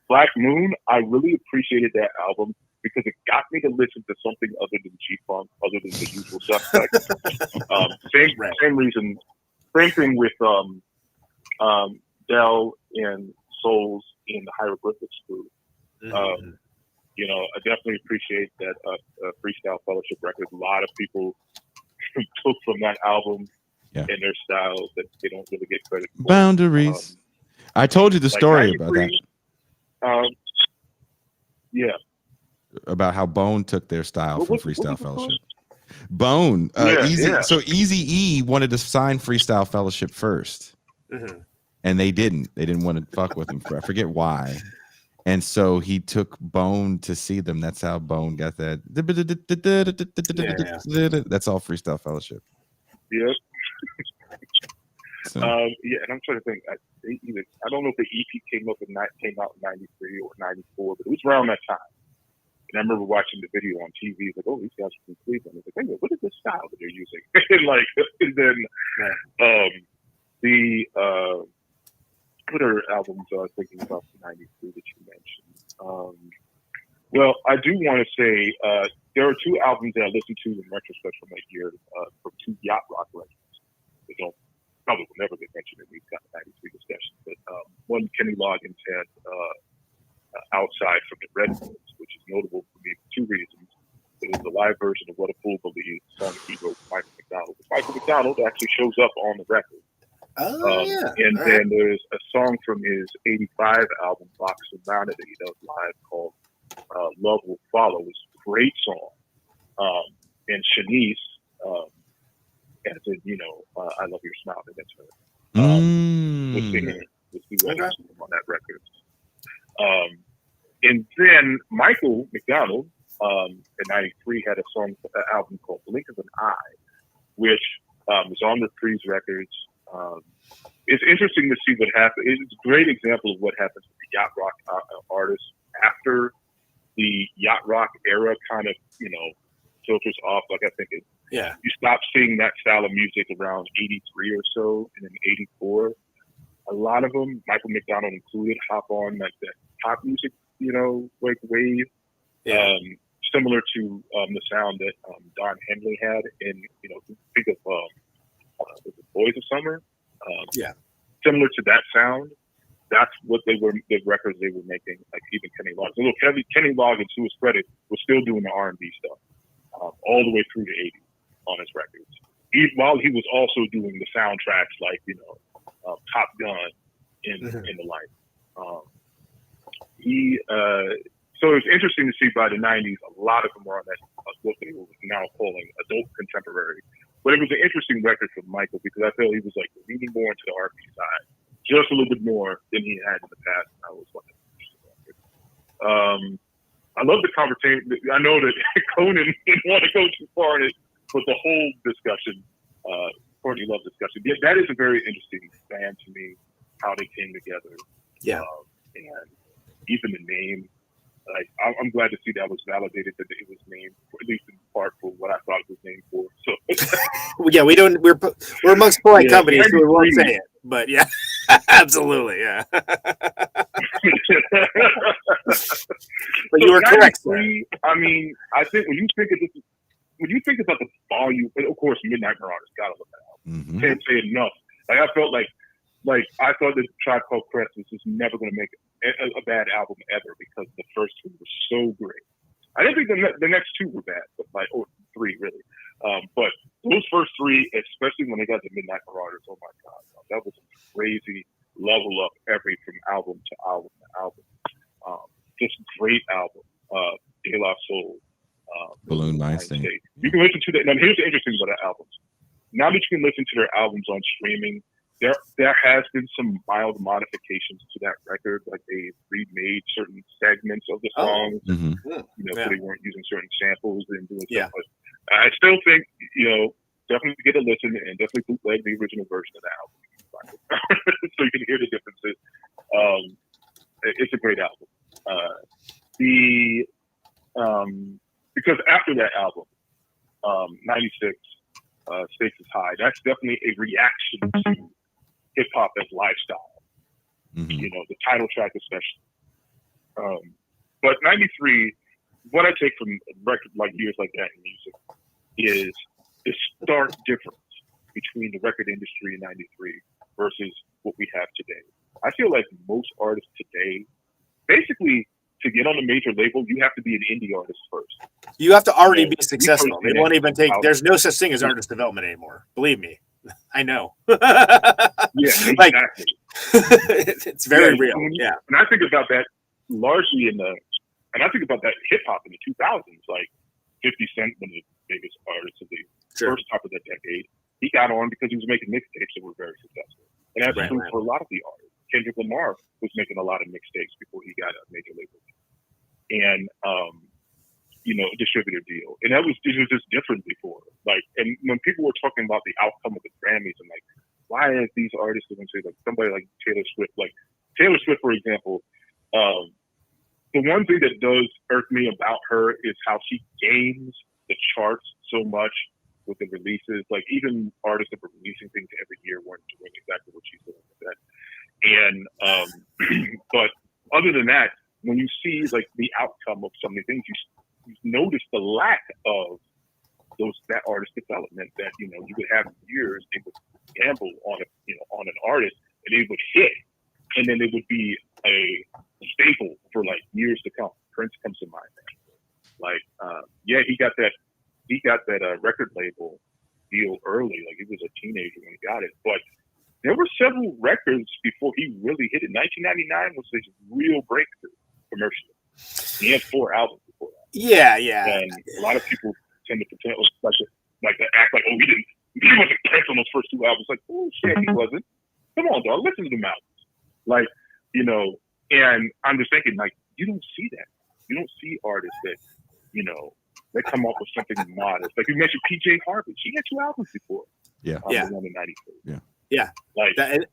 Black Moon, I really appreciated that album because it got me to listen to something other than G-Funk, other than the usual suspects. Same reason. Same thing with Dell and Souls in the Hieroglyphics group. I definitely appreciate that Freestyle Fellowship record. A lot of people took from that album and their styles that they don't really get credit for. Boundaries. I told you the story about that. Yeah. About how Bone took their style from Freestyle Fellowship. Bone. So Eazy-E wanted to sign Freestyle Fellowship first. And they didn't. They didn't want to fuck with him. I forget why. And so he took Bone to see them. That's how Bone got that. That's all Freestyle Fellowship. Yep. So. And I'm trying to think. I don't know if the EP came out in '93 or '94, but it was around that time. And I remember watching the video on TV. It's like, oh, these guys are from Cleveland. It's like, hey, what is this style that they're using? And then what other albums I was thinking about from '93 that you mentioned? Well, I do want to say there are two albums that I listened to in retrospect from that year from two yacht rock legends. They probably will never get mentioned in these kind of '93 discussions. But one, Kenny Loggins had Outside from the Redwoods, which is notable for me for two reasons. It was a live version of What a Fool Believes, song he wrote with Michael McDonald. Michael McDonald actually shows up on the record. And then there's a song from his '85 album, Box of Bounty, that he does live called Love Will Follow. It's a great song. And Shanice, as in, I Love Your Smile, and that's her. Was singing on that record. And then Michael McDonald in '93 had a album called Blink of an Eye, which was on the Freeze Records. It's interesting to see what happened. It's a great example of what happens with the yacht rock artists after the yacht rock era kind of, filters off. Like I think you stop seeing that style of music around '83 or so, and in '84, a lot of them, Michael McDonald included, hop on like that pop music, like wave, similar to the sound that Don Henley had in, think of the Boys of Summer. Similar to that sound. That's what the records they were making, like even Kenny Loggins. So Kenny Loggins, to his credit, was still doing the R&B stuff all the way through the '80s on his records. While he was also doing the soundtracks like, Top Gun and the like. So it's interesting to see by the '90s, a lot of them were on that, what they were now calling adult contemporary. But it was an interesting record for Michael because I felt he was like leaning more into the R&B side, just a little bit more than he had in the past. And I was like, I love the conversation. I know that Conan didn't want to go too far in it, but the whole discussion, Courtney Love discussion, that is a very interesting band to me, how they came together. And even the name. I'm glad to see that was validated that it was named, at least in part, for what I thought it was named for. So, we're amongst polite companies, so we won't say it. But yeah, absolutely, yeah. But you were correct, sir. I mean, I think when you think of this, when you think about the volume, and of course, Midnight Marauders, gotta look that out. Mhm. Can't say enough. Like I felt like I thought that Tribe Called Quest was just never going to make a bad album ever because the first two were so great. I didn't think the next two were bad, but or three really. But those first three, especially when they got to Midnight Marauders, oh my God, that was a crazy level up from album to album to album. Just great album. De La Soul. Balloon Mind State. You can listen to that. Now here's the interesting thing about that album. Now that you can listen to their albums on streaming, there has been some mild modifications to that record, like they remade certain segments of the songs, Mhm. so they weren't using certain samples and doing stuff. Yeah. But I still think, definitely get a listen and definitely bootleg the original version of the album so you can hear the differences. It's a great album. Because after that album, 96, Stakes is High, that's definitely a reaction to hip hop as lifestyle. Mhm. The title track especially. But 93, what I take from records like years like that in music is the stark difference between the record industry in 93 versus what we have today. I feel like most artists today, basically, to get on a major label, you have to be an indie artist first. You have to already be successful. They won't even take. Out. There's no such thing as artist development anymore. Believe me, I know. Yeah, exactly. It's very real. Yeah. And I think about that largely and I think about that hip hop in the 2000s, like 50 Cent, one of the biggest artists of the first half of that decade. He got on because he was making mixtapes that were very successful. And that's true for a lot of the artists. Kendrick Lamar was making a lot of mixtapes before he got a major label. And, a distributor deal. And it was just different before. And when people were talking about the outcome of the Grammys, I'm like, why are these artists going to say, like, somebody like Taylor Swift, for example, the one thing that does irk me about her is how she games the charts so much with the releases. Like, even artists that were releasing things every year weren't doing exactly what she's doing with that. And but other than that, when you see like the outcome of some of the things, you notice the lack of that artist development that you would have years. They would gamble on on an artist, and they would hit, and then it would be a staple for like years to come. Prince comes to mind. He got that record label deal early. Like he was a teenager when he got it, but there were several records before he really hit it. 1999 was his real breakthrough commercially. He had 4 albums before that. Yeah. And a lot of people tend to pretend like to act like, he wasn't Prince on those first 2 albums. Like, oh shit, he wasn't. Come on, dog, listen to them albums. And I'm just thinking, like, you don't see that. You don't see artists that, they come up with something modest. Like you mentioned PJ Harvey. She had 2 albums before. Yeah. The one in 93. Yeah. Like that,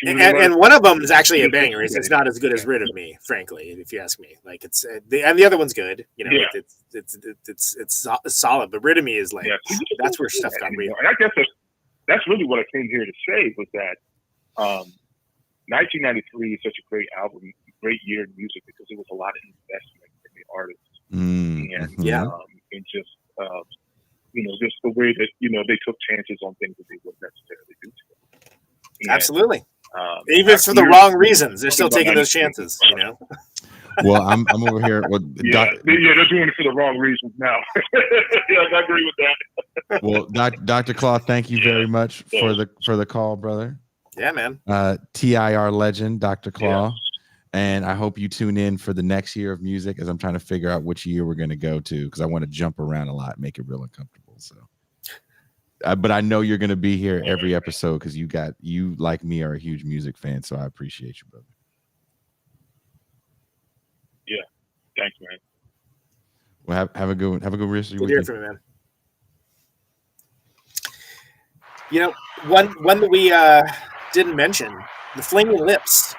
and one of them is actually a banger. It's not as good as Rid of Me, frankly, if you ask me. Like and the other one's good. It's solid, but Rid of Me is like that's where stuff got real. And I guess that's really what I came here to say was that 1993 is such a great album, great year in music because it was a lot of investment in the artists, and just just the way that they took chances on things that they wouldn't necessarily do to them. And, absolutely. Even if for the wrong reasons, they're still taking those chances. Well, I'm over here. Well, they're doing it for the wrong reasons now. Yes, I agree with that. Well, Dr. Claw, thank you very much for the call, brother. Yeah, man. TIR legend, Dr. Claw. And I hope you tune in for the next year of music as I'm trying to figure out which year we're going to go to because I want to jump around a lot, make it real uncomfortable. So, but I know you're going to be here every episode because you like me are a huge music fan, so I appreciate you, brother. Yeah, thanks, man. Well, have a good one. Have a good rest of your weekend. Good to hear from you, man. One that we didn't mention, the Flaming Lips.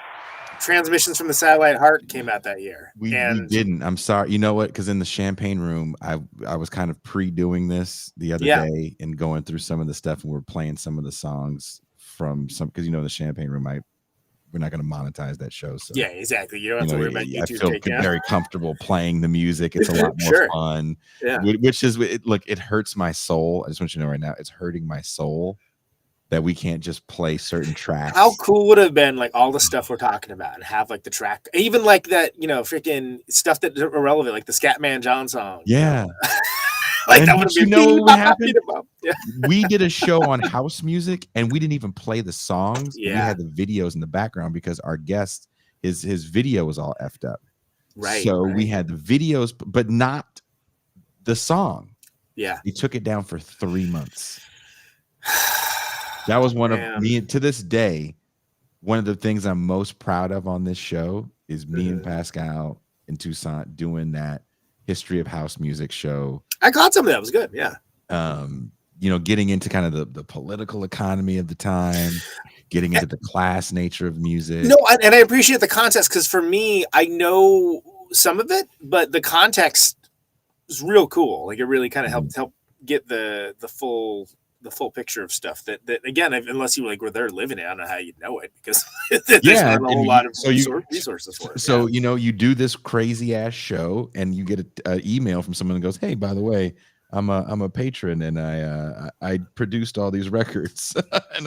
Transmissions from the Satellite Heart came out that year. We didn't. I'm sorry. You know what? Because in the Champagne Room, I was kind of pre-doing this the other day and going through some of the stuff, and we're playing some of the songs from some. Because the Champagne Room, we're not going to monetize that show. So Yeah, exactly. You don't have to worry about I YouTube feel takedown. very comfortable playing the music. It's a lot more Sure. fun. Yeah. Which is, look, it hurts my soul. I just want you to know right now, it's hurting my soul that we can't just play certain tracks. How cool would it have been, like, all the stuff we're talking about and have, like, the track, even like that, freaking stuff that's irrelevant, like the Scatman John song. Yeah. Like, And that would but you know what would happen? Yeah. We did a show on house music and we didn't even play the songs. Yeah. We had the videos in the background because our guest, his video was all effed up. Right. So right. we had the videos, but not the song. Yeah. He took it down for 3 months. That was one of me, to this day, one of the things I'm most proud of on this show is me and Pascal in Tucson doing that history of house music show. I caught some of that. It was good. Yeah. Getting into kind of the political economy of the time, getting into the class nature of music. No, and I appreciate the context because for me, I know some of it, but the context is real cool. Like it really kind of helped get the full picture of stuff that again, unless you were there living it, I don't know how you'd know it because there's not a whole lot of resources for it. So you do this crazy ass show and you get an email from someone that goes, "Hey, by the way, I'm a patron and I produced all these records." And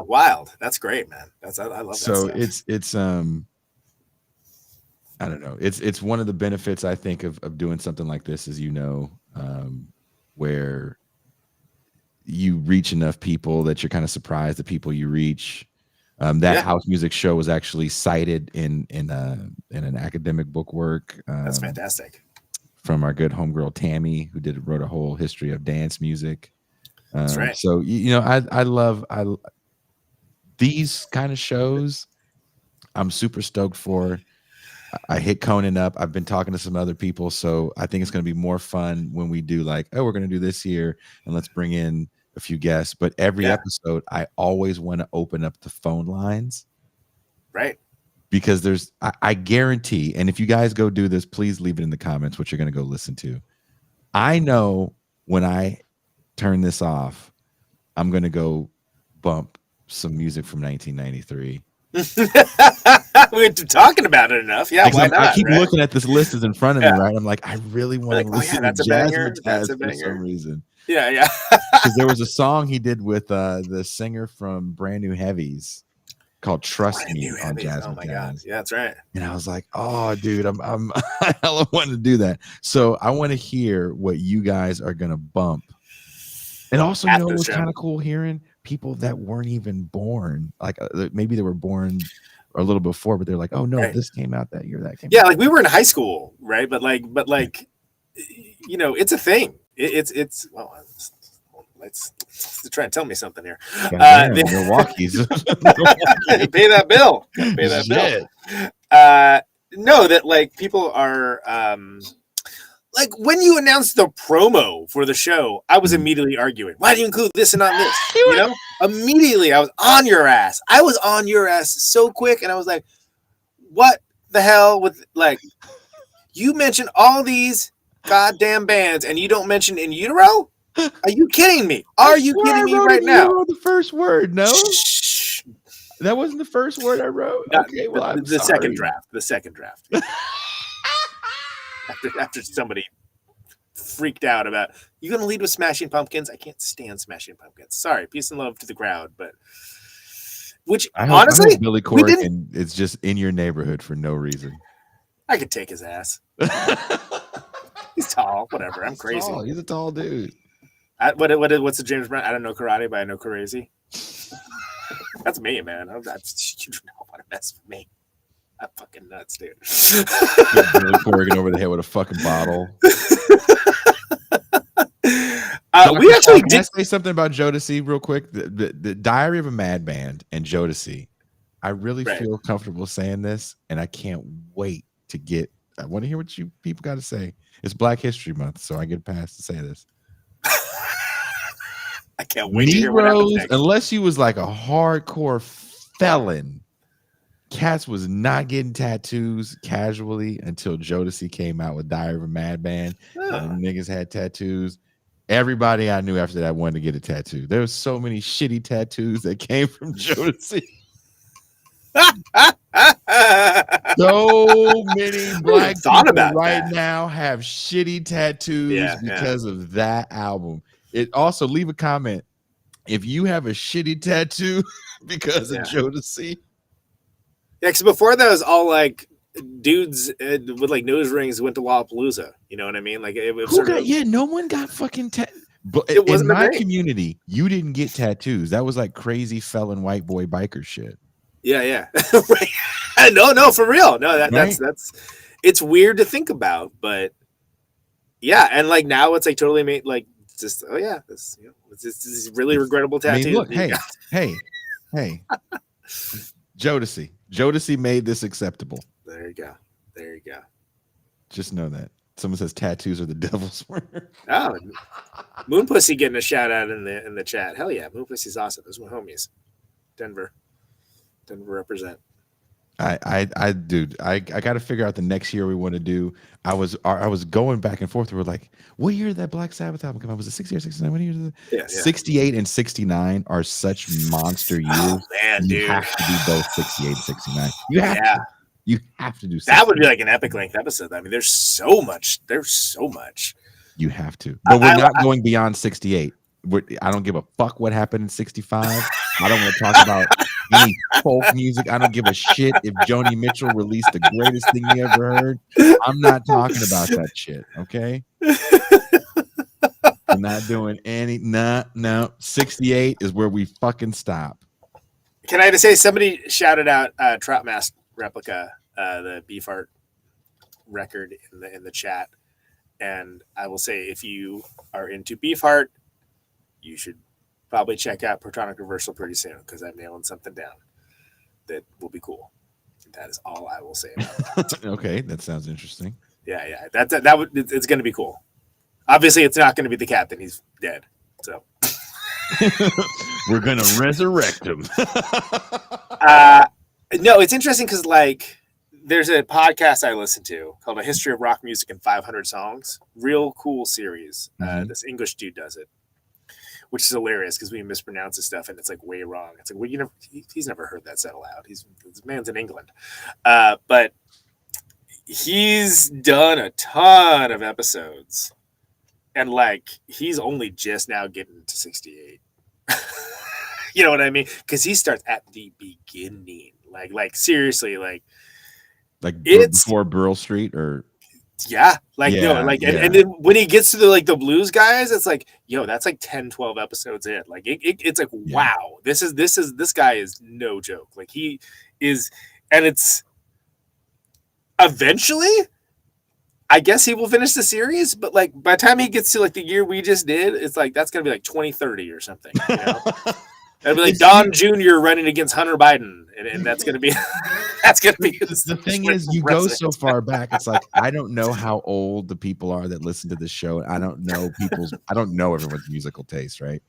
wild. That's great, man. I love that. So stuff. it's I don't know. It's one of the benefits I think of doing something like this, as where you reach enough people that you're kind of surprised the people you reach. House music show was actually cited in an academic book work. That's fantastic. From our good homegirl Tammy, who wrote a whole history of dance music. That's right. So I love these kind of shows. I'm super stoked for. I hit Conan up. I've been talking to some other people, so I think it's going to be more fun when we do we're going to do this here and let's bring in a few guests. But every episode, I always want to open up the phone lines, right? Because I guarantee, and if you guys go do this, please leave it in the comments what you're going to go listen to. I know when I turn this off, I'm going to go bump some music from 1993. We're talking about it enough. Yeah, why not? I keep looking at this list is in front of me, right? I'm like, I really want to listen to Jasmine Taz for some reason. Yeah. Because there was a song he did with the singer from Brand New Heavies called "Trust Me" on Jasmine. Oh my God, yeah, that's right. And I was like, oh, dude, I'm I hella wanting to do that. So I want to hear what you guys are gonna bump. And also, it was kind of cool hearing people that weren't even born, maybe they were born a little before, but they're like, oh no, this came out that year, that came out. Like we were in high school, right? But it's a thing. It's let's try and tell me something here. Milwaukee's pay that bill. Pay that bill. No, that people are when you announced the promo for the show, I was immediately arguing. Why do you include this and not this? Immediately I was on your ass. I was on your ass so quick, and I was like, what the hell with you mentioned all these goddamn bands and you don't mention In Utero? Are you kidding me? Are you kidding me right now? The first word, no? Shh. That wasn't the first word I wrote. Okay, well, I'm the sorry. second draft. after somebody freaked out about you gonna lead with Smashing Pumpkins. I can't stand Smashing Pumpkins. Sorry, peace and love to the crowd, but honestly, I hope Billy Corgan is just in your neighborhood for no reason. I could take his ass. He's tall, whatever. I'm crazy. He's a tall dude. What's the James Brown? I don't know karate, but I know crazy. That's me, man. You do not want to mess with me. I'm fucking nuts, dude. Billy Corgan over the head with a fucking bottle. We actually did. Can I say something about Jodeci real quick? The Diary of a Madman and Jodeci. I really feel comfortable saying this, and I can't wait to get. I want to hear what you people got to say. It's Black History Month, so I get a pass to say this. I can't wait to hear what happens next. Unless you was like a hardcore felon, cats was not getting tattoos casually until Jodeci came out with Diary of a Madman. And niggas had tattoos. Everybody I knew after that wanted to get a tattoo. There was so many shitty tattoos that came from Jodeci. So many black thought people about right that. now have shitty tattoos Yeah, because of that album. It also leave a comment if you have a shitty tattoo because of Jodeci. Yeah, because before that was all like dudes with like nose rings went to Lollapalooza. You know what I mean? Like it was Who sort got? of, Yeah, no one got fucking But it in wasn't a my thing. community, you didn't get tattoos. That was like crazy felon white boy biker shit. Yeah. Right. No, for real. No, that's it's weird to think about, but yeah, and like now it's like totally made like just this this really regrettable I tattoo. mean, look, hey, Jodeci made this acceptable. There you go. Just know that. Someone says tattoos are the devil's work. Oh, Moon Pussy getting a shout out in the chat. Hell yeah, Moon Pussy's awesome. Those are my homies. Denver represent. I got to figure out the next year we want to do. I was going back and forth. We were like, what year did that Black Sabbath album come out? Was it 60 or 69? What year is it? Yeah. 68 and 69 are such monster years. Oh man, you dude. have to do both 68 and 69. You have to do 68. That would be like an epic length episode. I mean, there's so much. You have to. But we're not going beyond 68. I don't give a fuck what happened in 65. I don't want to talk about any folk music. I don't give a shit if Joni Mitchell released the greatest thing you ever heard. I'm not talking about that shit, okay? I'm not doing any. No. 68 is where we fucking stop. Can I just say somebody shouted out Trout Mask Replica, the Beefheart record in the chat, and I will say if you are into Beefheart, you should probably check out Protonic Reversal pretty soon because I'm nailing something down that will be cool. That is all I will say about that. Okay, that sounds interesting. Yeah. It's going to be cool. Obviously, it's not going to be the captain. He's dead. So we're going to resurrect him. No, it's interesting because like there's a podcast I listen to called A History of Rock Music in 500 Songs. Real cool series. This English dude does it, which is hilarious because we mispronounce his stuff and it's like way wrong. It's like, well, he's never heard that said aloud. This man's in England. But he's done a ton of episodes and like, he's only just now getting to 68. You know what I mean? Because he starts at the beginning. Like seriously, like it's before Burl Street or and then when he gets to the blues guys, it's like, yo, that's like 10, 12 episodes in. Like it's like, wow, this guy is no joke. Like he is, and it's eventually, I guess he will finish the series, but like by the time he gets to like the year we just did, it's like that's gonna be like 2030 or something. You know? It'd be like Don Jr. running against Hunter Biden, and that's gonna be the thing is, you go so far back. It's like I don't know how old the people are that listen to this show. I don't know everyone's musical taste, right?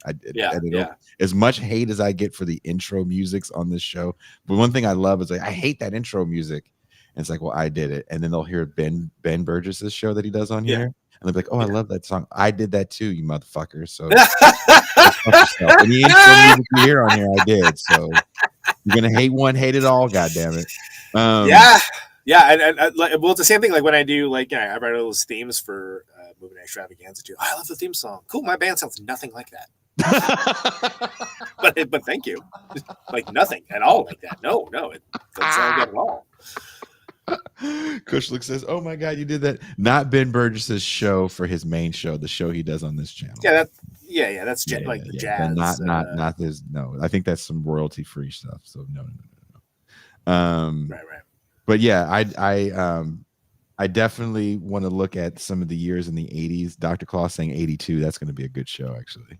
As much hate as I get for the intro musics on this show, but one thing I love is like I hate that intro music. And it's like, well, I did it, and then they'll hear Ben Burgess's show that he does on here, and they'll be like, oh, I love that song. I did that too, you motherfucker. So. And the intro music you hear on here, I did. So you're gonna hate one, hate it all. God damn it. And well, it's the same thing. Like when I do, like I write all those themes for Moving Extravaganza too. I love the theme song. Cool. My band sounds nothing like that. but thank you. Like nothing at all like that. No, it doesn't sound good at all. Kushlik says, "Oh my God, you did that!" Not Ben Burgess's show for his main show, the show he does on this channel. That's like the jazz. Not this. No, I think that's some royalty free stuff. So no. Right. But yeah, I definitely want to look at some of the years in the 80s. Dr. Claus saying 82. That's going to be a good show, actually.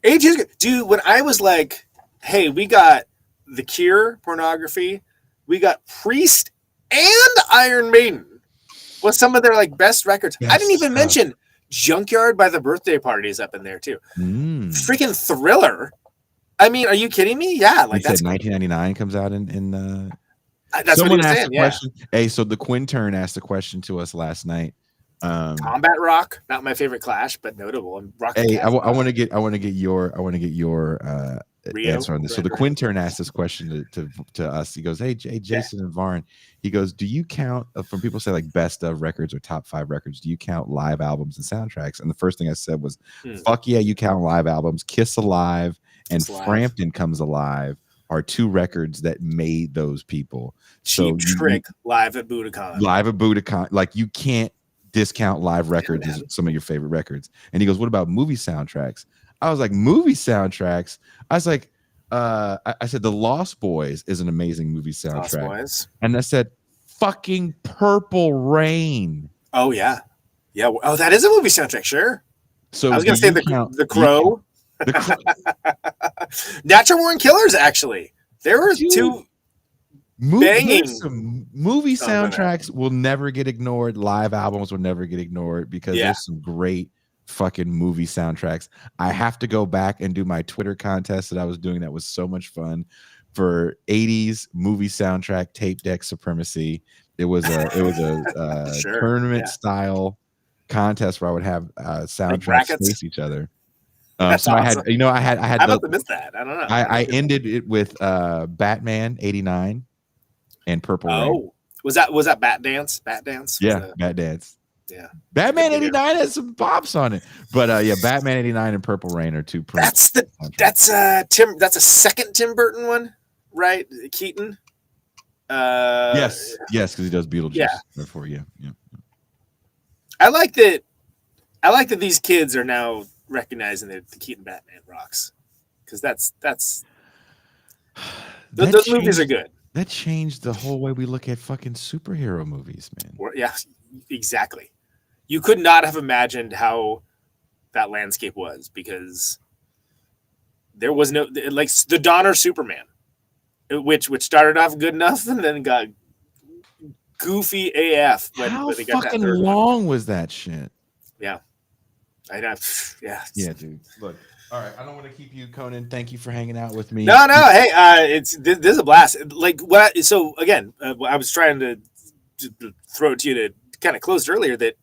82 is good. Dude, when I was like, hey, we got The Cure, Pornography, we got Priest and Iron Maiden with some of their like best records. Yes. I didn't even mention Junkyard by the Birthday Parties up in there too. Freaking Thriller. I mean, are you kidding me? Yeah, like that's 1999 comes out in that's someone what he was saying. Question. Hey, so the Quintern asked a question to us last night. Combat Rock, not my favorite Clash, but notable. And Rock. Hey, I want to get your Rio? answer on this. So the Quintern asked this question to us. He goes, "Hey, Jason and Varn." He goes, "Do you count from people say like best of records or top 5 records? Do you count live albums and soundtracks?" And the first thing I said was, "Fuck yeah, you count live albums. Kiss Alive and Frampton Comes Alive are 2 records that made those people." Cheap Trick live at Budokan. Live at Budokan, like you can't discount live records as some of your favorite records. And he goes, "What about movie soundtracks?" I was like, "Movie soundtracks?" I was like, I said, "The Lost Boys is an amazing movie soundtrack." Lost Boys. And I said, "Fucking Purple Rain." Oh yeah, yeah. Oh, that is a movie soundtrack. Sure. So I was gonna say the Crow. Natural Born Killers. Actually, there were 2 banging. Some movie soundtracks will never get ignored. Live albums will never get ignored because there's some great fucking movie soundtracks. I have to go back and do my Twitter contest that I was doing. That was so much fun for 80s movie soundtrack tape deck supremacy. It was a tournament style contest where I would have soundtracks face each other. So awesome. I had I must have missed that. I don't know. I ended it with Batman '89 and Purple Rain. Was that Bat Dance? Bat Dance? Yeah, Bat Dance. Yeah, Batman '89 has some pops on it, but yeah, Batman '89 and Purple Rain are 2. That's a second Tim Burton one, right? Keaton. Yes, because he does Beetlejuice. Yeah. Therefore, yeah. I like that. I like that these kids are now recognizing that the Keaton Batman rocks, because those movies are good. That changed the whole way we look at fucking superhero movies, man. Yeah, exactly. You could not have imagined how that landscape was, because there was no, like, the Donner Superman, which started off good enough and then got goofy AF. How fucking long was that shit? Yeah. I know. Yeah. Yeah, dude. Look. All right. I don't want to keep you, Conan. Thank you for hanging out with me. No. Hey, this is a blast. Like, so again, I was trying to throw it to you to kind of close earlier that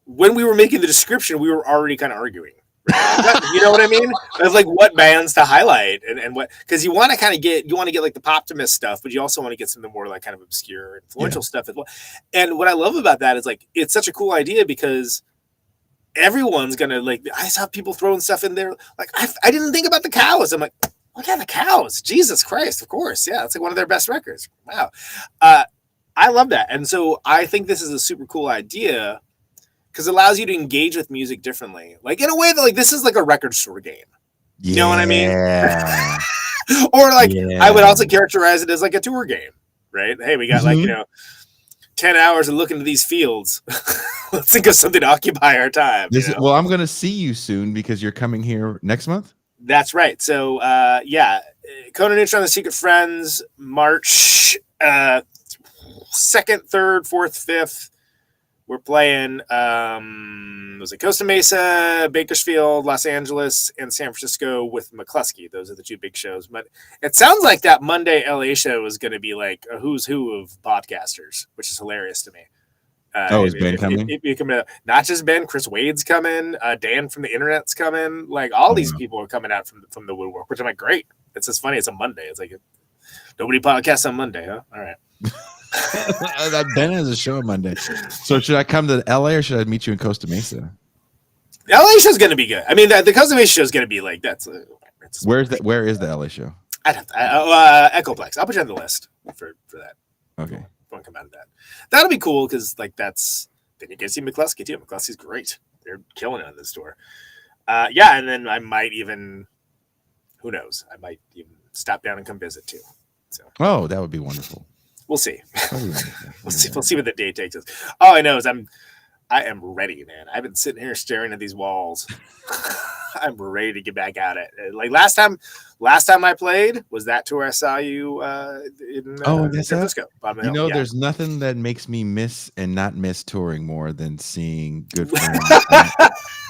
when we were making the description, we were already kind of arguing. Right? You know what I mean? Of like what bands to highlight and what, because you want to get like the Poptimist stuff, but you also want to get some of the more like kind of obscure, influential stuff as well. And what I love about that is like it's such a cool idea, because everyone's gonna, like, I saw people throwing stuff in there. Like I didn't think about the Cows. I'm like, look at the Cows. Jesus Christ, of course, yeah, it's like one of their best records. Wow, I love that, and so I think this is a super cool idea, because it allows you to engage with music differently, like in a way that like this is like a record store game. You know what I mean? Yeah. Or like I would also characterize it as like a tour game, right? Hey, we got like 10 hours of looking to these fields. Let's think of something to occupy our time. Well, I'm going to see you soon because you're coming here next month. That's right. So, Conan, Neutron, The Secret Friends, March 2nd, 3rd, 4th, 5th. We're playing, was it Costa Mesa, Bakersfield, Los Angeles, and San Francisco with McCluskey. Those are the 2 big shows. But it sounds like that Monday LA show is going to be like a who's who of podcasters, which is hilarious to me. Is Ben coming? Not just Ben, Chris Wade's coming. Dan from the internet's coming. Like all these people are coming out from the woodwork, which I'm like, great. It's just funny. It's a Monday. It's like nobody podcasts on Monday, huh? All right. Ben has a show on Monday. So should I come to LA or should I meet you in Costa Mesa? The LA show's going to be good. I mean, the Costa Mesa show's going to be like Where is the LA show? Echoplex. I'll put you on the list for that. Okay. Won't come out of that. That'll be cool, because like then you can see McCluskey too. McCluskey's great. They're killing it on this tour. And then I might even, who knows? I might even stop down and come visit too. So. Oh, that would be wonderful. We'll see. We'll see what the day takes us. All I know is I am ready, man. I've been sitting here staring at these walls. I'm ready to get back at it. Like last time I played was that tour I saw you in San Francisco. There's nothing that makes me miss and not miss touring more than seeing good friends.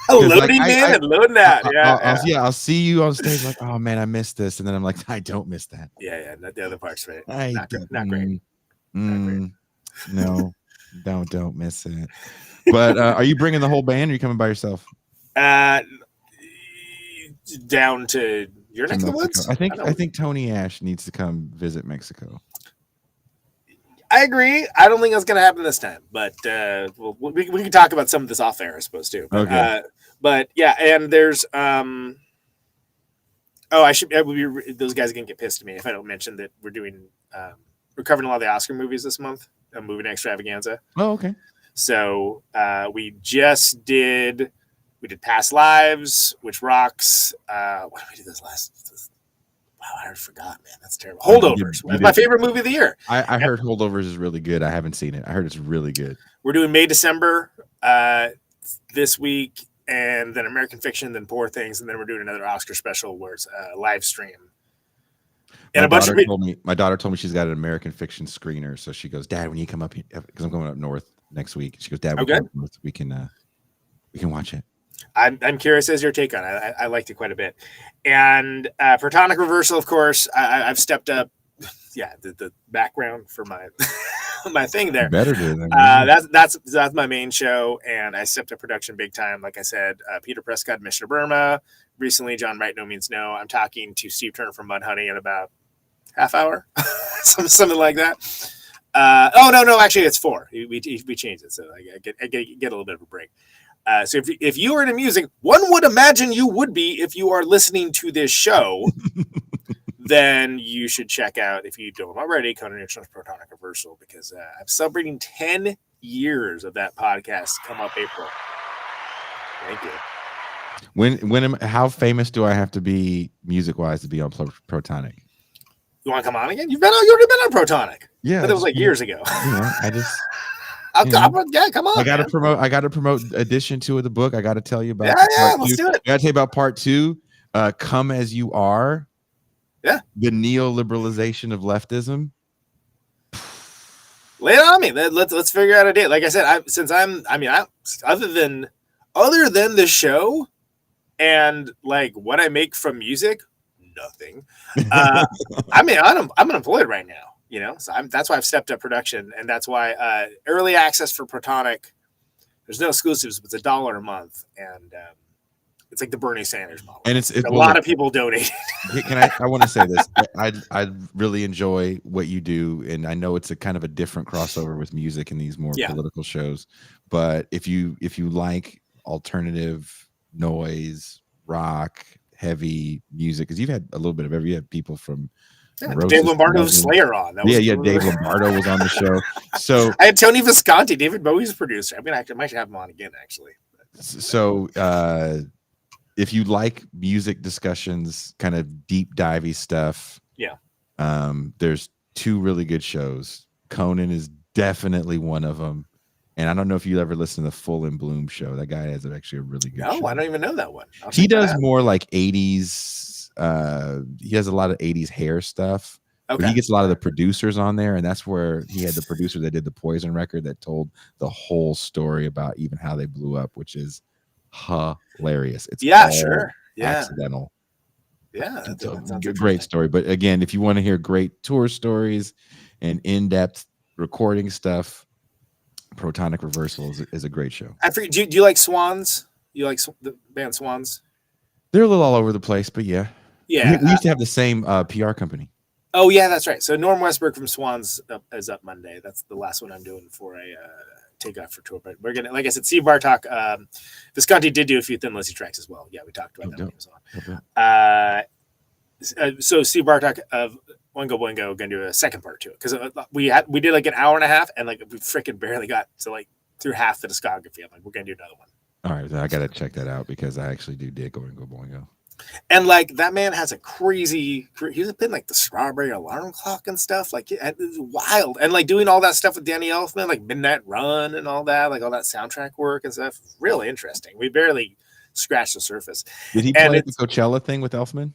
Loading in and loading out. I'll see you on stage like, oh man, I missed this, and then I'm like, I don't miss that. Yeah, not the other parts, right? Not great. No, don't miss it. But are you bringing the whole band, or are you coming by yourself? Down to Your to neck of the Mexico. woods? I think Tony Ash needs to come visit Mexico. I agree. I don't think that's going to happen this time, but we can talk about some of this off air, I suppose, too. But, Okay. But yeah, and there's those guys are going to get pissed at me if I don't mention that we're covering a lot of the Oscar movies this month, a movie extravaganza. Oh, okay. So we did Past Lives, which rocks. What did we do this last? Wow, I already forgot, man. That's terrible. Holdovers. That's my favorite movie of the year. I heard Holdovers is really good. I haven't seen it. I heard it's really good. We're doing May, December this week, and then American Fiction, then Poor Things, and then we're doing another Oscar special where it's a live stream. And My daughter told me she's got an American Fiction screener, so she goes, "Dad, when you come up here, because I'm going up north next week." She goes, "Dad, when you come up north, we can watch it." I'm curious as your take on it. I liked it quite a bit. And Protonic Reversal, of course, I've stepped up. Yeah, the background for my my thing there. Better do that's my main show, and I stepped up production big time. Like I said, Peter Prescott, Mr. Burma. Recently, John Wright, No Means No. I'm talking to Steve Turner from Mudhoney in about half hour, something like that. No, actually, it's 4. We changed it, so I get a little bit of a break. So if you are into music, one would imagine you would be if you are listening to this show, then you should check out, if you don't already, Conan Neutron's Protonic Reversal, because I'm celebrating 10 years of that podcast come up April. Thank you. How famous do I have to be music-wise to be on Protonic? You want to come on again? You've already been on Protonic. Yeah, but it was like years ago. I just. Come on. I got to promote edition 2 of the book. I got to tell you about. Let's do it. I got to tell you about part 2. Come as You Are. Yeah. The neoliberalization of leftism. Lay it on me. Let's figure out a date. Like I said, other than the show and like what I make from music, nothing. I'm unemployed right now. You know, so that's why I've stepped up production, and that's why early access for Protonic. There's no exclusives, but it's $1 a month, and it's like the Bernie Sanders model. And it's a lot of people donate. I want to say this. I really enjoy what you do, and I know it's a kind of a different crossover with music and these more political shows. But if you like alternative noise, rock, heavy music, because you've had a little bit of you had people from. Yeah, Dave Lombardo's Slayer on. Dave Lombardo was on the show. So I had Tony Visconti, David Bowie's producer. I might have him on again, actually. So if you like music discussions, kind of deep divey stuff, there's 2 really good shows. Conan is definitely one of them. And I don't know if you ever listen to the Full in Bloom show. That guy has actually a really good show. No, I don't even know that one. He does more like 80s. He has a lot of 80s hair stuff. Okay. But he gets a lot of the producers on there, and that's where he had the producer that did the Poison record that told the whole story about even how they blew up, which is hilarious. It's accidental. Yeah, that's a great story. But again, if you want to hear great tour stories and in-depth recording stuff, Protonic Reversal is a great show. I forget. Do you like Swans? You like the band Swans? They're a little all over the place, but yeah. Yeah, we used to have the same PR company. Oh yeah, that's right. So Norm Westberg from Swans is up Monday. That's the last one I'm doing for a takeoff for tour. But we're gonna, like I said, Steve Bartok, Visconti did do a few Thin Lizzy tracks as well. Yeah, we talked about that when he was on. So Steve Bartok of Oingo Boingo gonna do a second part to it because we did like an hour and a half and like we freaking barely got to like through half the discography. I'm like, we're gonna do another one. All right, I gotta check that out because I actually do dig Oingo Boingo. And like that man has a crazy. He's been like the Strawberry Alarm Clock and stuff. Like it's wild, and like doing all that stuff with Danny Elfman, like Midnight Run and all that, like all that soundtrack work and stuff. Really interesting. We barely scratched the surface. Did he play the Coachella thing with Elfman?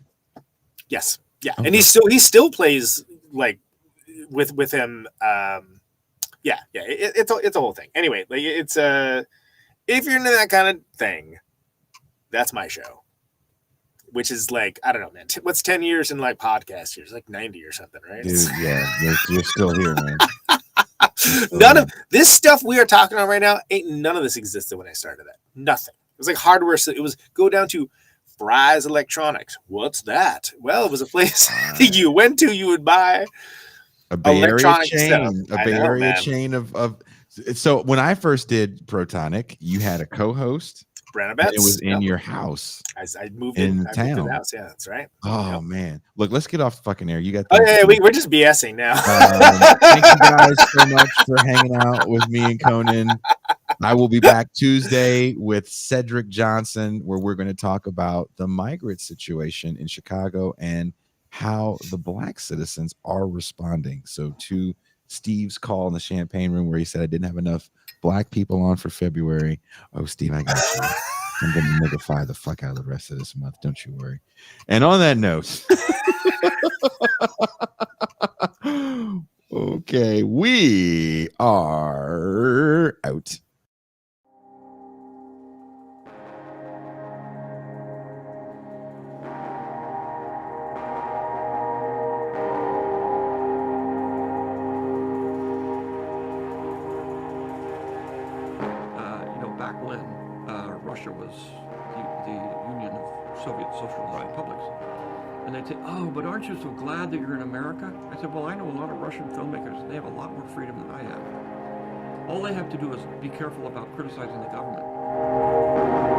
Yes, yeah, okay. And he still plays like with him. It's a whole thing. Anyway, like it's if you're into that kind of thing, that's my show. Which is like, I don't know, man. What's 10 years in like podcast years? Like 90 or something, right? Dude, yeah, you're still here, man. None of this stuff we are talking about right now, none of this existed when I started that. Nothing. It was like hardware. So it was go down to Fry's Electronics. What's that? Well, it was a place you went to, you would buy a Bay Area electronic chain, stuff. a I Bay know, Area man. chain of. So when I first did Protonic, you had a co-host. Brenna And Betts. it was in Yep. your house. I moved in in the I moved to town. the house. Yeah, that's right. Oh Yep. man, look, let's get off the fucking air. You got. Oh yeah, we're just BSing now. Thank you guys so much for hanging out with me and Conan. I will be back Tuesday with Cedric Johnson, where we're going to talk about the migrant situation in Chicago and how the Black citizens are responding. So to Steve's call in the Champagne Room where he said I didn't have enough Black people on for February. Oh, Steve, I got you. I'm going to niggify the fuck out of the rest of this month. Don't you worry. And on that note, okay, we are out. Back when Russia was the Union of Soviet Socialist Republics, and they'd say, "Oh, but aren't you so glad that you're in America?" I said, "Well, I know a lot of Russian filmmakers. They have a lot more freedom than I have. All they have to do is be careful about criticizing the government."